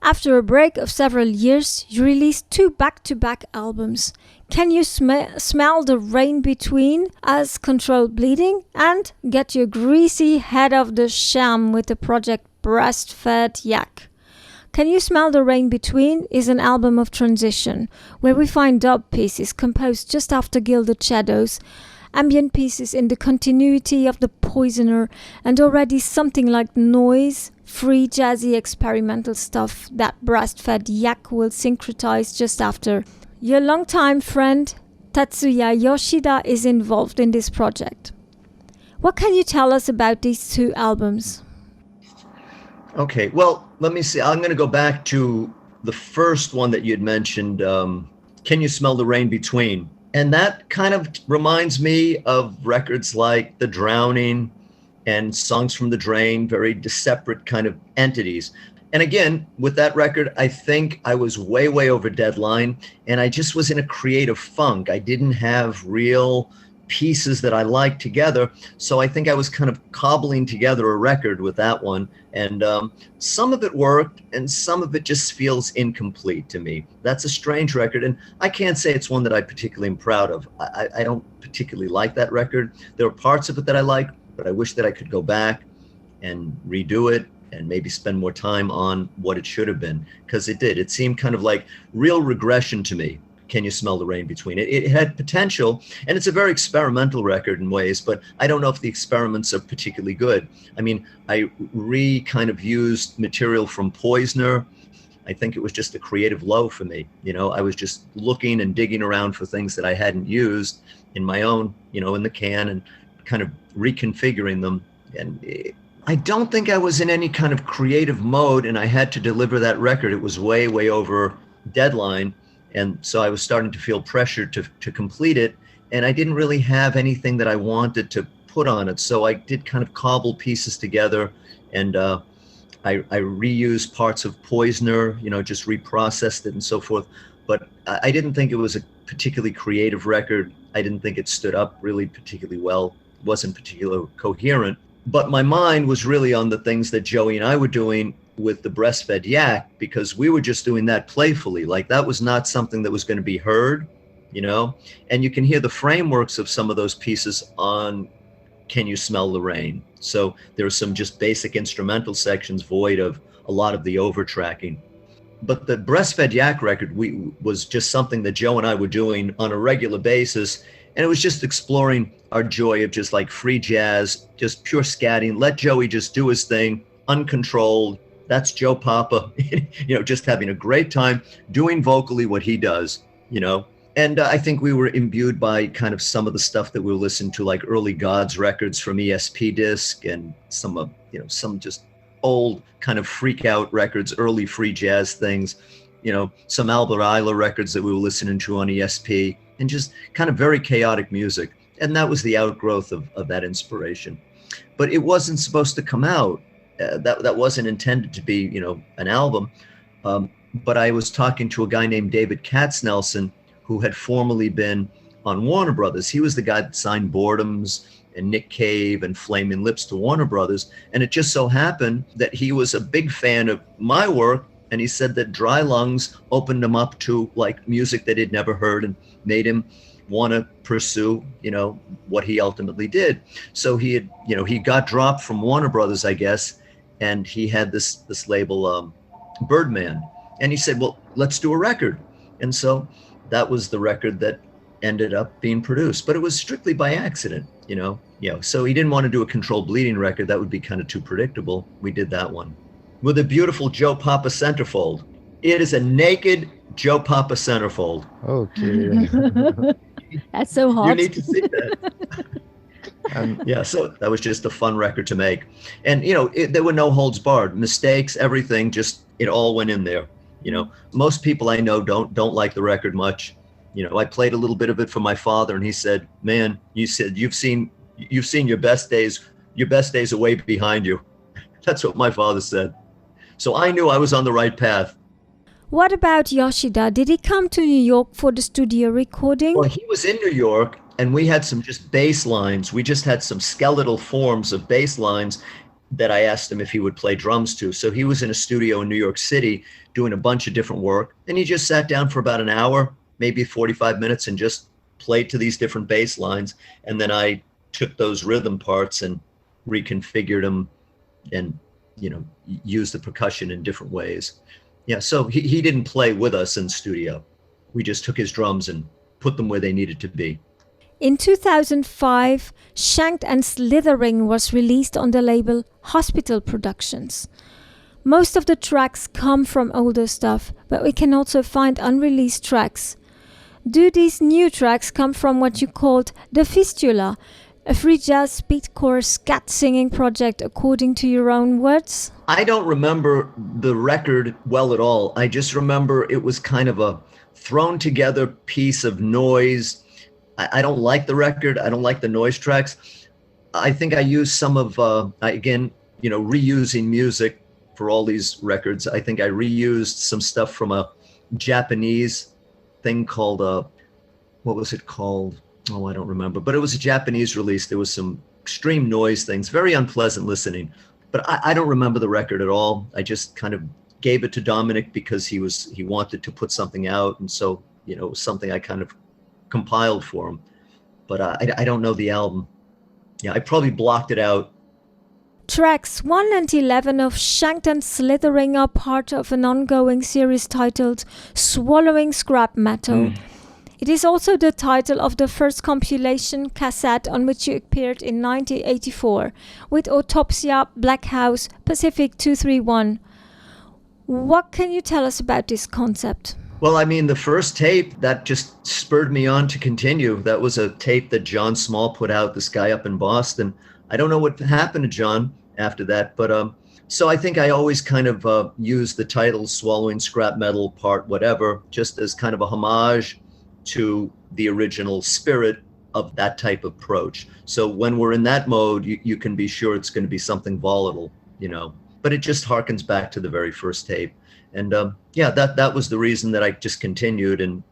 After a break of several years, you released 2 back-to-back albums. Can you smell the rain between as Controlled Bleeding and get your greasy head off the sham with the project Breastfed Yak? Can You Smell the Rain Between is an album of transition, where we find dub pieces composed just after Gilded Shadows, ambient pieces in the continuity of The Poisoner, and already something like noise, free jazzy experimental stuff that Breastfed Yak will syncretize just after. Your longtime friend Tatsuya Yoshida is involved in this project. What can you tell us about these 2 albums? Okay, well, let me see. I'm going to go back to the first one that you'd mentioned, Can You Smell the Rain Between? And that kind of reminds me of records like The Drowning and Songs from the Drain, very separate kind of entities. And again, with that record, I think I was way over deadline, and I just was in a creative funk. I didn't have real pieces that I liked together. So I think I was kind of cobbling together a record with that one. And some of it worked and some of it just feels incomplete to me. That's a strange record. And I can't say it's one that I particularly am proud of. I don't particularly like that record. There are parts of it that I like, but I wish that I could go back and redo it and maybe spend more time on what it should have been, because it did. It seemed kind of like real regression to me. Can You Smell the Rain Between? It had potential, and it's a very experimental record in ways, but I don't know if the experiments are particularly good. I mean, I kind of used material from Poisoner. I think it was just a creative low for me. You know, I was just looking and digging around for things that I hadn't used in my own, in the can, and kind of reconfiguring them. And I don't think I was in any kind of creative mode, and I had to deliver that record. It was way over deadline. And so I was starting to feel pressure to complete it. And I didn't really have anything that I wanted to put on it. So I did kind of cobble pieces together, and I reused parts of Poisoner, just reprocessed it and so forth. But I didn't think it was a particularly creative record. I didn't think it stood up really particularly well. It wasn't particularly coherent. But my mind was really on the things that Joey and I were doing with the Breastfed Yak, because we were just doing that playfully. Like, that was not something that was going to be heard, and you can hear the frameworks of some of those pieces on Can You Smell the Rain? So there are some just basic instrumental sections void of a lot of the overtracking. But the Breastfed Yak record was just something that Joe and I were doing on a regular basis. And it was just exploring our joy of just like free jazz, just pure scatting, let Joey just do his thing, uncontrolled. That's Joe Papa, just having a great time doing vocally what he does, And I think we were imbued by kind of some of the stuff that we listened to, like early Gods records from ESP Disc, and some of, some just old kind of freak out records, early free jazz things, some Albert Ayler records that we were listening to on ESP, and just kind of very chaotic music. And that was the outgrowth of that inspiration. But it wasn't supposed to come out. That wasn't intended to be, an album. But I was talking to a guy named David Katznelson, who had formerly been on Warner Brothers. He was the guy that signed Boredoms and Nick Cave and Flaming Lips to Warner Brothers. And it just so happened that he was a big fan of my work. And he said that Dry Lungs opened him up to like music that he'd never heard and made him want to pursue, what he ultimately did. So he had, he got dropped from Warner Brothers, I guess. And he had this label, Birdman. And he said, well, let's do a record. And so that was the record that ended up being produced. But it was strictly by accident, So he didn't want to do a Controlled Bleeding record. That would be kind of too predictable. We did that one with a beautiful Joe Papa centerfold. It is a naked Joe Papa centerfold. Okay. That's so hot. You need to see that. Yeah, so that was just a fun record to make. And, there were no holds barred. Mistakes, everything, just it all went in there. Most people I know don't like the record much. I played a little bit of it for my father, and he said, man, you said you've seen your best days are way behind you. That's what my father said. So I knew I was on the right path. What about Yoshida? Did he come to New York for the studio recording? Well, he was in New York, and we had some just bass lines. We just had some skeletal forms of bass lines, that I asked him if he would play drums to. So he was in a studio in New York City doing a bunch of different work. And he just sat down for about an hour, maybe 45 minutes, and just played to these different bass lines. And then I took those rhythm parts and reconfigured them and, used the percussion in different ways. Yeah, so he didn't play with us in studio. We just took his drums and put them where they needed to be. In 2005, Shanked and Slithering was released on the label Hospital Productions. Most of the tracks come from older stuff, but we can also find unreleased tracks. Do these new tracks come from what you called The Fistula, a free jazz speedcore scat singing project according to your own words? I don't remember the record well at all. I just remember it was kind of a thrown together piece of noise. I don't like the record. I don't like the noise tracks. I think I used some of, reusing music for all these records. I think I reused some stuff from a Japanese thing called, what was it called? Oh, I don't remember. But it was a Japanese release. There was some extreme noise things, very unpleasant listening. But I don't remember the record at all. I just kind of gave it to Dominic because he wanted to put something out. And so, it was something I kind of compiled for him, but I don't know the album. Yeah, I probably blocked it out. Tracks 1 and 11 of Shanked and Slithering are part of an ongoing series titled Swallowing Scrap Metal. It is also the title of the first compilation cassette on which you appeared in 1984 with Autopsia, Black House, Pacific 231. What can you tell us about this concept? Well, I mean, the first tape, that just spurred me on to continue. That was a tape that John Small put out, this guy up in Boston. I don't know what happened to John after that, but so I think I always kind of used the title Swallowing Scrap Metal Part Whatever, just as kind of a homage to the original spirit of that type of approach. So when we're in that mode, you can be sure it's going to be something volatile, but it just harkens back to the very first tape. And that was the reason that I just continued and,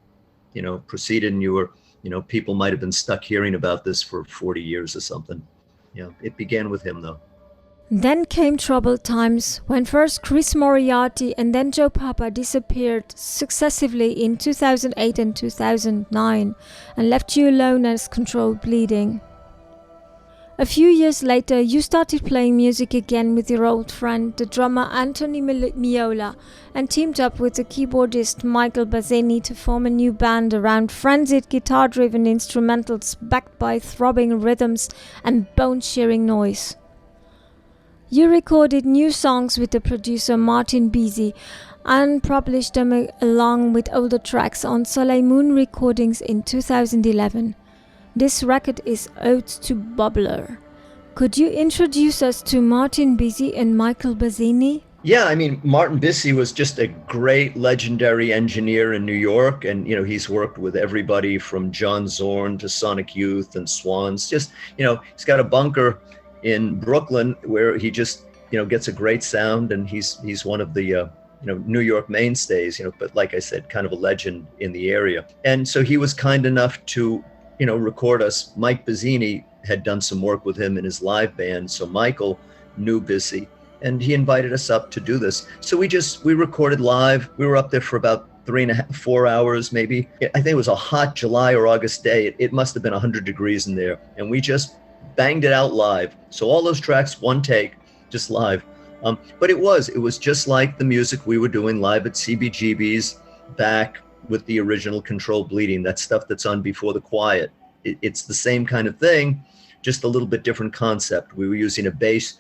proceeded. And people might have been stuck hearing about this for 40 years or something. It began with him, though. Then came troubled times when first Chris Moriarty and then Joe Papa disappeared successively in 2008 and 2009 and left you alone as Controlled Bleeding. A few years later, you started playing music again with your old friend, the drummer Anthony Miola, and teamed up with the keyboardist Michael Bazzeni to form a new band around frenzied guitar-driven instrumentals backed by throbbing rhythms and bone-shearing noise. You recorded new songs with the producer Martin Beasy and published them along with older tracks on Soleil Moon Recordings in 2011. This record is Ode to Bubbler. Could you introduce us to Martin Beasy and Michael Bazzini? Yeah, I mean, Martin Bissey was just a great legendary engineer in New York. And, he's worked with everybody from John Zorn to Sonic Youth and Swans. Just, he's got a bunker in Brooklyn where he just, gets a great sound. And he's one of the, New York mainstays, but like I said, kind of a legend in the area. And so he was kind enough to, record us. Mike Bazzini had done some work with him in his live band. So Michael knew Bissey and he invited us up to do this. So we recorded live. We were up there for about 3.5, 4 hours, maybe. I think it was a hot July or August day. It must have been 100 degrees in there. And we just banged it out live. So all those tracks, one take, just live. But it was just like the music we were doing live at CBGB's back with the original Controlled Bleeding, that stuff that's on Before the Quiet. It's the same kind of thing, just a little bit different concept. We were using a bass,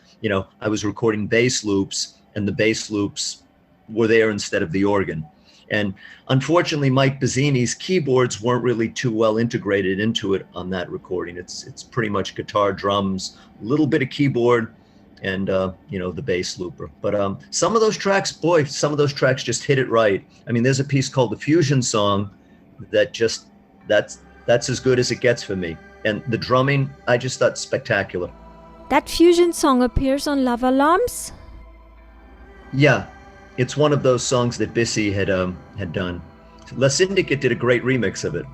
I was recording bass loops and the bass loops were there instead of the organ. And unfortunately, Mike Bazzini's keyboards weren't really too well integrated into it on that recording. It's pretty much guitar, drums, a little bit of keyboard, and the bass looper. But some of those tracks just hit it right. I mean, there's a piece called the Fusion Song that's as good as it gets for me. And the drumming, I just thought spectacular. That Fusion Song appears on Lava Lamps? Yeah, it's one of those songs that Bissey had done. La Syndicate did a great remix of it.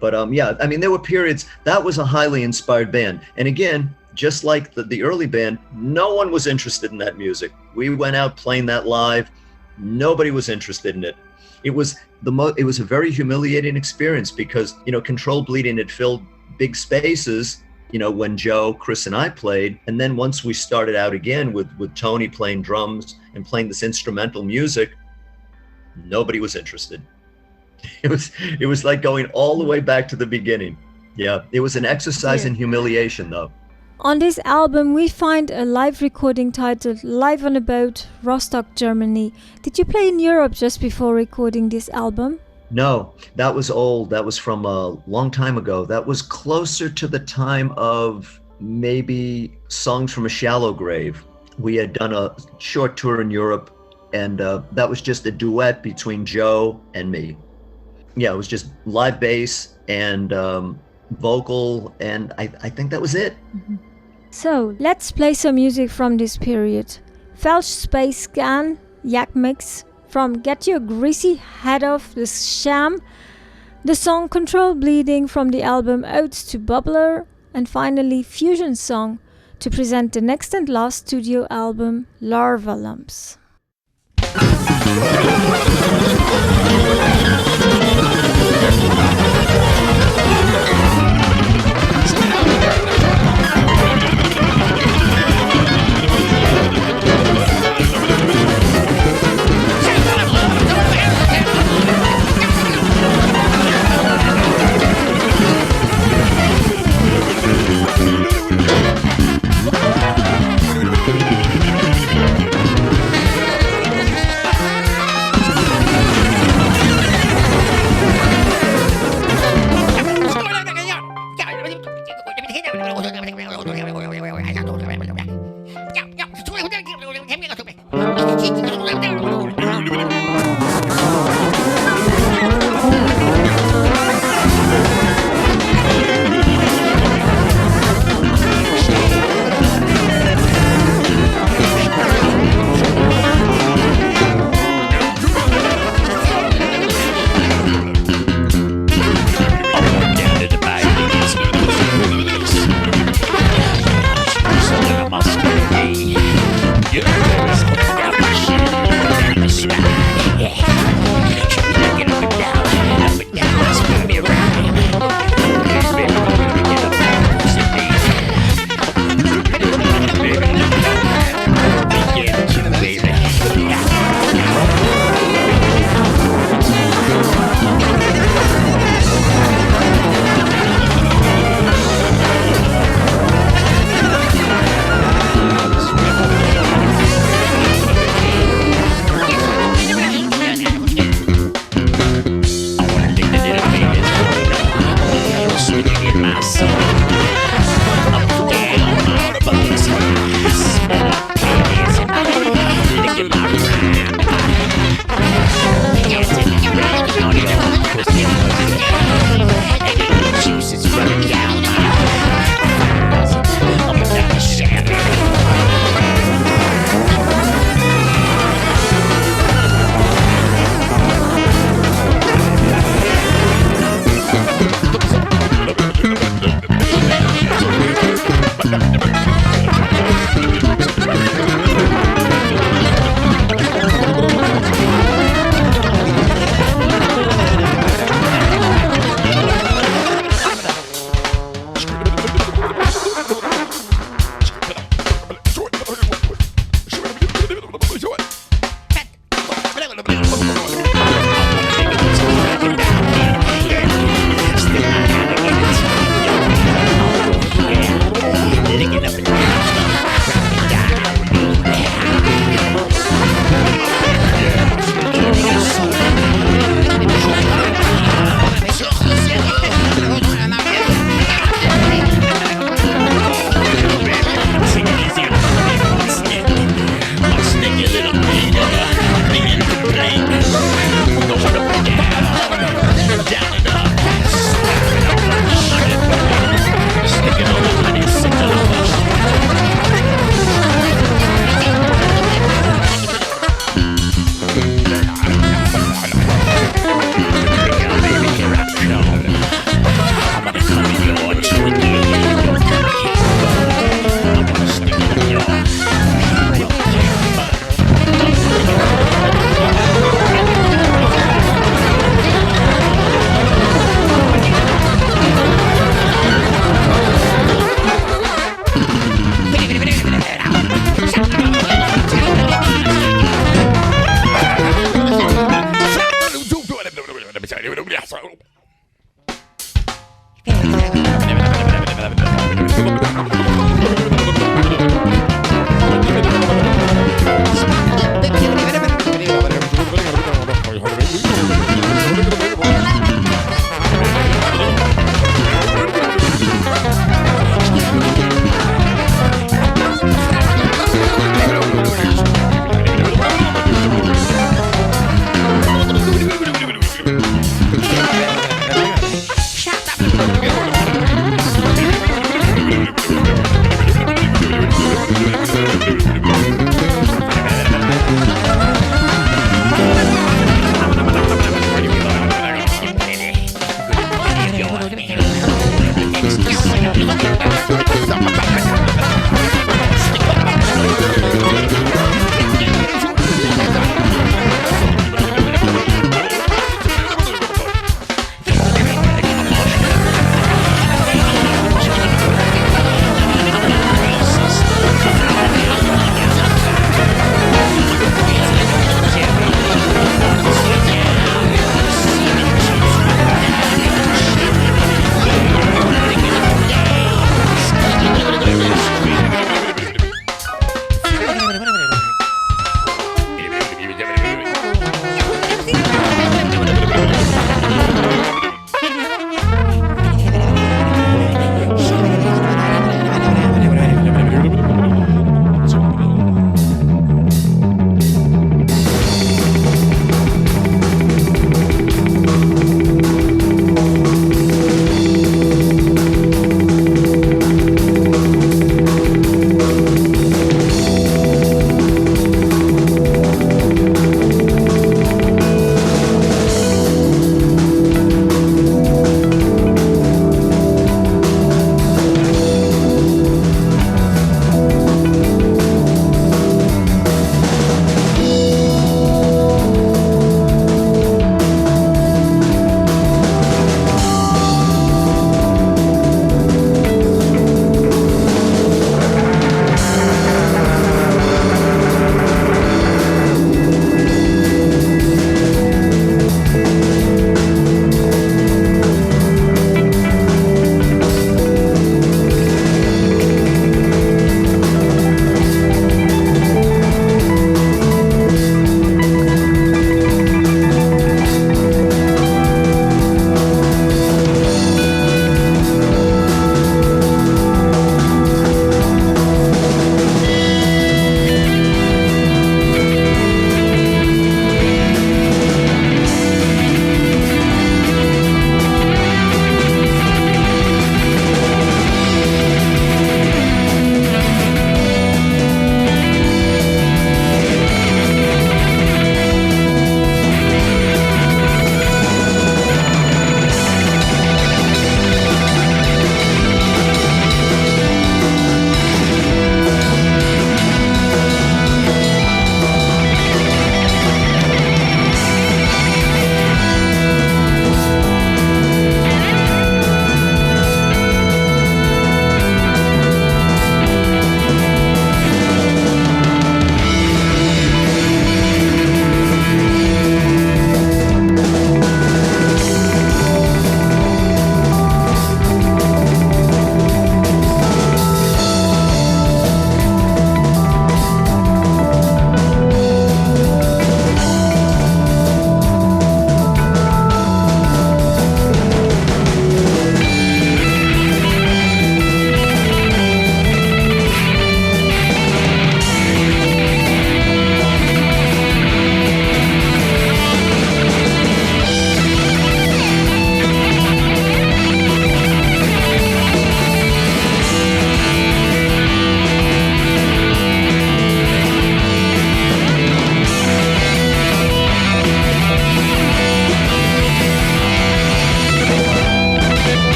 But there were periods, that was a highly inspired band. And again, just like the early band, no one was interested in that music. We went out playing that live. Nobody was interested in it. It was a very humiliating experience because, controlled bleeding had filled big spaces, when Joe, Chris, and I played. And then once we started out again with Tony playing drums and playing this instrumental music, nobody was interested. It was like going all the way back to the beginning. Yeah, it was an exercise in humiliation, though. On this album, we find a live recording titled Live on a Boat, Rostock, Germany. Did you play in Europe just before recording this album? No, that was old. That was from a long time ago. That was closer to the time of maybe Songs from a Shallow Grave. We had done a short tour in Europe, and that was just a duet between Joe and me. Yeah, it was just live bass and vocal, and I think that was it. Mm-hmm. So, let's play some music from this period. Felch Space Scan, Yak Mix, from Get Your Greasy Head Off the Sham, the song Controlled Bleeding from the album Odes to Bubbler, and finally Fusion Song to present the next and last studio album, Larva Lumps.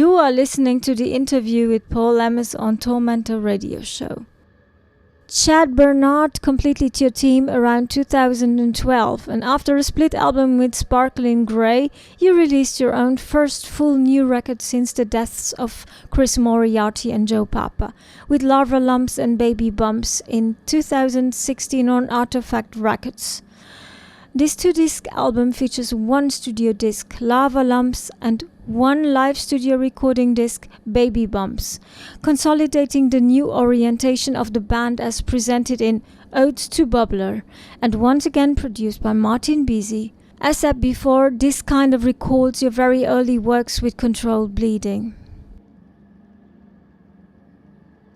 You are listening to the interview with Paul Lemos on Tormentor Radio Show. Chad Bernard completed your team around 2012, and after a split album with Sparkling Grey, you released your own first full new record since the deaths of Chris Moriarty and Joe Papa, with Larva Lumps and Baby Bumps in 2016 on Artoffact Records. This 2-disc album features 1 studio disc, Lava Lumps, and 1 live studio recording disc, Baby Bumps, consolidating the new orientation of the band as presented in Odes to Bubbler, and once again produced by Martin Beasy. As said before, this kind of recalls your very early works with Controlled Bleeding.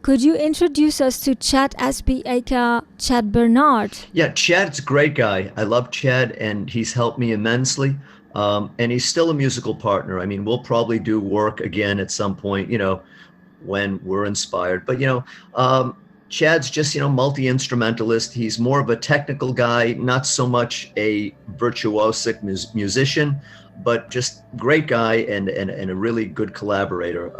Could you introduce us to Chad Asby, aka Chad Bernard? Yeah, Chad's a great guy. I love Chad, and he's helped me immensely. And he's still a musical partner. I mean, we'll probably do work again at some point, when we're inspired. But, Chad's just, multi-instrumentalist. He's more of a technical guy, not so much a virtuosic musician, but just great guy and a really good collaborator.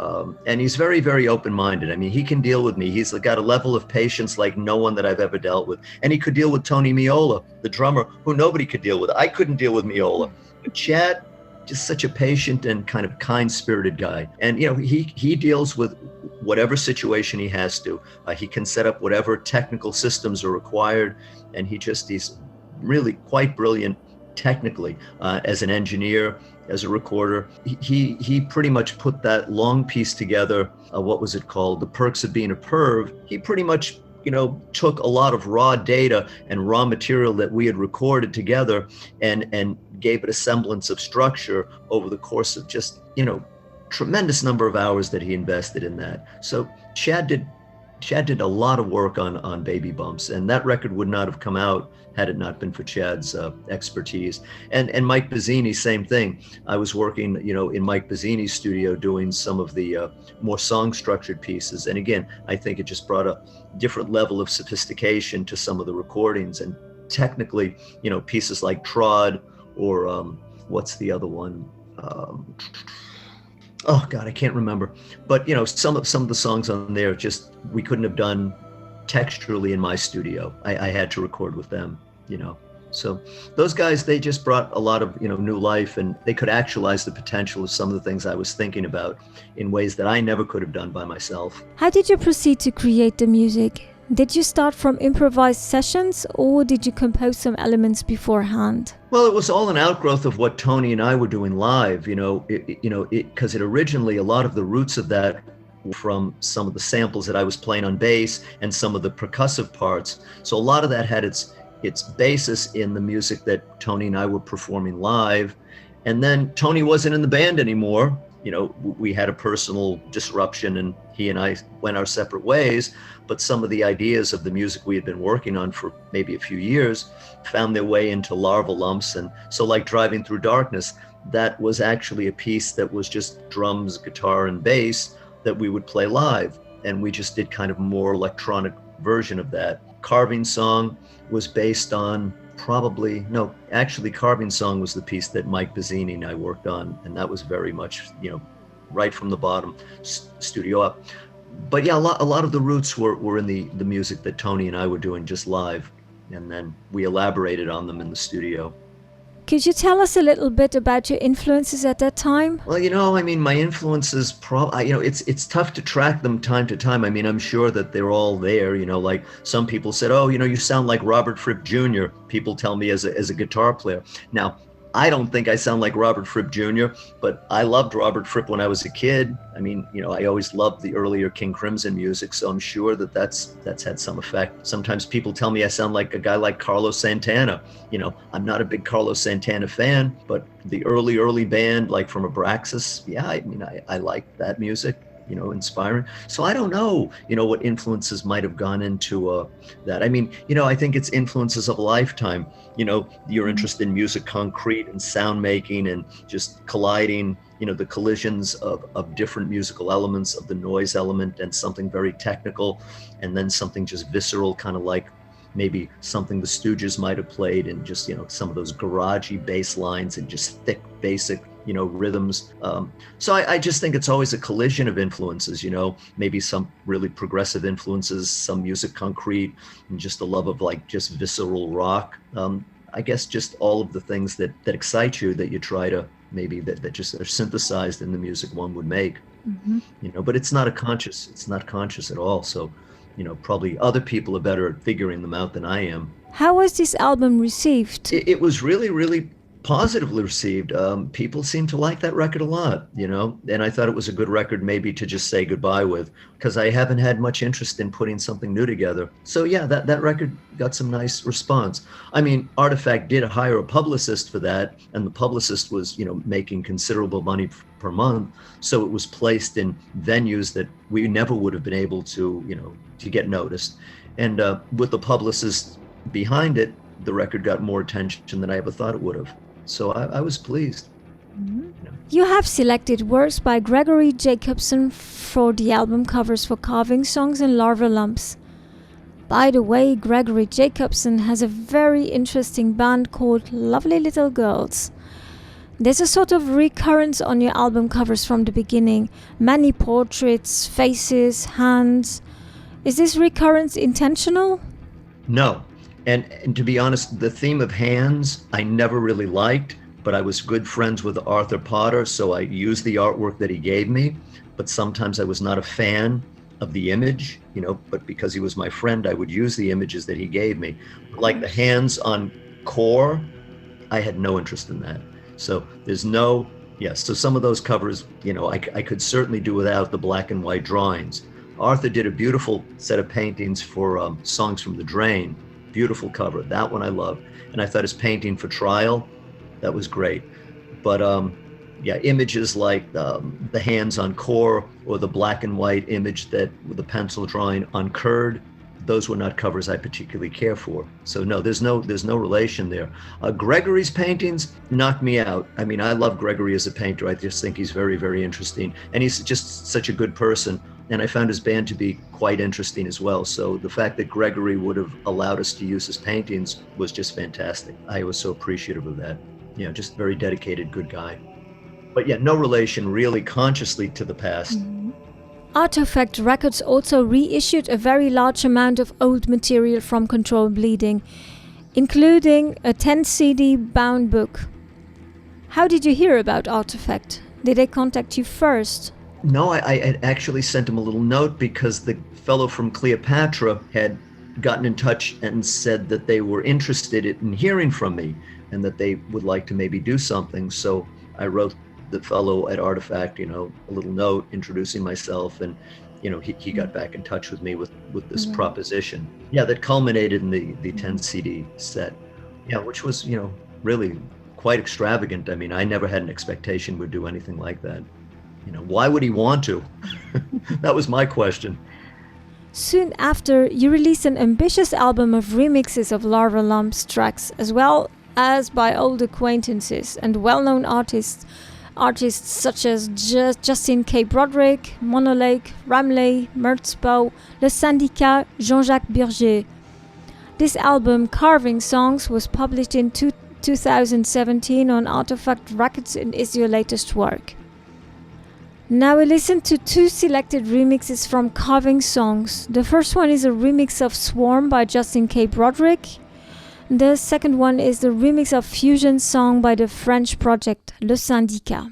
And he's very, very open-minded. I mean, he can deal with me. He's got a level of patience like no one that I've ever dealt with. And he could deal with Tony Miola, the drummer, who nobody could deal with. I couldn't deal with Miola. But Chad, just such a patient and kind of kind-spirited guy. And, he deals with whatever situation he has to. He can set up whatever technical systems are required. And he's really quite brilliant technically, as an engineer, as a recorder. He pretty much put that long piece together. What was it called? The Perks of Being a Perv. He pretty much, took a lot of raw data and raw material that we had recorded together and gave it a semblance of structure over the course of just, tremendous number of hours that he invested in that. So Chad did a lot of work on Baby Bumps, and that record would not have come out had it not been for Chad's expertise. And Mike Bazzini, same thing. I was working, in Mike Bazzini's studio doing some of the more song-structured pieces. And again, I think it just brought a different level of sophistication to some of the recordings. And technically, pieces like Trod or what's the other one? Oh God, I can't remember. But some of the songs on there, just we couldn't have done texturally in my studio. I had to record with them, So those guys, they just brought a lot of new life, and they could actualize the potential of some of the things I was thinking about in ways that I never could have done by myself. How did you proceed to create the music? Did you start from improvised sessions, or did you compose some elements beforehand? Well, it was all an outgrowth of what Tony and I were doing live, because it originally, a lot of the roots of that were from some of the samples that I was playing on bass and some of the percussive parts. So a lot of that had its basis in the music that Tony and I were performing live. And then Tony wasn't in the band anymore. We had a personal disruption and he and I went our separate ways, but some of the ideas of the music we had been working on for maybe a few years found their way into Larva Lumps. And so like Driving Through Darkness, that was actually a piece that was just drums, guitar, and bass that we would play live. And we just did kind of more electronic version of that. Carving Song was based on Carving Song was the piece that Mike Bazzini and I worked on, and that was very much, right from the bottom, studio up. But yeah, a lot of the roots were in the music that Tony and I were doing just live, and then we elaborated on them in the studio. Could you tell us a little bit about your influences at that time? Well, my influences, it's tough to track them time to time. I mean, I'm sure that they're all there, like some people said, oh, you sound like Robert Fripp Jr. People tell me as a guitar player. Now, I don't think I sound like Robert Fripp Jr., but I loved Robert Fripp when I was a kid. I mean, I always loved the earlier King Crimson music, so I'm sure that's had some effect. Sometimes people tell me I sound like a guy like Carlos Santana. I'm not a big Carlos Santana fan, but the early band, like from Abraxas, yeah, I like that music. Inspiring. So I don't know, what influences might have gone into that. I mean, I think it's influences of a lifetime, your interest in music concrete and sound making and just colliding, the collisions of different musical elements, of the noise element and something very technical, and then something just visceral, kind of like maybe something the Stooges might have played, and just, some of those garagey bass lines and just thick, basic rhythms. So I just think it's always a collision of influences, maybe some really progressive influences, some music concrete, and just the love of like just visceral rock. I guess just all of the things that excite you, that you try to maybe that just are synthesized in the music one would make. But it's not conscious at all. So, probably other people are better at figuring them out than I am. How was this album received? It was really, really positively received. People seem to like that record a lot, and I thought it was a good record maybe to just say goodbye with, because I haven't had much interest in putting something new together. So yeah, that record got some nice response. I mean, Artoffact did hire a publicist for that, and the publicist was, making considerable money per month. So it was placed in venues that we never would have been able to, to get noticed. And with the publicist behind it, the record got more attention than I ever thought it would have. So I was pleased. You have selected works by Gregory Jacobson for the album covers for Carving Songs and Larva Lumps. By the way, Gregory Jacobson has a very interesting band called Lovely Little Girls. There's a sort of recurrence on your album covers from the beginning. Many portraits, faces, hands. Is this recurrence intentional? No. And to be honest, the theme of hands, I never really liked, but I was good friends with Arthur Potter, so I used the artwork that he gave me. But sometimes I was not a fan of the image, but because he was my friend, I would use the images that he gave me. Like the hands on core, I had no interest in that. So so some of those covers, I could certainly do without the black and white drawings. Arthur did a beautiful set of paintings for Songs from the Drain. Beautiful cover. That one I love. And I thought his painting for Trial, that was great. But images like the hands on Core, or the black and white image that with the pencil drawing on Curd, those were not covers I particularly care for. So no, there's no relation there. Gregory's paintings knocked me out. I mean, I love Gregory as a painter. I just think he's very, very interesting. And he's just such a good person. And I found his band to be quite interesting as well. So the fact that Gregory would have allowed us to use his paintings was just fantastic. I was so appreciative of that. Just very dedicated, good guy. But yeah, no relation really consciously to the past. Artoffact Records also reissued a very large amount of old material from Controlled Bleeding, including a 10 CD bound book. How did you hear about Artoffact? Did they contact you first? No, I had actually sent him a little note because the fellow from Cleopatra had gotten in touch and said that they were interested in hearing from me and that they would like to maybe do something. So I wrote the fellow at Artoffact, a little note introducing myself, and he got back in touch with me with this proposition. Yeah, that culminated in the 10 CD set. Yeah, which was, really quite extravagant. I mean, I never had an expectation we'd do anything like that. Why would he want to? That was my question. Soon after, you released an ambitious album of remixes of Larva Lumps tracks, as well as by old acquaintances and well-known artists such as Justin K. Broderick, Monolake, Ramley, Merzbow, Le Syndicat, Jean-Jacques Burger. This album, Carving Songs, was published in 2017 on Artoffact Records and is your latest work. Now we listen to two selected remixes from Carving Songs. The first one is a remix of Swarm by Justin K. Broderick. The second one is the remix of Fusion Song by the French project Le Syndicat.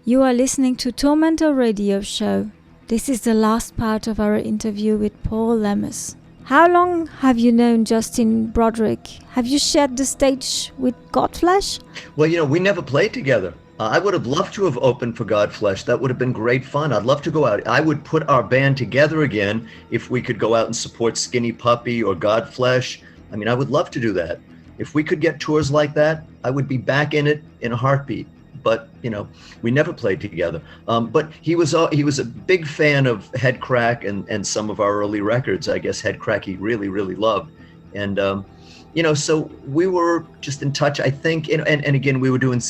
You are listening to Tormentor Radio Show. This is the last part of our interview with Paul Lemos. How long have you known Justin Broderick? Have you shared the stage with Godflesh? Well, we never played together. I would have loved to have opened for Godflesh. That would have been great fun. I'd love to go out. I would put our band together again if we could go out and support Skinny Puppy or Godflesh. I mean, I would love to do that. If we could get tours like that, I would be back in it in a heartbeat. But, we never played together. But he was a big fan of Headcrack and some of our early records. I guess Headcrack he really, really loved. And, so we were just in touch, I think. And again,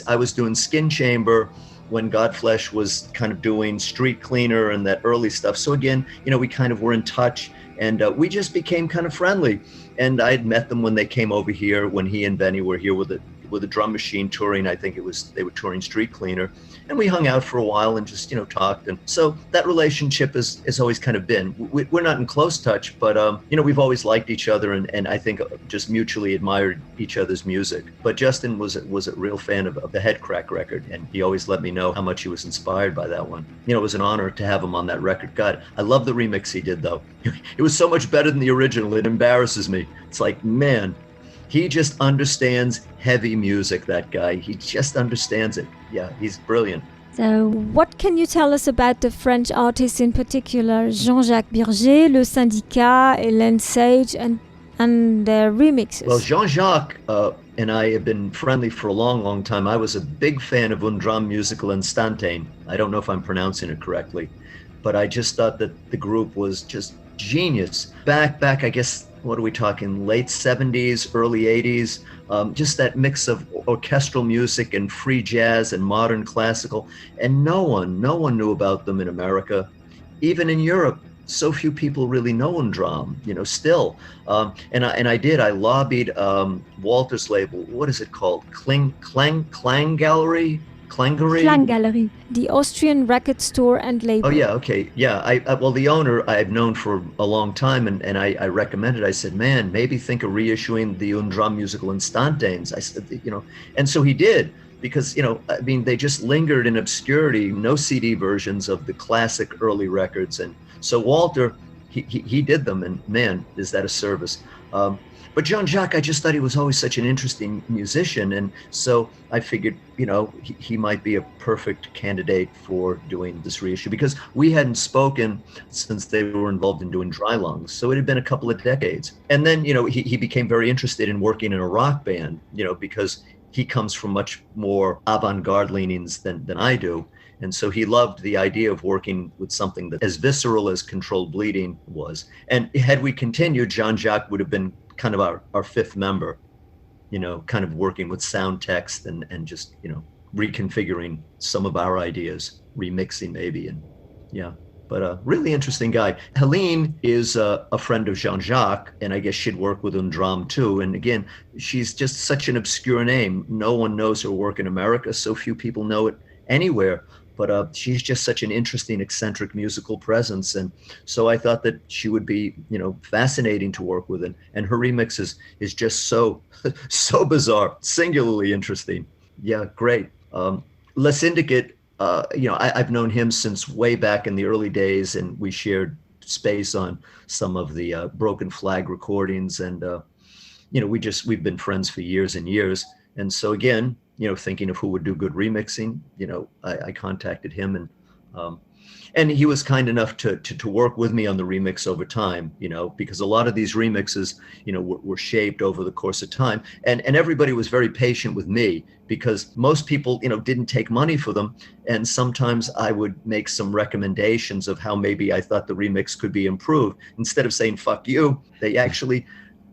I was doing Skin Chamber when Godflesh was kind of doing Street Cleaner and that early stuff. So again, we kind of were in touch, and we just became kind of friendly. And I had met them when they came over here, when he and Benny were here with a drum machine touring. I think they were touring Street Cleaner, and we hung out for a while and just talked. And so that relationship has always kind of been. We're not in close touch, but we've always liked each other, and I think just mutually admired each other's music. But Justin was a real fan of the Headcrack record, and he always let me know how much he was inspired by that one. It was an honor to have him on that record. God, I love the remix he did though. It was so much better than the original. It embarrasses me. It's like, man, he just understands heavy music, that guy. He just understands it. Yeah, he's brilliant. So what can you tell us about the French artists in particular, Jean-Jacques Birger, Le Syndicat, Hélène Sage, and their remixes? Well, Jean-Jacques and I have been friendly for a long, long time. I was a big fan of Un Drum Musical Instantané. I don't know if I'm pronouncing it correctly, but I just thought that the group was just genius. Back, I guess, what are we talking, late 70s, early 80s, just that mix of orchestral music and free jazz and modern classical. And no one knew about them in America. Even in Europe, so few people really know Un Drum, still. And I lobbied Walter's label. What is it called? Klang Gallery? Klang Gallery, the Austrian record store and label. Oh yeah, okay, yeah. Well, the owner I've known for a long time, and I recommended. I said, man, maybe think of reissuing the Un Drum Musical Instantanes. I said, and so he did, because they just lingered in obscurity. No CD versions of the classic early records, and so Walter, he did them, and man, is that a service. But Jean-Jacques, I just thought he was always such an interesting musician. And so I figured, he might be a perfect candidate for doing this reissue, because we hadn't spoken since they were involved in doing Dry Lungs. So it had been a couple of decades. And then, he became very interested in working in a rock band, because he comes from much more avant-garde leanings than I do. And so he loved the idea of working with something that as visceral as Controlled Bleeding was. And had we continued, Jean-Jacques would have been kind of our fifth member, kind of working with sound text and just, reconfiguring some of our ideas, remixing maybe. And yeah, but a really interesting guy. Helene is a friend of Jean-Jacques, and I guess she'd work with Un Drum too. And again, she's just such an obscure name. No one knows her work in America. So few people know it anywhere. But she's just such an interesting, eccentric musical presence. And so I thought that she would be, fascinating to work with. And her remix is just so bizarre, singularly interesting. Yeah, great. Le Syndicate, I've known him since way back in the early days, and we shared space on some of the Broken Flag recordings. And, we've been friends for years and years. And so again, thinking of who would do good remixing, I contacted him, and he was kind enough to work with me on the remix over time, because a lot of these remixes, were shaped over the course of time, and everybody was very patient with me, because most people, didn't take money for them. And sometimes I would make some recommendations of how maybe I thought the remix could be improved. Instead of saying, fuck you, they actually,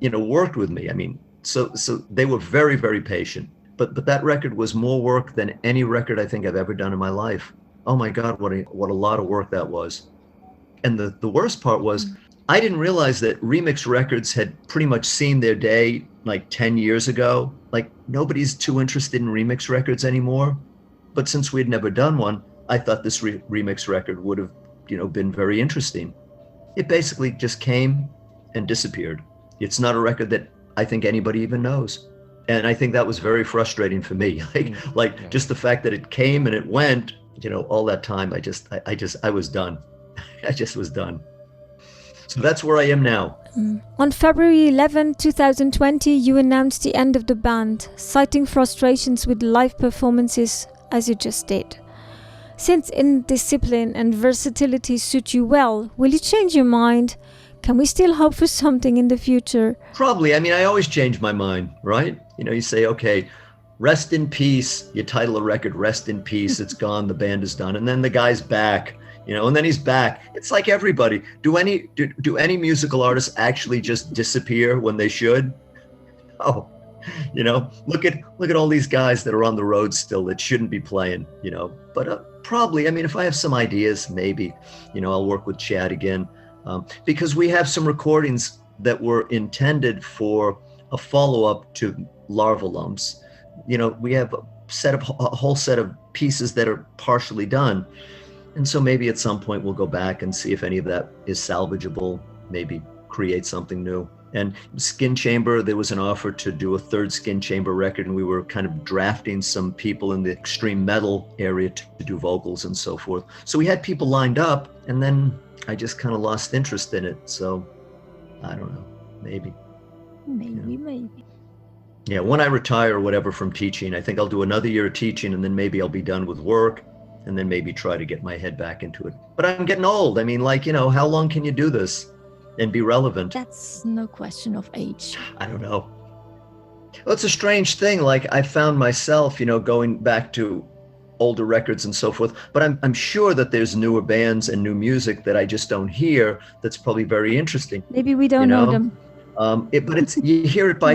worked with me. I mean, so they were very, very patient. But that record was more work than any record I think I've ever done in my life. Oh my God, what a lot of work that was. And the worst part was, I didn't realize that remix records had pretty much seen their day like 10 years ago. Like, nobody's too interested in remix records anymore. But since we'd never done one, I thought this remix record would have, been very interesting. It basically just came and disappeared. It's not a record that I think anybody even knows. And I think that was very frustrating for me. Just the fact that it came and it went, all that time, I was done. I just was done. So that's where I am now. On February 11, 2020, you announced the end of the band, citing frustrations with live performances, as you just did. Since indiscipline and versatility suit you well, will you change your mind? Can we still hope for something in the future? Probably. I mean, I always change my mind, right? You say, okay, rest in peace. You title a record, Rest in Peace. It's gone. The band is done. And then the guy's back, and then he's back. It's like everybody. Do any musical artists actually just disappear when they should? Oh, look at all these guys that are on the road still that shouldn't be playing, but probably, I mean, if I have some ideas, maybe, I'll work with Chad again, because we have some recordings that were intended for a follow-up to Larva lumps. We have a whole set of pieces that are partially done. And so maybe at some point we'll go back and see if any of that is salvageable, maybe create something new. And Skin Chamber, there was an offer to do a third Skin Chamber record, and we were kind of drafting some people in the extreme metal area to do vocals and so forth. So we had people lined up, and then I just kind of lost interest in it. So I don't know, maybe. Maybe. Yeah, when I retire or whatever from teaching, I think I'll do another year of teaching, and then maybe I'll be done with work, and then maybe try to get my head back into it. But I'm getting old. I mean, how long can you do this and be relevant? That's no question of age. I don't know. Well, it's a strange thing. Like, I found myself, going back to older records and so forth, but I'm sure that there's newer bands and new music that I just don't hear that's probably very interesting. Maybe we don't know them. But it's, you hear it by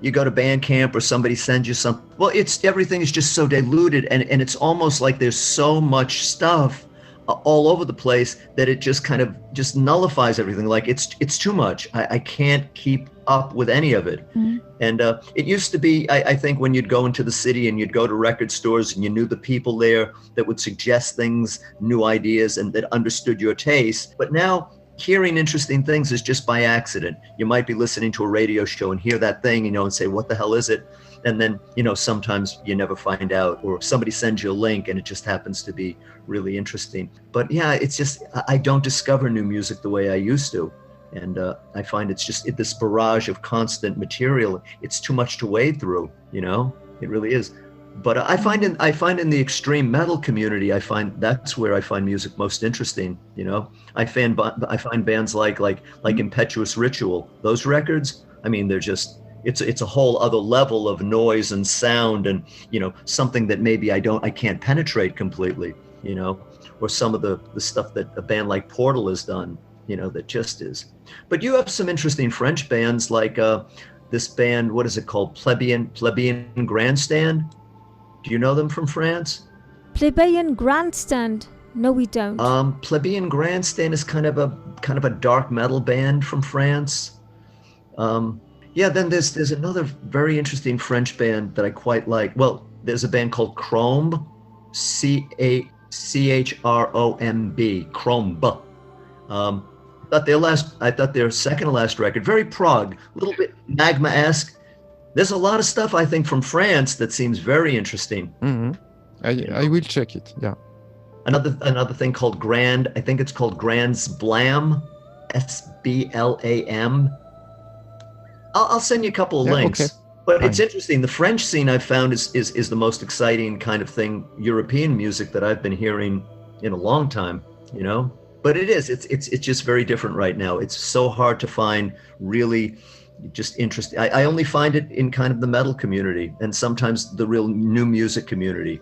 you go to Bandcamp or somebody sends you some. Well, everything is just so diluted, and it's almost like there's so much stuff all over the place that it just kind of just nullifies everything. Like it's too much. I can't keep up with any of it. Mm-hmm. And it used to be, I think, when you'd go into the city and you'd go to record stores and you knew the people there that would suggest things, new ideas, and that understood your taste. But now, hearing interesting things is just by accident. You might be listening to a radio show and hear that thing, and say, what the hell is it? And then, sometimes you never find out, or somebody sends you a link and it just happens to be really interesting. But yeah, it's just, I don't discover new music the way I used to. And I find it's just this barrage of constant material. It's too much to wade through, it really is. But I find in the extreme metal community, that's where I find music most interesting. I find bands like Impetuous Ritual. Those records, I mean, they're just, it's a whole other level of noise and sound, and something that maybe I can't penetrate completely. Or some of the stuff that a band like Portal has done. That just is. But you have some interesting French bands like this band. What is it called? Plebeian Grandstand. Do you know them from France? Plebeian Grandstand? No, we don't. Plebeian Grandstand is kind of a dark metal band from France. Yeah, then there's another very interesting French band that I quite like. Well, there's a band called Chromb, Chromb, Chromb. I thought their second to last record, very prog, a little bit Magma-esque. There's a lot of stuff, I think, from France that seems very interesting. Mm-hmm. I will check it. Yeah. Another thing called Grand. I think it's called Grand's Blam, SBLAM. I'll send you a couple of links. Okay. But it's interesting. The French scene I've found is the most exciting kind of thing, European music that I've been hearing in a long time. But it's just very different right now. It's so hard to find really just interesting. I only find it in kind of the metal community and sometimes the real new music community,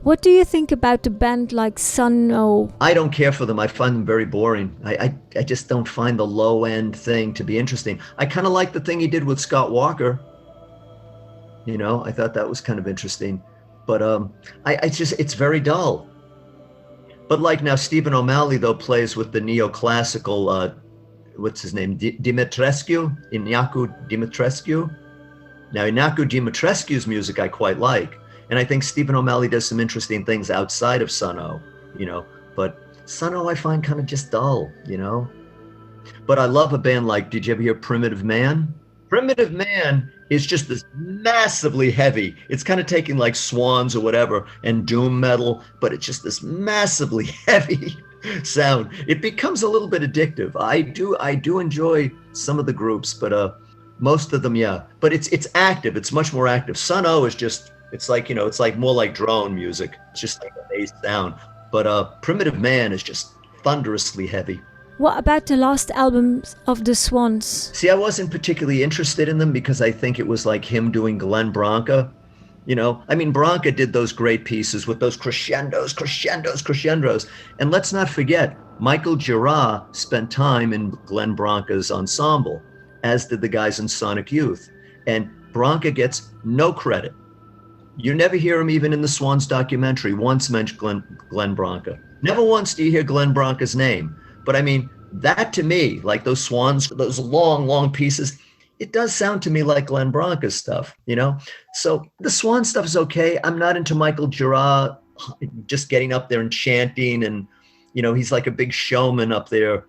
What do you think about a band like Sun-O? I don't care for them. I find them very boring. I just don't find the low end thing to be interesting. I kind of like the thing he did with Scott Walker. I thought that was kind of interesting, but it's very dull. But like now, Stephen O'Malley though plays with the neoclassical. What's his name? Dimitrescu, Iñacu Dimitrescu. Now, Iñacu Dimitrescu's music I quite like. And I think Stephen O'Malley does some interesting things outside of Sun-O, But Sun-O I find kind of just dull, But I love a band like, did you ever hear Primitive Man? Primitive Man is just this massively heavy. It's kind of taking like Swans or whatever and doom metal, but it's just this massively heavy sound. It becomes a little bit addictive. I do enjoy some of the groups, but most of them, yeah. But it's active. It's much more active. Sun O is just, it's like, it's like more like drone music. It's just like a bass sound. But Primitive Man is just thunderously heavy. What about the last albums of the Swans? See, I wasn't particularly interested in them because I think it was like him doing Glenn Branca. I mean, Branca did those great pieces with those crescendos. And let's not forget, Michael Gira spent time in Glenn Branca's ensemble, as did the guys in Sonic Youth. And Branca gets no credit. You never hear him even in the Swans documentary once mention Glenn Branca. Never once do you hear Glenn Branca's name. But I mean, that to me, like those Swans, those long pieces, it does sound to me like Glenn Branca's stuff, So the Swan stuff is okay. I'm not into Michael Gira just getting up there and chanting and, he's like a big showman up there,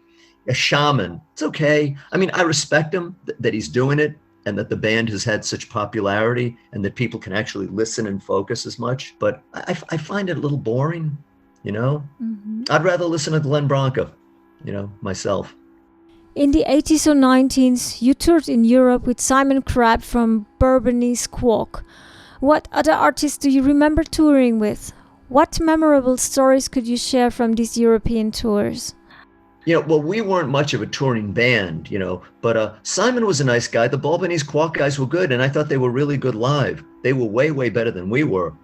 a shaman. It's okay. I mean, I respect him that he's doing it and that the band has had such popularity and that people can actually listen and focus as much. But I find it a little boring, Mm-hmm. I'd rather listen to Glenn Branca. Myself. In the 80s or 90s, you toured in Europe with Simon Crabb from Bourbonnais Squawk. What other artists do you remember touring with? What memorable stories could you share from these European tours? Well, we weren't much of a touring band, but Simon was a nice guy. The Bourbonnais Squawk guys were good, and I thought they were really good live. They were way better than we were,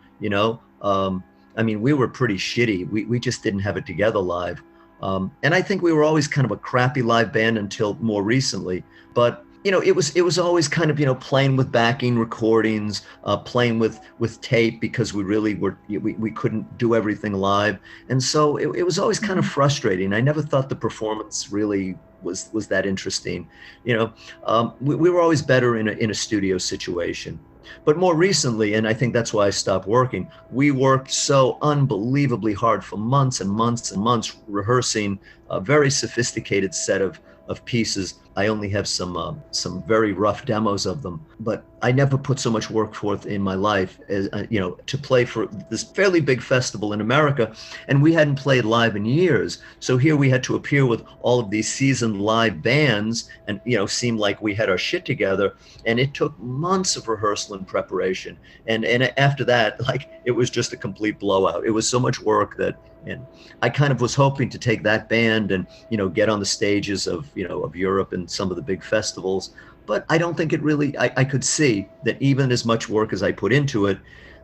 I mean, we were pretty shitty. We just didn't have it together live. And I think we were always kind of a crappy live band until more recently. But, it was always kind of, playing with backing recordings, playing with tape because we really we couldn't do everything live. And so it was always kind of frustrating. I never thought the performance really was that interesting. We were always better in a studio situation. But more recently, and I think that's why I stopped working, we worked so unbelievably hard for months and months rehearsing a very sophisticated set of pieces. I only have some very rough demos of them, but I never put so much work forth in my life as to play for this fairly big festival in America, and we hadn't played live in years. So here we had to appear with all of these seasoned live bands, and seem like we had our shit together. And it took months of rehearsal and preparation, and after that, like, it was just a complete blowout. It was so much work and I kind of was hoping to take that band and, get on the stages of Europe and some of the big festivals. But I don't think it really, I could see that even as much work as I put into it,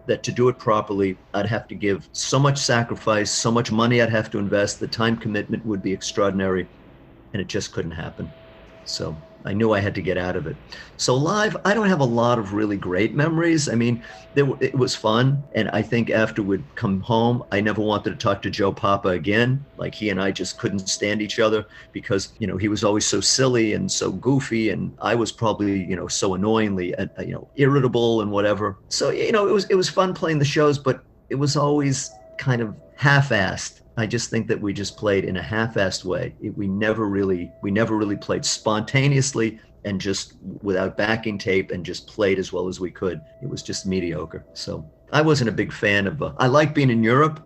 that to do it properly, I'd have to give so much sacrifice, so much money I'd have to invest, the time commitment would be extraordinary, and it just couldn't happen. So I knew I had to get out of it. So live, I don't have a lot of really great memories. I mean, it was fun. And I think after we'd come home, I never wanted to talk to Joe Papa again. Like, he and I just couldn't stand each other because, he was always so silly and so goofy. And I was probably, so annoyingly, irritable and whatever. So, it was fun playing the shows, but it was always kind of half-assed. I just think that we just played in a half-assed way. We never really played spontaneously and just without backing tape and just played as well as we could. It was just mediocre. So I wasn't a big fan of, I liked being in Europe,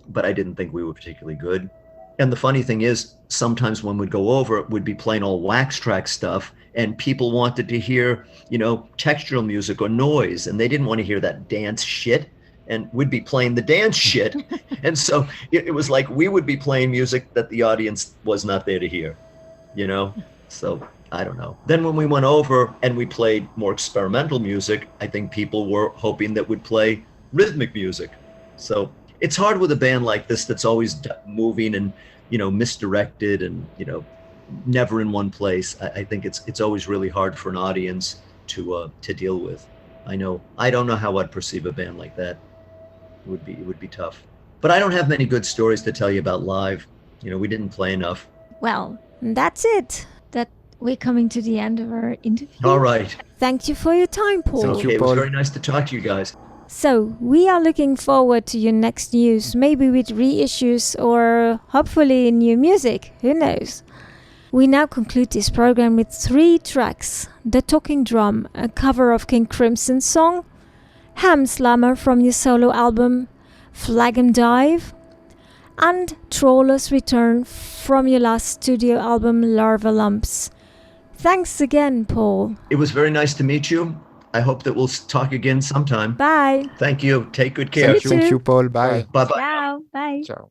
but I didn't think we were particularly good. And the funny thing is, sometimes when we'd go over, we'd be playing all wax track stuff, and people wanted to hear, textural music or noise, and they didn't want to hear that dance shit. And we'd be playing the dance shit. And so it was like we would be playing music that the audience was not there to hear, So I don't know. Then when we went over and we played more experimental music, I think people were hoping that we'd play rhythmic music. So it's hard with a band like this that's always moving and, misdirected and, never in one place. I think it's always really hard for an audience to deal with. I don't know how I'd perceive a band like that. It would be tough. But I don't have many good stories to tell you about live. We didn't play enough. Well, that's it. That we're coming to the end of our interview. All right. Thank you for your time, Paul. Thank you, It Paul. was very nice to talk to you guys. So, we are looking forward to your next news, maybe with reissues or hopefully new music. Who knows? We now conclude this program with 3 tracks: The Talking Drum, a cover of King Crimson's song; Ham Slammer from your solo album Flag 'em Dive; and Trawler's Return from your last studio album Larva Lumps. Thanks again, Paul. It was very nice to meet you. I hope that we'll talk again sometime. Bye. Thank you. Take good care. You too. Thank you, Paul. Bye. Bye-bye. Ciao. Bye. Ciao.